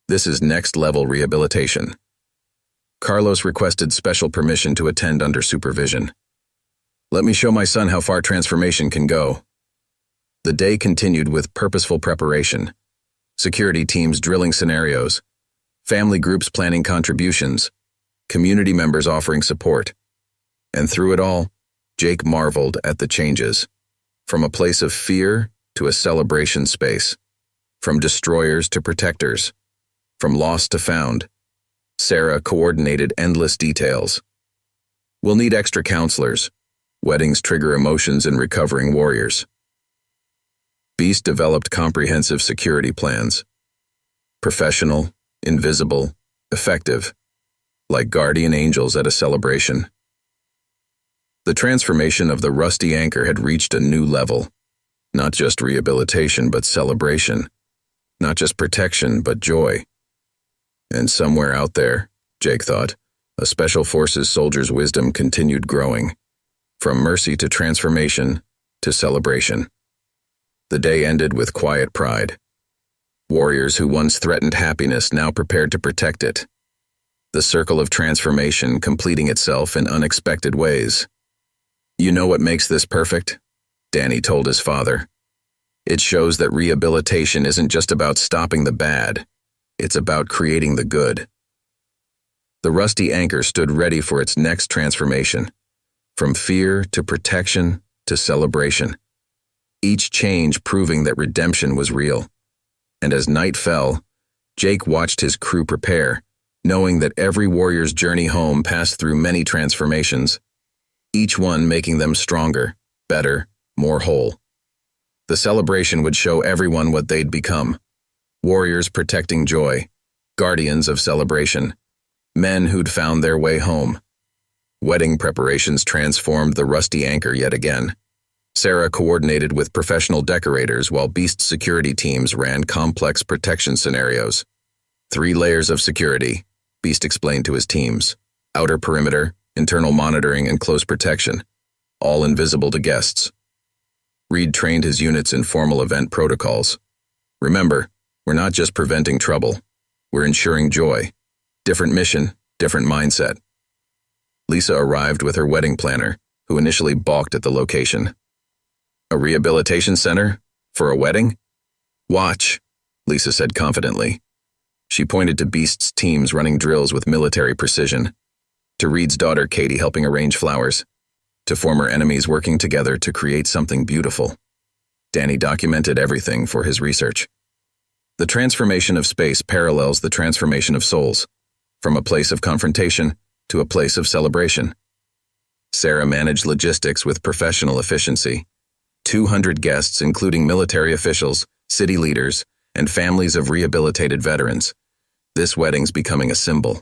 This is next-level rehabilitation. Carlos requested special permission to attend under supervision. Let me show my son how far transformation can go. The day continued with purposeful preparation, security teams drilling scenarios, family groups planning contributions, community members offering support. And through it all, Jake marveled at the changes. From a place of fear to a celebration space. From destroyers to protectors. From lost to found. Sarah coordinated endless details. We'll need extra counselors. Weddings trigger emotions in recovering warriors. Beast developed comprehensive security plans. Professional, invisible, effective. Like guardian angels at a celebration. The transformation of the rusty anchor had reached a new level. Not just rehabilitation, but celebration. Not just protection, but joy. And somewhere out there, Jake thought, a Special Forces soldier's wisdom continued growing. From mercy to transformation to celebration. The day ended with quiet pride. Warriors who once threatened happiness now prepared to protect it. The circle of transformation completing itself in unexpected ways. You know what makes this perfect? Danny told his father. It shows that rehabilitation isn't just about stopping the bad. It's about creating the good. The rusty anchor stood ready for its next transformation. From fear to protection to celebration. Each change proving that redemption was real. And as night fell, Jake watched his crew prepare, knowing that every warrior's journey home passed through many transformations, each one making them stronger, better, more whole. The celebration would show everyone what they'd become. Warriors protecting joy, guardians of celebration, men who'd found their way home. Wedding preparations transformed the rusty anchor yet again. Sarah coordinated with professional decorators while Beast security teams ran complex protection scenarios. 3 layers of security, Beast explained to his teams. Outer perimeter, internal monitoring, and close protection, all invisible to guests. Reed trained his units in formal event protocols. Remember, we're not just preventing trouble, we're ensuring joy. Different mission, different mindset. Lisa arrived with her wedding planner, who initially balked at the location. A rehabilitation center? For a wedding? Watch, Lisa said confidently. She pointed to Beast's teams running drills with military precision. To Reed's daughter Katie helping arrange flowers. To former enemies working together to create something beautiful. Danny documented everything for his research. The transformation of space parallels the transformation of souls, from a place of confrontation to a place of celebration. Sarah managed logistics with professional efficiency. 200 guests, including military officials, city leaders, and families of rehabilitated veterans. This wedding's becoming a symbol.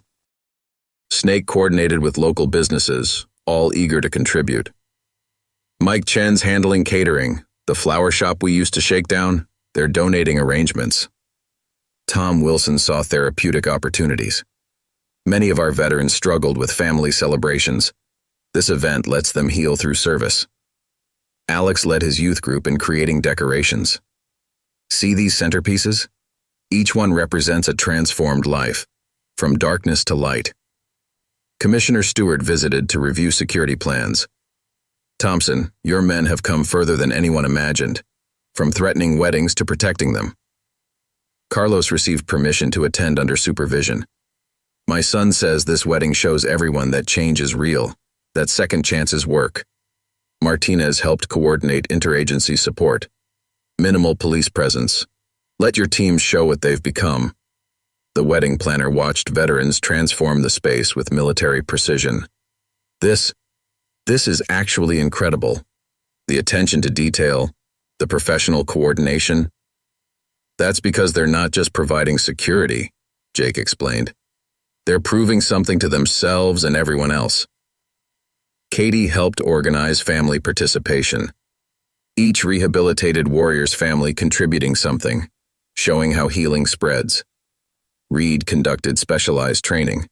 Snake coordinated with local businesses, all eager to contribute. Mike Chen's handling catering. The flower shop we used to shake down, they're donating arrangements. Tom Wilson saw therapeutic opportunities. Many of our veterans struggled with family celebrations. This event lets them heal through service. Alex led his youth group in creating decorations. See these centerpieces? Each one represents a transformed life, from darkness to light. Commissioner Stewart visited to review security plans. Thompson, your men have come further than anyone imagined, from threatening weddings to protecting them. Carlos received permission to attend under supervision. My son says this wedding shows everyone that change is real, that second chances work. Martinez helped coordinate interagency support. Minimal police presence. Let your teams show what they've become. The wedding planner watched veterans transform the space with military precision. This is actually incredible. The attention to detail, the professional coordination. That's because they're not just providing security, Jake explained. They're proving something to themselves and everyone else. Katie helped organize family participation. Each rehabilitated warrior's family contributing something, showing how healing spreads. Reed conducted specialized training.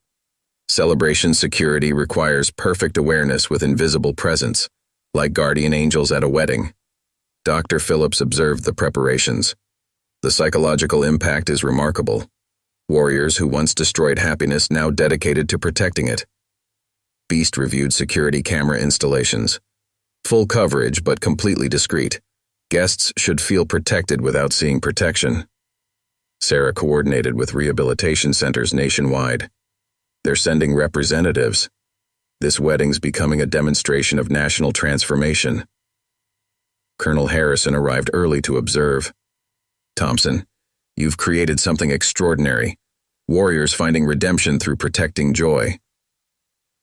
Celebration security requires perfect awareness with invisible presence, like guardian angels at a wedding. Dr. Phillips observed the preparations. The psychological impact is remarkable. Warriors who once destroyed happiness now dedicated to protecting it. Beast reviewed security camera installations. Full coverage but completely discreet. Guests should feel protected without seeing protection. Sarah coordinated with rehabilitation centers nationwide. They're sending representatives. This wedding's becoming a demonstration of national transformation. Colonel Harrison arrived early to observe. Thompson, you've created something extraordinary. Warriors finding redemption through protecting joy.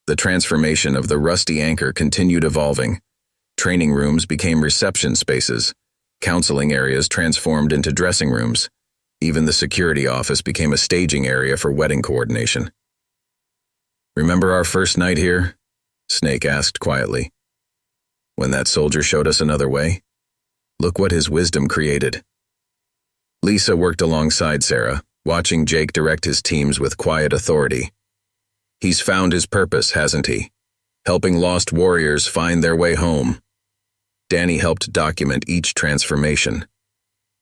The transformation of the Rusty Anchor continued evolving. Training rooms became reception spaces. Counseling areas transformed into dressing rooms. Even the security office became a staging area for wedding coordination. Remember our first night here? Snake asked quietly. When that soldier showed us another way? Look what his wisdom created. Lisa worked alongside Sarah, watching Jake direct his teams with quiet authority. He's found his purpose, hasn't he? Helping lost warriors find their way home. Danny helped document each transformation.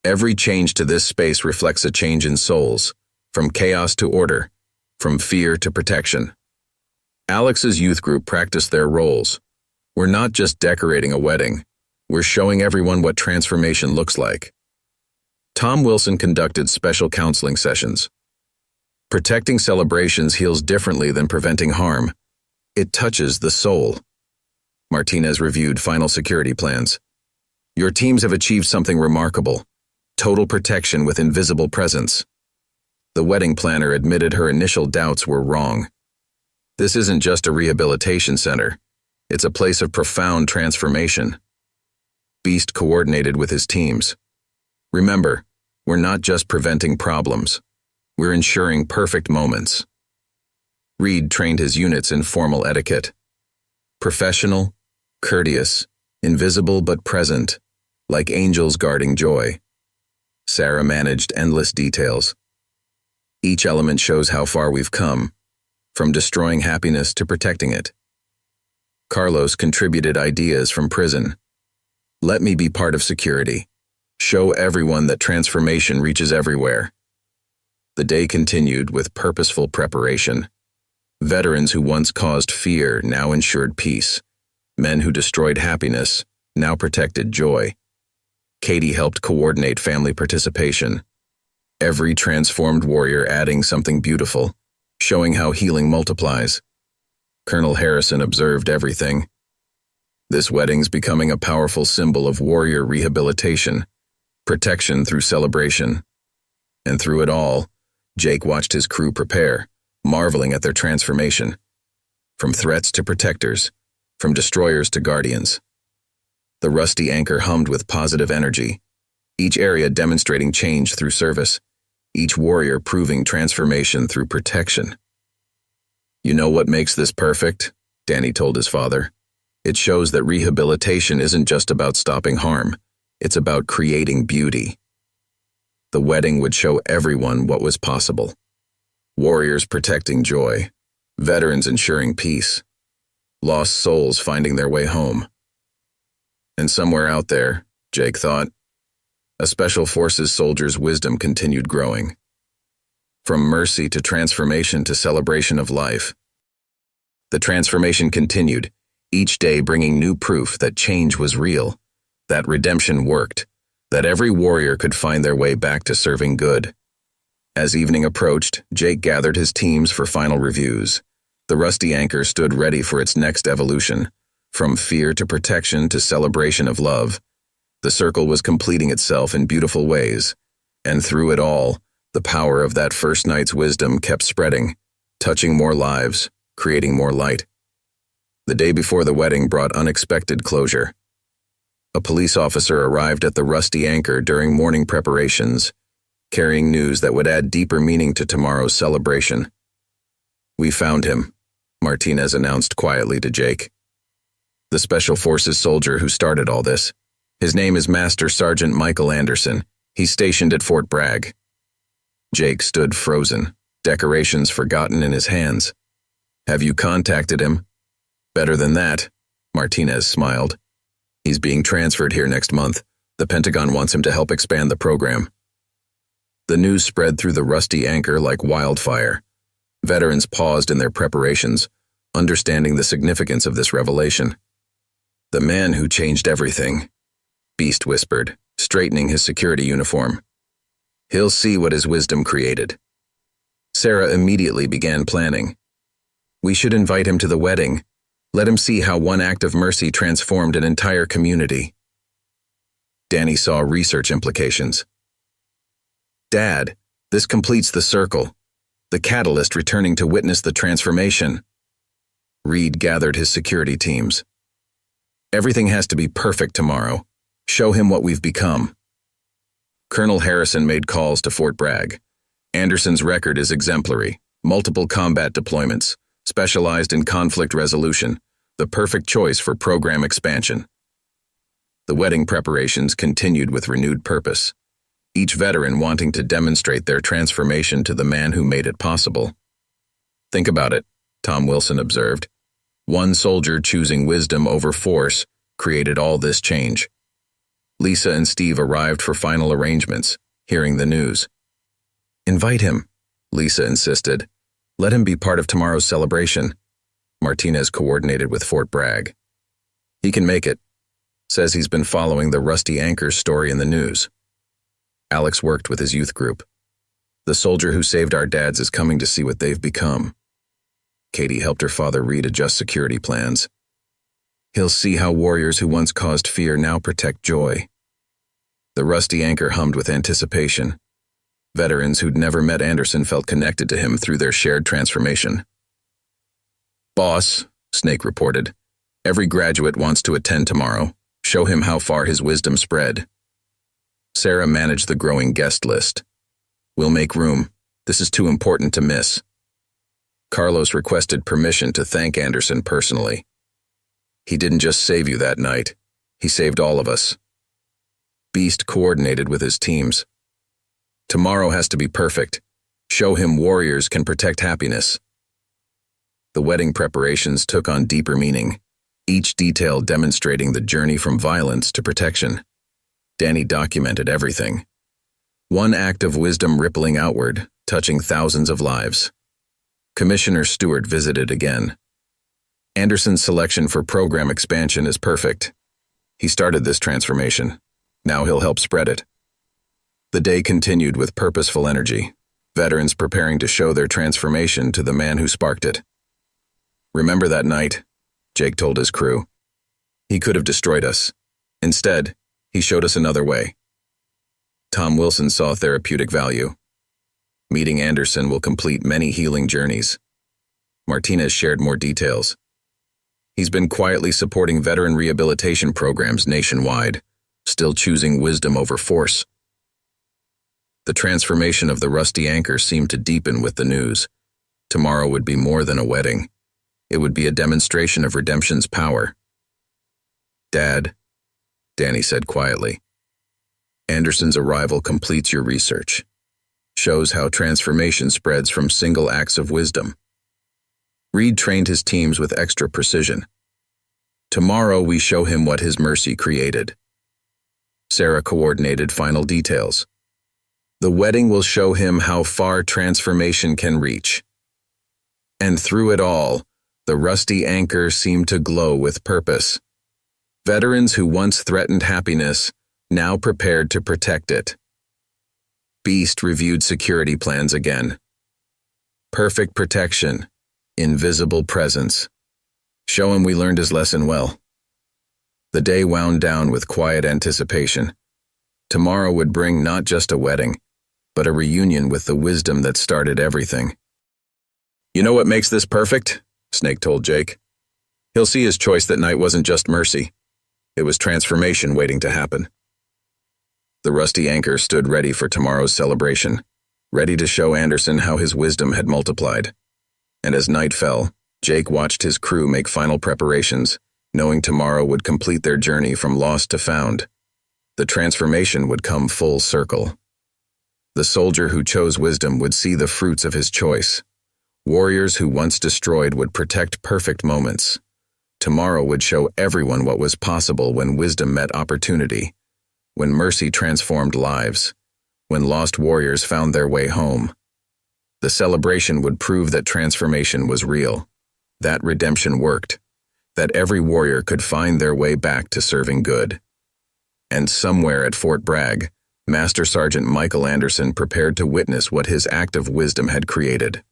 Every change to this space reflects a change in souls, from chaos to order, from fear to protection. Alex's youth group practiced their roles. We're not just decorating a wedding, we're showing everyone what transformation looks like. Tom Wilson conducted special counseling sessions. Protecting celebrations heals differently than preventing harm. It touches the soul. Martinez reviewed final security plans. Your teams have achieved something remarkable. Total protection with invisible presence. The wedding planner admitted her initial doubts were wrong. This isn't just a rehabilitation center. It's a place of profound transformation. Beast coordinated with his teams. Remember, we're not just preventing problems. We're ensuring perfect moments. Reed trained his units in formal etiquette. Professional, courteous, invisible but present, like angels guarding joy. Sarah managed endless details. Each element shows how far we've come, from destroying happiness to protecting it. Carlos contributed ideas from prison. Let me be part of security. Show everyone that transformation reaches everywhere. The day continued with purposeful preparation. Veterans who once caused fear now ensured peace. Men who destroyed happiness now protected joy. Katie helped coordinate family participation. Every transformed warrior adding something beautiful, showing how healing multiplies. Colonel Harrison observed everything. This wedding's becoming a powerful symbol of warrior rehabilitation, protection through celebration. And through it all, Jake watched his crew prepare, marveling at their transformation. From threats to protectors, from destroyers to guardians. The Rusty Anchor hummed with positive energy, each area demonstrating change through service, each warrior proving transformation through protection. You know what makes this perfect? Danny told his father. It shows that rehabilitation isn't just about stopping harm, it's about creating beauty. The wedding would show everyone what was possible. Warriors protecting joy, veterans ensuring peace, lost souls finding their way home. And somewhere out there, Jake thought, a Special Forces soldier's wisdom continued growing. From mercy to transformation to celebration of life. The transformation continued, each day bringing new proof that change was real, that redemption worked, that every warrior could find their way back to serving good. As evening approached, Jake gathered his teams for final reviews. The Rusty Anchor stood ready for its next evolution, from fear to protection to celebration of love. The circle was completing itself in beautiful ways, and through it all, the power of that first night's wisdom kept spreading, touching more lives, creating more light. The day before the wedding brought unexpected closure. A police officer arrived at the Rusty Anchor during morning preparations, carrying news that would add deeper meaning to tomorrow's celebration. "We found him," Martinez announced quietly to Jake. "The Special Forces soldier who started all this. His name is Master Sergeant Michael Anderson. He's stationed at Fort Bragg." Jake stood frozen, decorations forgotten in his hands. "Have you contacted him?" "Better than that," Martinez smiled. "He's being transferred here next month. The Pentagon wants him to help expand the program." The news spread through the Rusty Anchor like wildfire. Veterans paused in their preparations, understanding the significance of this revelation. "The man who changed everything," Beast whispered, straightening his security uniform. "He'll see what his wisdom created." Sarah immediately began planning. "We should invite him to the wedding. Let him see how one act of mercy transformed an entire community." Danny saw research implications. "Dad, this completes the circle. The catalyst returning to witness the transformation." Reed gathered his security teams. "Everything has to be perfect tomorrow. Show him what we've become." Colonel Harrison made calls to Fort Bragg. Anderson's record is exemplary. Multiple combat deployments, specialized in conflict resolution, the perfect choice for program expansion. The wedding preparations continued with renewed purpose, each veteran wanting to demonstrate their transformation to the man who made it possible. "Think about it," Tom Wilson observed. "One soldier choosing wisdom over force created all this change." Lisa and Steve arrived for final arrangements, hearing the news. "Invite him," Lisa insisted. "Let him be part of tomorrow's celebration." Martinez coordinated with Fort Bragg. "He can make it. Says he's been following the Rusty Anchor's story in the news." Alex worked with his youth group. "The soldier who saved our dads is coming to see what they've become." Katie helped her father Reed adjust security plans. "He'll see how warriors who once caused fear now protect joy." The Rusty Anchor hummed with anticipation. Veterans who'd never met Anderson felt connected to him through their shared transformation. "Boss," Snake reported, "every graduate wants to attend tomorrow. Show him how far his wisdom spread." Sarah managed the growing guest list. "We'll make room. This is too important to miss." Carlos requested permission to thank Anderson personally. "He didn't just save you that night. He saved all of us." Beast coordinated with his teams. "Tomorrow has to be perfect. Show him warriors can protect happiness." The wedding preparations took on deeper meaning, each detail demonstrating the journey from violence to protection. Danny documented everything. One act of wisdom rippling outward, touching thousands of lives. Commissioner Stewart visited again. "Anderson's selection for program expansion is perfect. He started this transformation. Now he'll help spread it." The day continued with purposeful energy, veterans preparing to show their transformation to the man who sparked it. "Remember that night?" Jake told his crew. "He could have destroyed us. Instead, he showed us another way." Tom Wilson saw therapeutic value. "Meeting Anderson will complete many healing journeys." Martinez shared more details. "He's been quietly supporting veteran rehabilitation programs nationwide, still choosing wisdom over force." The transformation of the Rusty Anchor seemed to deepen with the news. Tomorrow would be more than a wedding. It would be a demonstration of redemption's power. "Dad," Danny said quietly, "Anderson's arrival completes your research. Shows how transformation spreads from single acts of wisdom." Reed trained his teams with extra precision. "Tomorrow we show him what his mercy created." Sarah coordinated final details. "The wedding will show him how far transformation can reach." And through it all, the Rusty Anchor seemed to glow with purpose. Veterans who once threatened happiness now prepared to protect it. Beast reviewed security plans again. Perfect protection, invisible presence. Show him we learned his lesson well. The day wound down with quiet anticipation. Tomorrow would bring not just a wedding, but a reunion with the wisdom that started everything. "You know what makes this perfect?" Snake told Jake. He'll see his choice that night wasn't just mercy. It was transformation waiting to happen. The rusty anchor stood ready for tomorrow's celebration, ready to show Anderson how his wisdom had multiplied. And as night fell, Jake watched his crew make final preparations, knowing tomorrow would complete their journey from lost to found. The transformation would come full circle. The soldier who chose wisdom would see the fruits of his choice. Warriors who once destroyed would protect perfect moments. Tomorrow would show everyone what was possible when wisdom met opportunity, when mercy transformed lives, when lost warriors found their way home. The celebration would prove that transformation was real, that redemption worked, that every warrior could find their way back to serving good. And somewhere at Fort Bragg, Master Sergeant Michael Anderson prepared to witness what his act of wisdom had created.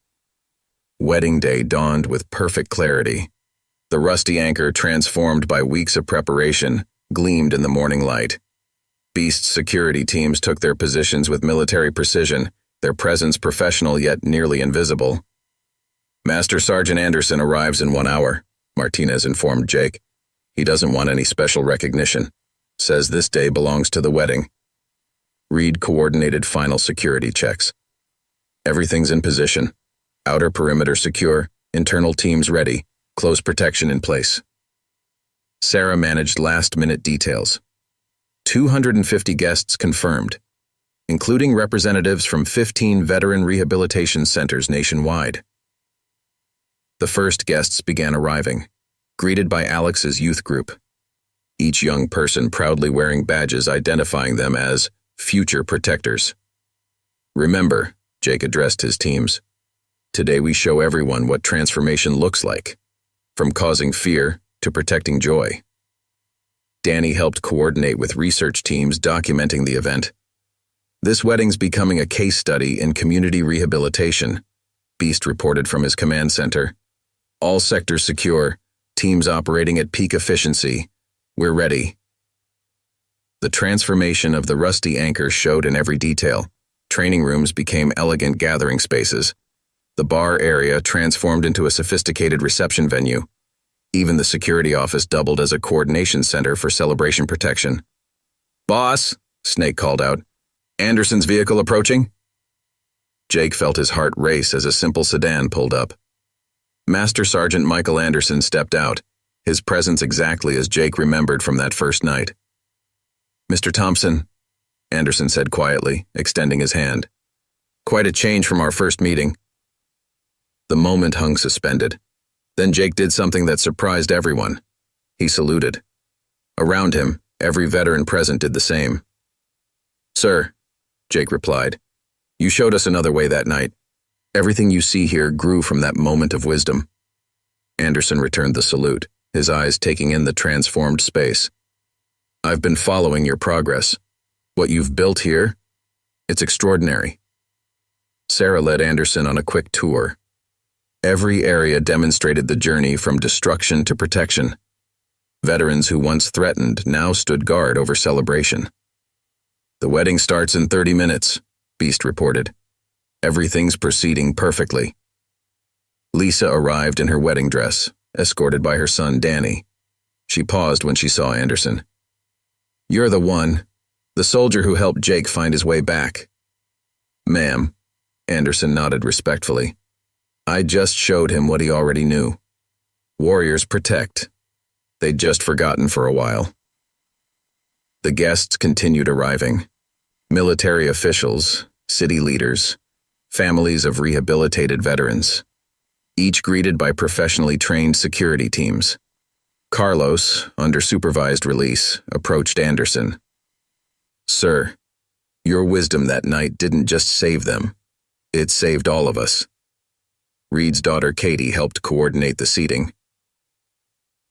Wedding day dawned with perfect clarity. The rusty anchor, transformed by weeks of preparation, gleamed in the morning light. Beast's security teams took their positions with military precision, their presence professional yet nearly invisible. Master Sergeant Anderson arrives in 1 hour, Martinez informed Jake. He doesn't want any special recognition. Says this day belongs to the wedding. Reed coordinated final security checks. Everything's in position. Outer perimeter secure, internal teams ready, close protection in place. Sarah managed last-minute details. 250 guests confirmed, including representatives from 15 veteran rehabilitation centers nationwide. The first guests began arriving, greeted by Alex's youth group. Each young person proudly wearing badges identifying them as future protectors. Remember, Jake addressed his teams, today we show everyone what transformation looks like, from causing fear to protecting joy. Danny helped coordinate with research teams documenting the event. This wedding's becoming a case study in community rehabilitation, Beast reported from his command center. All sectors secure, teams operating at peak efficiency. We're ready. The transformation of the rusty anchor showed in every detail. Training rooms became elegant gathering spaces. The bar area transformed into a sophisticated reception venue. Even the security office doubled as a coordination center for celebration protection. "Boss," Snake called out. "Anderson's vehicle approaching?" Jake felt his heart race as a simple sedan pulled up. Master Sergeant Michael Anderson stepped out, his presence exactly as Jake remembered from that first night. "Mr. Thompson," Anderson said quietly, extending his hand. "Quite a change from our first meeting." The moment hung suspended. Then Jake did something that surprised everyone. He saluted. Around him, every veteran present did the same. "Sir," Jake replied, "you showed us another way that night. Everything you see here grew from that moment of wisdom." Anderson returned the salute, his eyes taking in the transformed space. "I've been following your progress. What you've built here, it's extraordinary." Sarah led Anderson on a quick tour. Every area demonstrated the journey from destruction to protection. Veterans who once threatened now stood guard over celebration. "The wedding starts in 30 minutes, Beast reported. "Everything's proceeding perfectly." Lisa arrived in her wedding dress, escorted by her son Danny. She paused when she saw Anderson. "You're the one, the soldier who helped Jake find his way back." "Ma'am," Anderson nodded respectfully. "I just showed him what he already knew. Warriors protect. They'd just forgotten for a while." The guests continued arriving. Military officials, city leaders, families of rehabilitated veterans, each greeted by professionally trained security teams. Carlos, under supervised release, approached Anderson. "Sir, your wisdom that night didn't just save them. It saved all of us." Reed's daughter Katie helped coordinate the seating.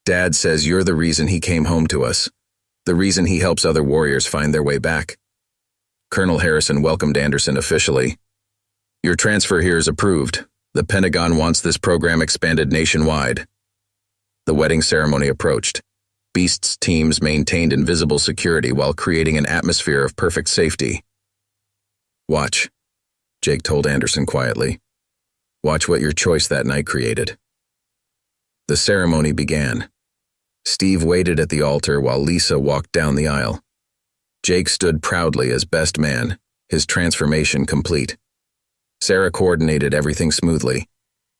"Dad says you're the reason he came home to us, the reason he helps other warriors find their way back." Colonel Harrison welcomed Anderson officially. "Your transfer here is approved. The Pentagon wants this program expanded nationwide." The wedding ceremony approached. Beast's teams maintained invisible security while creating an atmosphere of perfect safety. "Watch," Jake told Anderson quietly. "Watch what your choice that night created." The ceremony began. Steve waited at the altar while Lisa walked down the aisle. Jake stood proudly as best man, his transformation complete. Sarah coordinated everything smoothly.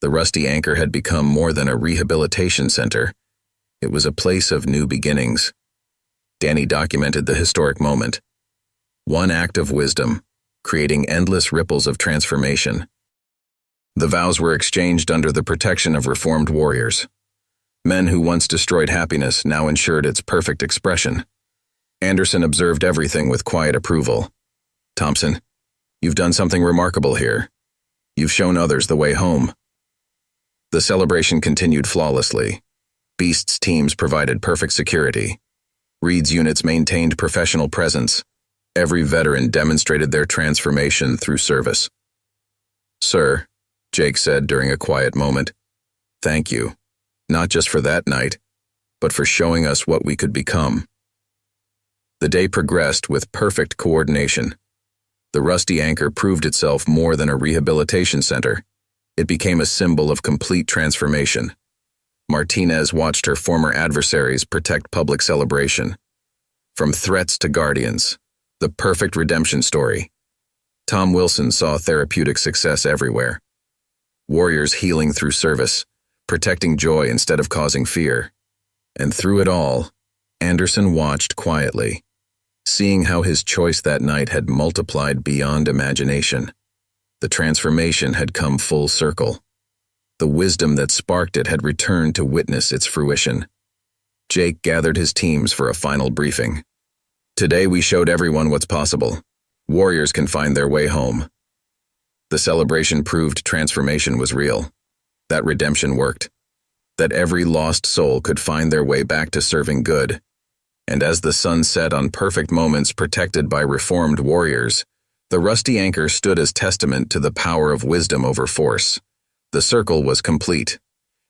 The Rusty Anchor had become more than a rehabilitation center. It was a place of new beginnings. Danny documented the historic moment. One act of wisdom, creating endless ripples of transformation. The vows were exchanged under the protection of reformed warriors. Men who once destroyed happiness now ensured its perfect expression. Anderson observed everything with quiet approval. "Thompson, you've done something remarkable here. You've shown others the way home." The celebration continued flawlessly. Beast's teams provided perfect security. Reed's units maintained professional presence. Every veteran demonstrated their transformation through service. "Sir," Jake said during a quiet moment, "thank you, not just for that night, but for showing us what we could become." The day progressed with perfect coordination. The Rusty Anchor proved itself more than a rehabilitation center. It became a symbol of complete transformation. Martinez watched her former adversaries protect public celebration. From threats to guardians, the perfect redemption story. Tom Wilson saw therapeutic success everywhere. Warriors healing through service, protecting joy instead of causing fear. And through it all, Anderson watched quietly, seeing how his choice that night had multiplied beyond imagination. The transformation had come full circle. The wisdom that sparked it had returned to witness its fruition. Jake gathered his teams for a final briefing. "Today we showed everyone what's possible. Warriors can find their way home." The celebration proved transformation was real, that redemption worked, that every lost soul could find their way back to serving good. And as the sun set on perfect moments protected by reformed warriors, the Rusty Anchor stood as testament to the power of wisdom over force. The circle was complete,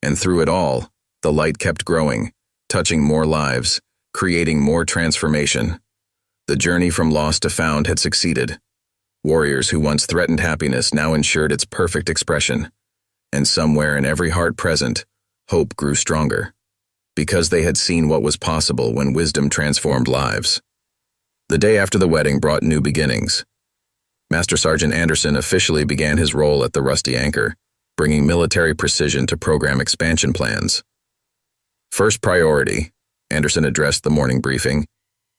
and through it all, the light kept growing, touching more lives, creating more transformation. The journey from lost to found had succeeded. Warriors who once threatened happiness now ensured its perfect expression. And somewhere in every heart present, hope grew stronger, because they had seen what was possible when wisdom transformed lives. The day after the wedding brought new beginnings. Master Sergeant Anderson officially began his role at the Rusty Anchor, bringing military precision to program expansion plans. "First priority," Anderson addressed the morning briefing,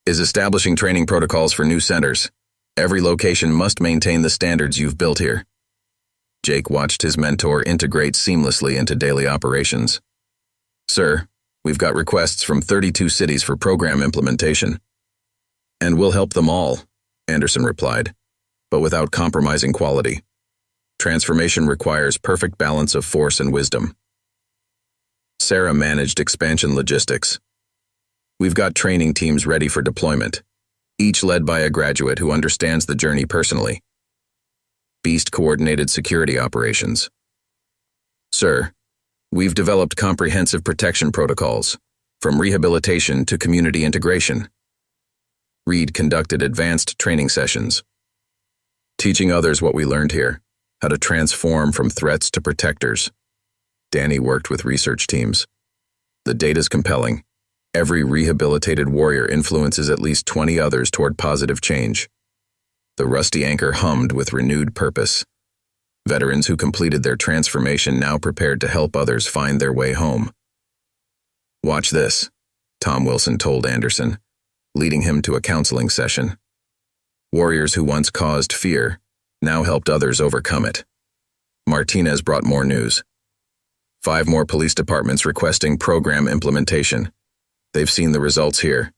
"is establishing training protocols for new centers. Every location must maintain the standards you've built here." Jake watched his mentor integrate seamlessly into daily operations. "Sir, we've got requests from 32 cities for program implementation." "And we'll help them all," Anderson replied, "but without compromising quality. Transformation requires perfect balance of force and wisdom." Sarah managed expansion logistics. "We've got training teams ready for deployment, each led by a graduate who understands the journey personally." Beast coordinated security operations. "Sir, we've developed comprehensive protection protocols, from rehabilitation to community integration." Reed conducted advanced training sessions, teaching others what we learned here, how to transform from threats to protectors. Danny worked with research teams. The data's compelling. Every rehabilitated warrior influences at least 20 others toward positive change. The Rusty Anchor hummed with renewed purpose. Veterans who completed their transformation now prepared to help others find their way home. "Watch this," Tom Wilson told Anderson, leading him to a counseling session. Warriors who once caused fear now helped others overcome it. Martinez brought more news. 5 more police departments requesting program implementation. They've seen the results here.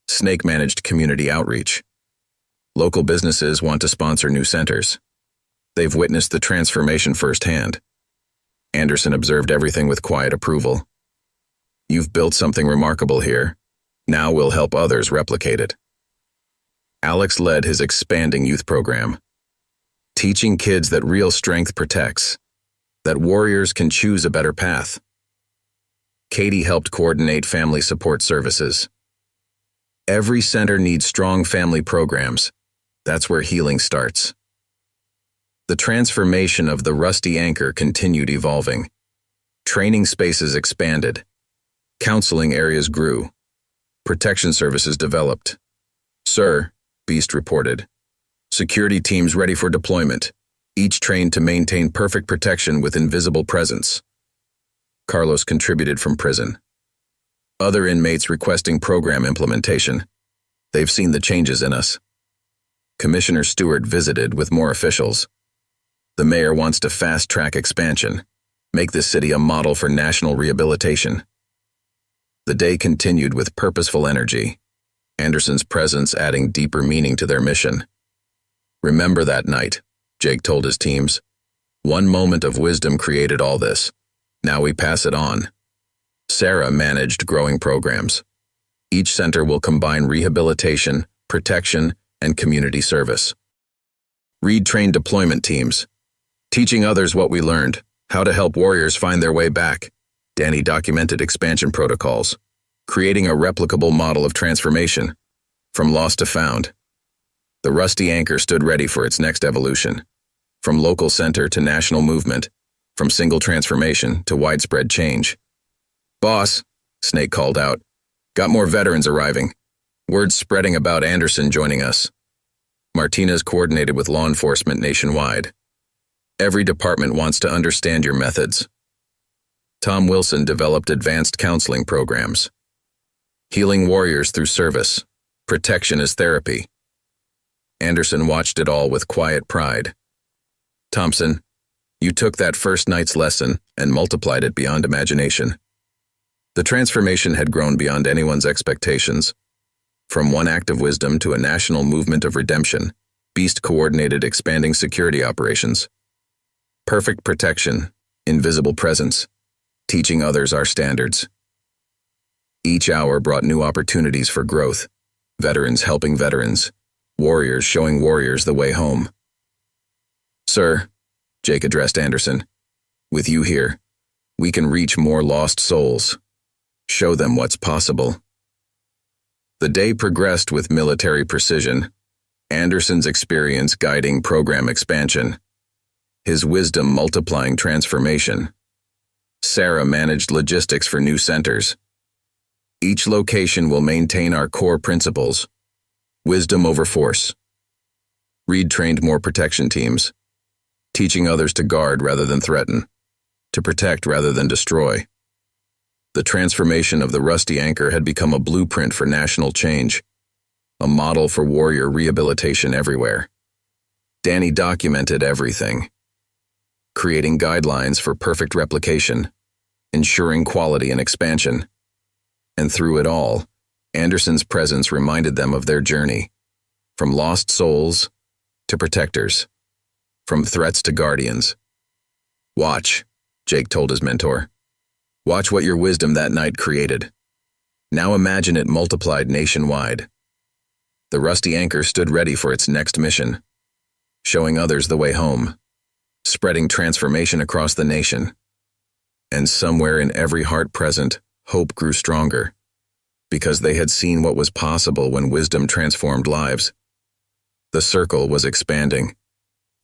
Snake managed community outreach. Local businesses want to sponsor new centers. They've witnessed the transformation firsthand. Anderson observed everything with quiet approval. "You've built something remarkable here. Now we'll help others replicate it." Alex led his expanding youth program, teaching kids that real strength protects, that warriors can choose a better path. Katie helped coordinate family support services. Every center needs strong family programs. That's where healing starts. The transformation of the Rusty Anchor continued evolving. Training spaces expanded. Counseling areas grew. Protection services developed. "Sir," Beast reported. "Security teams ready for deployment, each trained to maintain perfect protection with invisible presence." Carlos contributed from prison. Other inmates requesting program implementation. "They've seen the changes in us." Commissioner Stewart visited with more officials. "The mayor wants to fast-track expansion, make this city a model for national rehabilitation." The day continued with purposeful energy, Anderson's presence adding deeper meaning to their mission. "Remember that night," Jake told his teams. "One moment of wisdom created all this. Now we pass it on." Sarah managed growing programs. Each center will combine rehabilitation, protection, and community service. Reed trained deployment teams, teaching others what we learned, how to help warriors find their way back. Danny documented expansion protocols, creating a replicable model of transformation, from lost to found. The Rusty Anchor stood ready for its next evolution, from local center to national movement, from single transformation to widespread change. "Boss," Snake called out, "got more veterans arriving. Word's spreading about Anderson joining us." Martinez coordinated with law enforcement nationwide. "Every department wants to understand your methods." Tom Wilson developed advanced counseling programs. Healing warriors through service, protection as therapy. Anderson watched it all with quiet pride. "Thompson, you took that first night's lesson and multiplied it beyond imagination." The transformation had grown beyond anyone's expectations. From one act of wisdom to a national movement of redemption, Beast coordinated expanding security operations. Perfect protection, invisible presence, teaching others our standards. Each hour brought new opportunities for growth, veterans helping veterans, warriors showing warriors the way home. "Sir," Jake addressed Anderson, "with you here, we can reach more lost souls. Show them what's possible." The day progressed with military precision, Anderson's experience guiding program expansion, his wisdom multiplying transformation. Sarah managed logistics for new centers. Each location will maintain our core principles: wisdom over force. Reed trained more protection teams, teaching others to guard rather than threaten, to protect rather than destroy. The transformation of the Rusty Anchor had become a blueprint for national change, a model for warrior rehabilitation everywhere. Danny documented everything, creating guidelines for perfect replication, ensuring quality and expansion. And through it all, Anderson's presence reminded them of their journey, from lost souls to protectors, from threats to guardians. "Watch," Jake told his mentor. "Watch what your wisdom that night created. Now imagine it multiplied nationwide." The Rusty Anchor stood ready for its next mission, showing others the way home, spreading transformation across the nation. And somewhere in every heart present, hope grew stronger, because they had seen what was possible when wisdom transformed lives. The circle was expanding,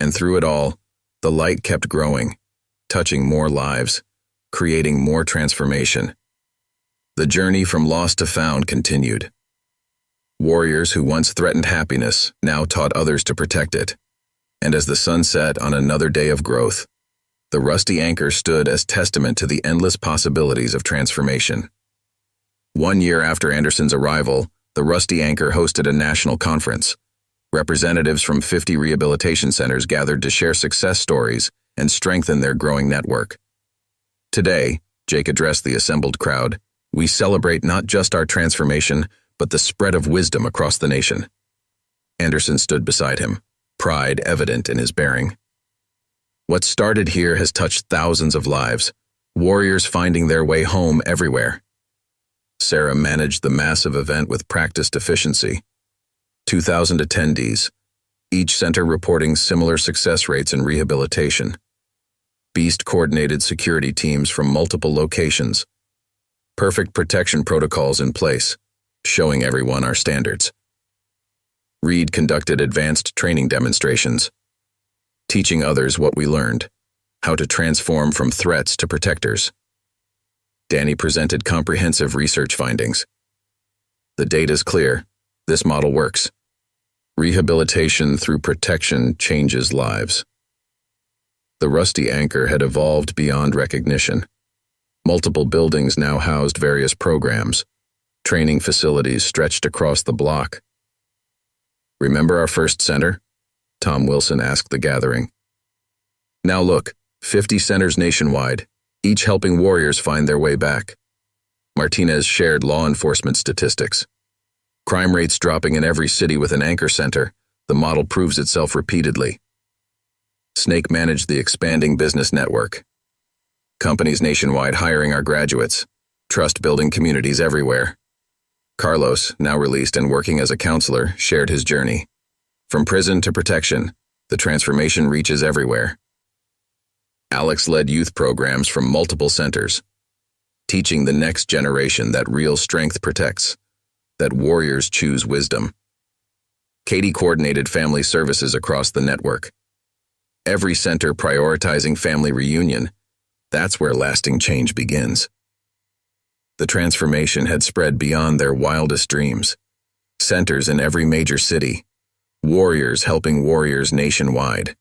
and through it all, the light kept growing, touching more lives, creating more transformation. The journey from lost to found continued. Warriors who once threatened happiness now taught others to protect it. And as the sun set on another day of growth, the Rusty Anchor stood as testament to the endless possibilities of transformation. 1 year after Anderson's arrival, the Rusty Anchor hosted a national conference. Representatives from 50 rehabilitation centers gathered to share success stories and strengthen their growing network. Today, Jake addressed the assembled crowd, we celebrate not just our transformation, but the spread of wisdom across the nation. Anderson stood beside him, pride evident in his bearing. What started here has touched thousands of lives, warriors finding their way home everywhere. Sarah managed the massive event with practiced efficiency. 2,000 attendees, each center reporting similar success rates in rehabilitation. Beast coordinated security teams from multiple locations. Perfect protection protocols in place, showing everyone our standards. Reed conducted advanced training demonstrations, teaching others what we learned, how to transform from threats to protectors. Danny presented comprehensive research findings. The data's clear. This model works. Rehabilitation through protection changes lives. The rusty anchor had evolved beyond recognition. Multiple buildings now housed various programs. Training facilities stretched across the block. "Remember our first center?" Tom Wilson asked the gathering. "Now look, 50 centers nationwide, each helping warriors find their way back." Martinez shared law enforcement statistics. Crime rates dropping in every city with an anchor center. The model proves itself repeatedly. Snake managed the expanding business network. Companies nationwide hiring our graduates, trust-building communities everywhere. Carlos, now released and working as a counselor, shared his journey. From prison to protection, the transformation reaches everywhere. Alex led youth programs from multiple centers, teaching the next generation that real strength protects, that warriors choose wisdom. Katie coordinated family services across the network. Every center prioritizing family reunion. That's where lasting change begins. The transformation had spread beyond their wildest dreams. Centers in every major city. Warriors helping warriors nationwide.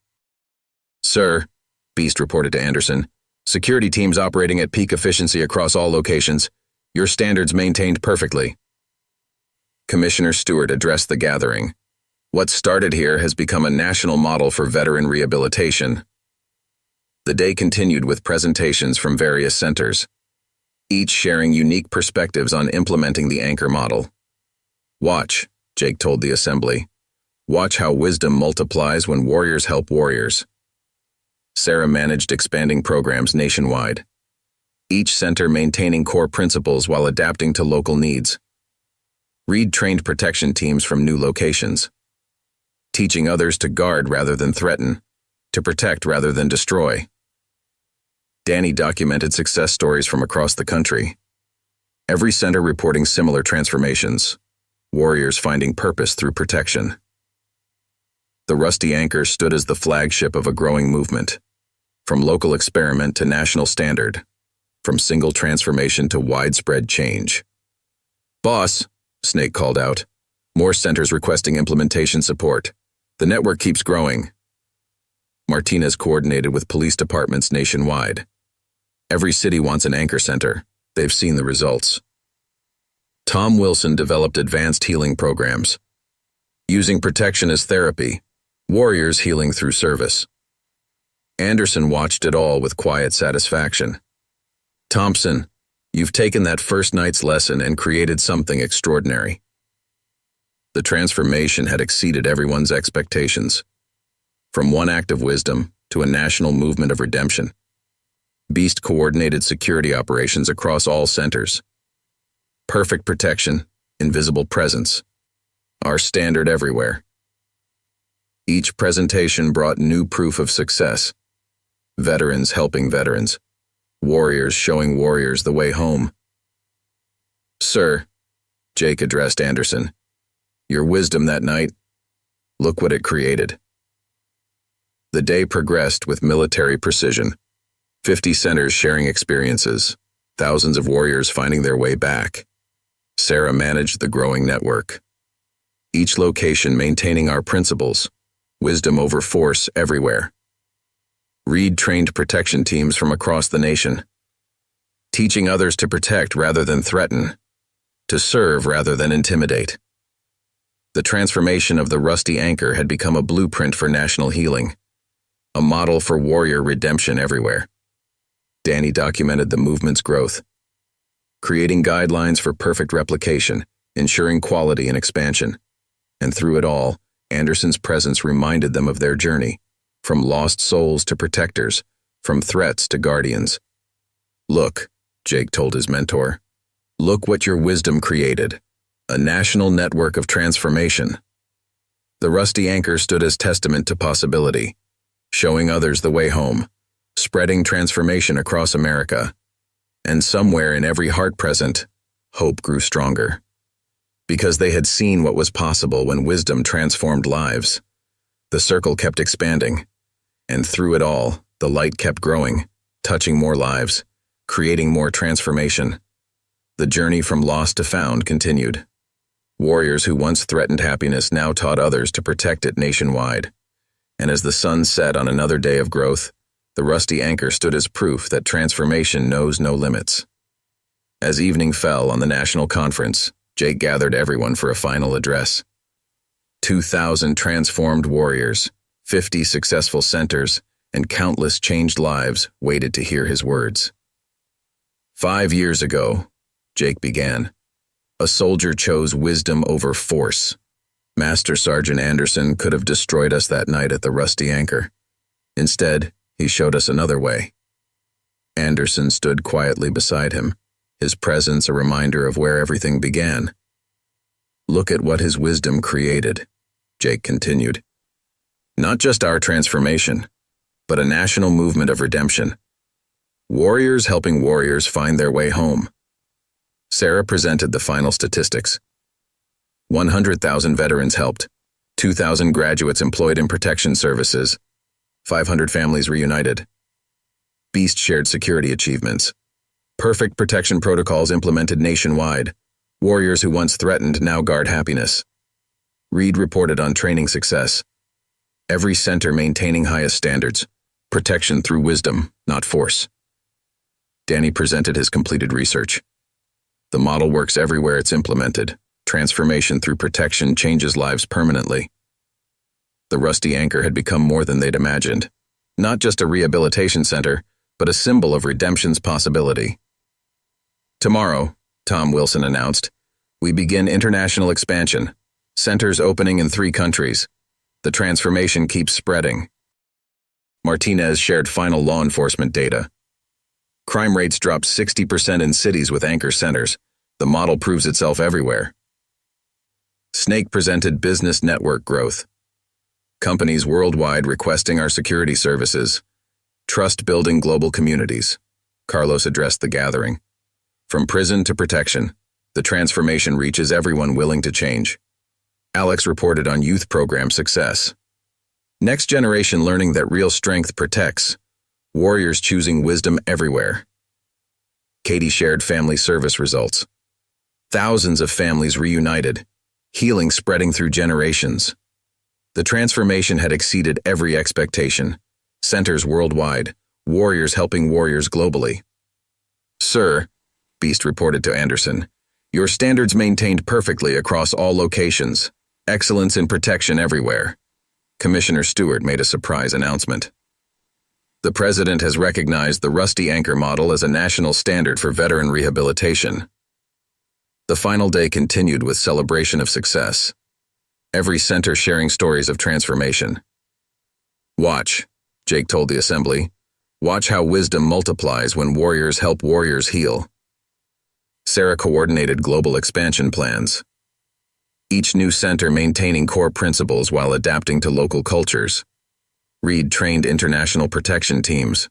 "Sir," Beast reported to Anderson, "security teams operating at peak efficiency across all locations. Your standards maintained perfectly." Commissioner Stewart addressed the gathering. What started here has become a national model for veteran rehabilitation. The day continued with presentations from various centers, each sharing unique perspectives on implementing the anchor model. "Watch," Jake told the assembly. "Watch how wisdom multiplies when warriors help warriors." Sarah managed expanding programs nationwide, each center maintaining core principles while adapting to local needs. Reed trained protection teams from new locations, teaching others to guard rather than threaten, to protect rather than destroy. Danny documented success stories from across the country, every center reporting similar transformations, warriors finding purpose through protection. The Rusty Anchor stood as the flagship of a growing movement, from local experiment to national standard, from single transformation to widespread change. "Boss," Snake called out, "more centers requesting implementation support. The network keeps growing." Martinez coordinated with police departments nationwide. Every city wants an anchor center. They've seen the results. Tom Wilson developed advanced healing programs, using protection as therapy, warriors healing through service. Anderson watched it all with quiet satisfaction. "Thompson, you've taken that first night's lesson and created something extraordinary." The transformation had exceeded everyone's expectations. From one act of wisdom to a national movement of redemption. Beast coordinated security operations across all centers. Perfect protection, invisible presence. Our standard everywhere. Each presentation brought new proof of success. Veterans helping veterans. Warriors showing warriors the way home. "Sir," Jake addressed Anderson, "your wisdom that night, look what it created." The day progressed with military precision. 50 centers sharing experiences, thousands of warriors finding their way back. Sarah managed the growing network. Each location maintaining our principles, wisdom over force everywhere. Reed trained protection teams from across the nation, teaching others to protect rather than threaten, to serve rather than intimidate. The transformation of the Rusty Anchor had become a blueprint for national healing, a model for warrior redemption everywhere. Danny documented the movement's growth, creating guidelines for perfect replication, ensuring quality and expansion. And through it all, Anderson's presence reminded them of their journey, from lost souls to protectors, from threats to guardians. "Look," Jake told his mentor, "look what your wisdom created, a national network of transformation." The Rusty Anchor stood as testament to possibility, showing others the way home, spreading transformation across America. And somewhere in every heart present, hope grew stronger. Because they had seen what was possible when wisdom transformed lives. The circle kept expanding, and through it all, the light kept growing, touching more lives, creating more transformation. The journey from lost to found continued. Warriors who once threatened happiness now taught others to protect it nationwide. And as the sun set on another day of growth, the rusty anchor stood as proof that transformation knows no limits. As evening fell on the national conference, Jake gathered everyone for a final address. 2,000 transformed warriors, 50 successful centers, and countless changed lives waited to hear his words. 5 years ago, Jake began, a soldier chose wisdom over force. Master Sergeant Anderson could have destroyed us that night at the Rusty Anchor. Instead, he showed us another way. Anderson stood quietly beside him, his presence a reminder of where everything began. Look at what his wisdom created, Jake continued. Not just our transformation, but a national movement of redemption. Warriors helping warriors find their way home. Sarah presented the final statistics. 100,000 veterans helped, 2,000 graduates employed in protection services, 500 families reunited. Beast shared security achievements. Perfect protection protocols implemented nationwide. Warriors who once threatened now guard happiness. Reed reported on training success. Every center maintaining highest standards. Protection through wisdom, not force. Danny presented his completed research. The model works everywhere it's implemented. Transformation through protection changes lives permanently. The Rusty Anchor had become more than they'd imagined. Not just a rehabilitation center, but a symbol of redemption's possibility. Tomorrow, Tom Wilson announced, we begin international expansion. Centers opening in 3 countries. The transformation keeps spreading. Martinez shared final law enforcement data. Crime rates dropped 60% in cities with anchor centers. The model proves itself everywhere. Snake presented business network growth. Companies worldwide requesting our security services. Trust building global communities. Carlos addressed the gathering. From prison to protection, the transformation reaches everyone willing to change. Alex reported on youth program success. Next generation learning that real strength protects. Warriors choosing wisdom everywhere. Katie shared family service results. Thousands of families reunited, healing spreading through generations. The transformation had exceeded every expectation. Centers worldwide, warriors helping warriors globally. Sir, Beast reported to Anderson, your standards maintained perfectly across all locations. Excellence in protection everywhere. Commissioner Stewart made a surprise announcement. The President has recognized the Rusty Anchor model as a national standard for veteran rehabilitation. The final day continued with celebration of success. Every center sharing stories of transformation. Watch, Jake told the assembly. Watch how wisdom multiplies when warriors help warriors heal. Sarah coordinated global expansion plans. Each new center maintaining core principles while adapting to local cultures. Reed trained international protection teams,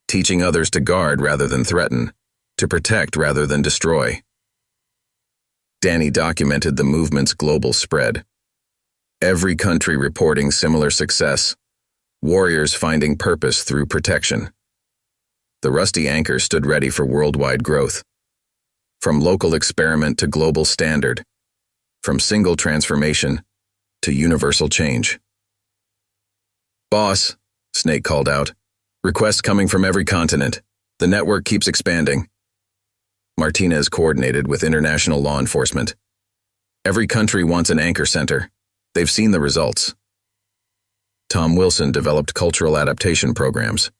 teaching others to guard rather than threaten, to protect rather than destroy. Danny documented the movement's global spread. Every country reporting similar success, warriors finding purpose through protection. The Rusty Anchor stood ready for worldwide growth. From local experiment to global standard, from single transformation to universal change. Boss, Snake called out. Requests coming from every continent. The network keeps expanding. Martinez coordinated with international law enforcement. Every country wants an anchor center. They've seen the results. Tom Wilson developed cultural adaptation programs,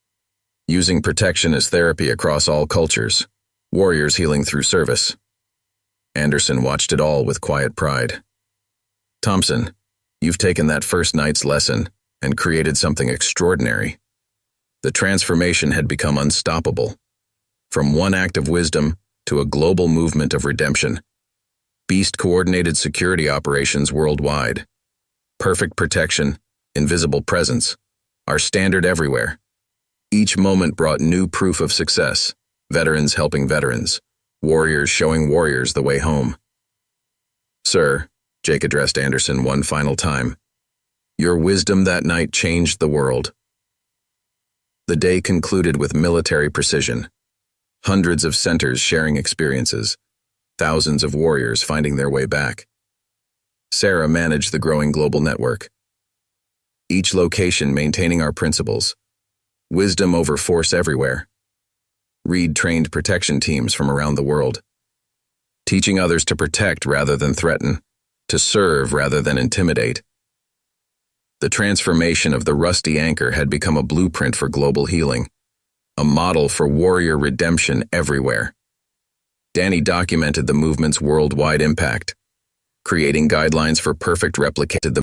using protection as therapy across all cultures, warriors healing through service. Anderson watched it all with quiet pride. Thompson, you've taken that first night's lesson and created something extraordinary. The transformation had become unstoppable. From one act of wisdom to a global movement of redemption. Beast coordinated security operations worldwide. Perfect protection, invisible presence, our standard everywhere. Each moment brought new proof of success, veterans helping veterans, warriors showing warriors the way home. Sir, Jake addressed Anderson one final time, your wisdom that night changed the world. The day concluded with military precision. Hundreds of centers sharing experiences, thousands of warriors finding their way back. Sarah managed the growing global network, each location maintaining our principles. Wisdom over force everywhere. Reed trained protection teams from around the world, teaching others to protect rather than threaten, to serve rather than intimidate. The transformation of the Rusty Anchor had become a blueprint for global healing, a model for warrior redemption everywhere. Danny documented the movement's worldwide impact, creating guidelines for perfect replicated the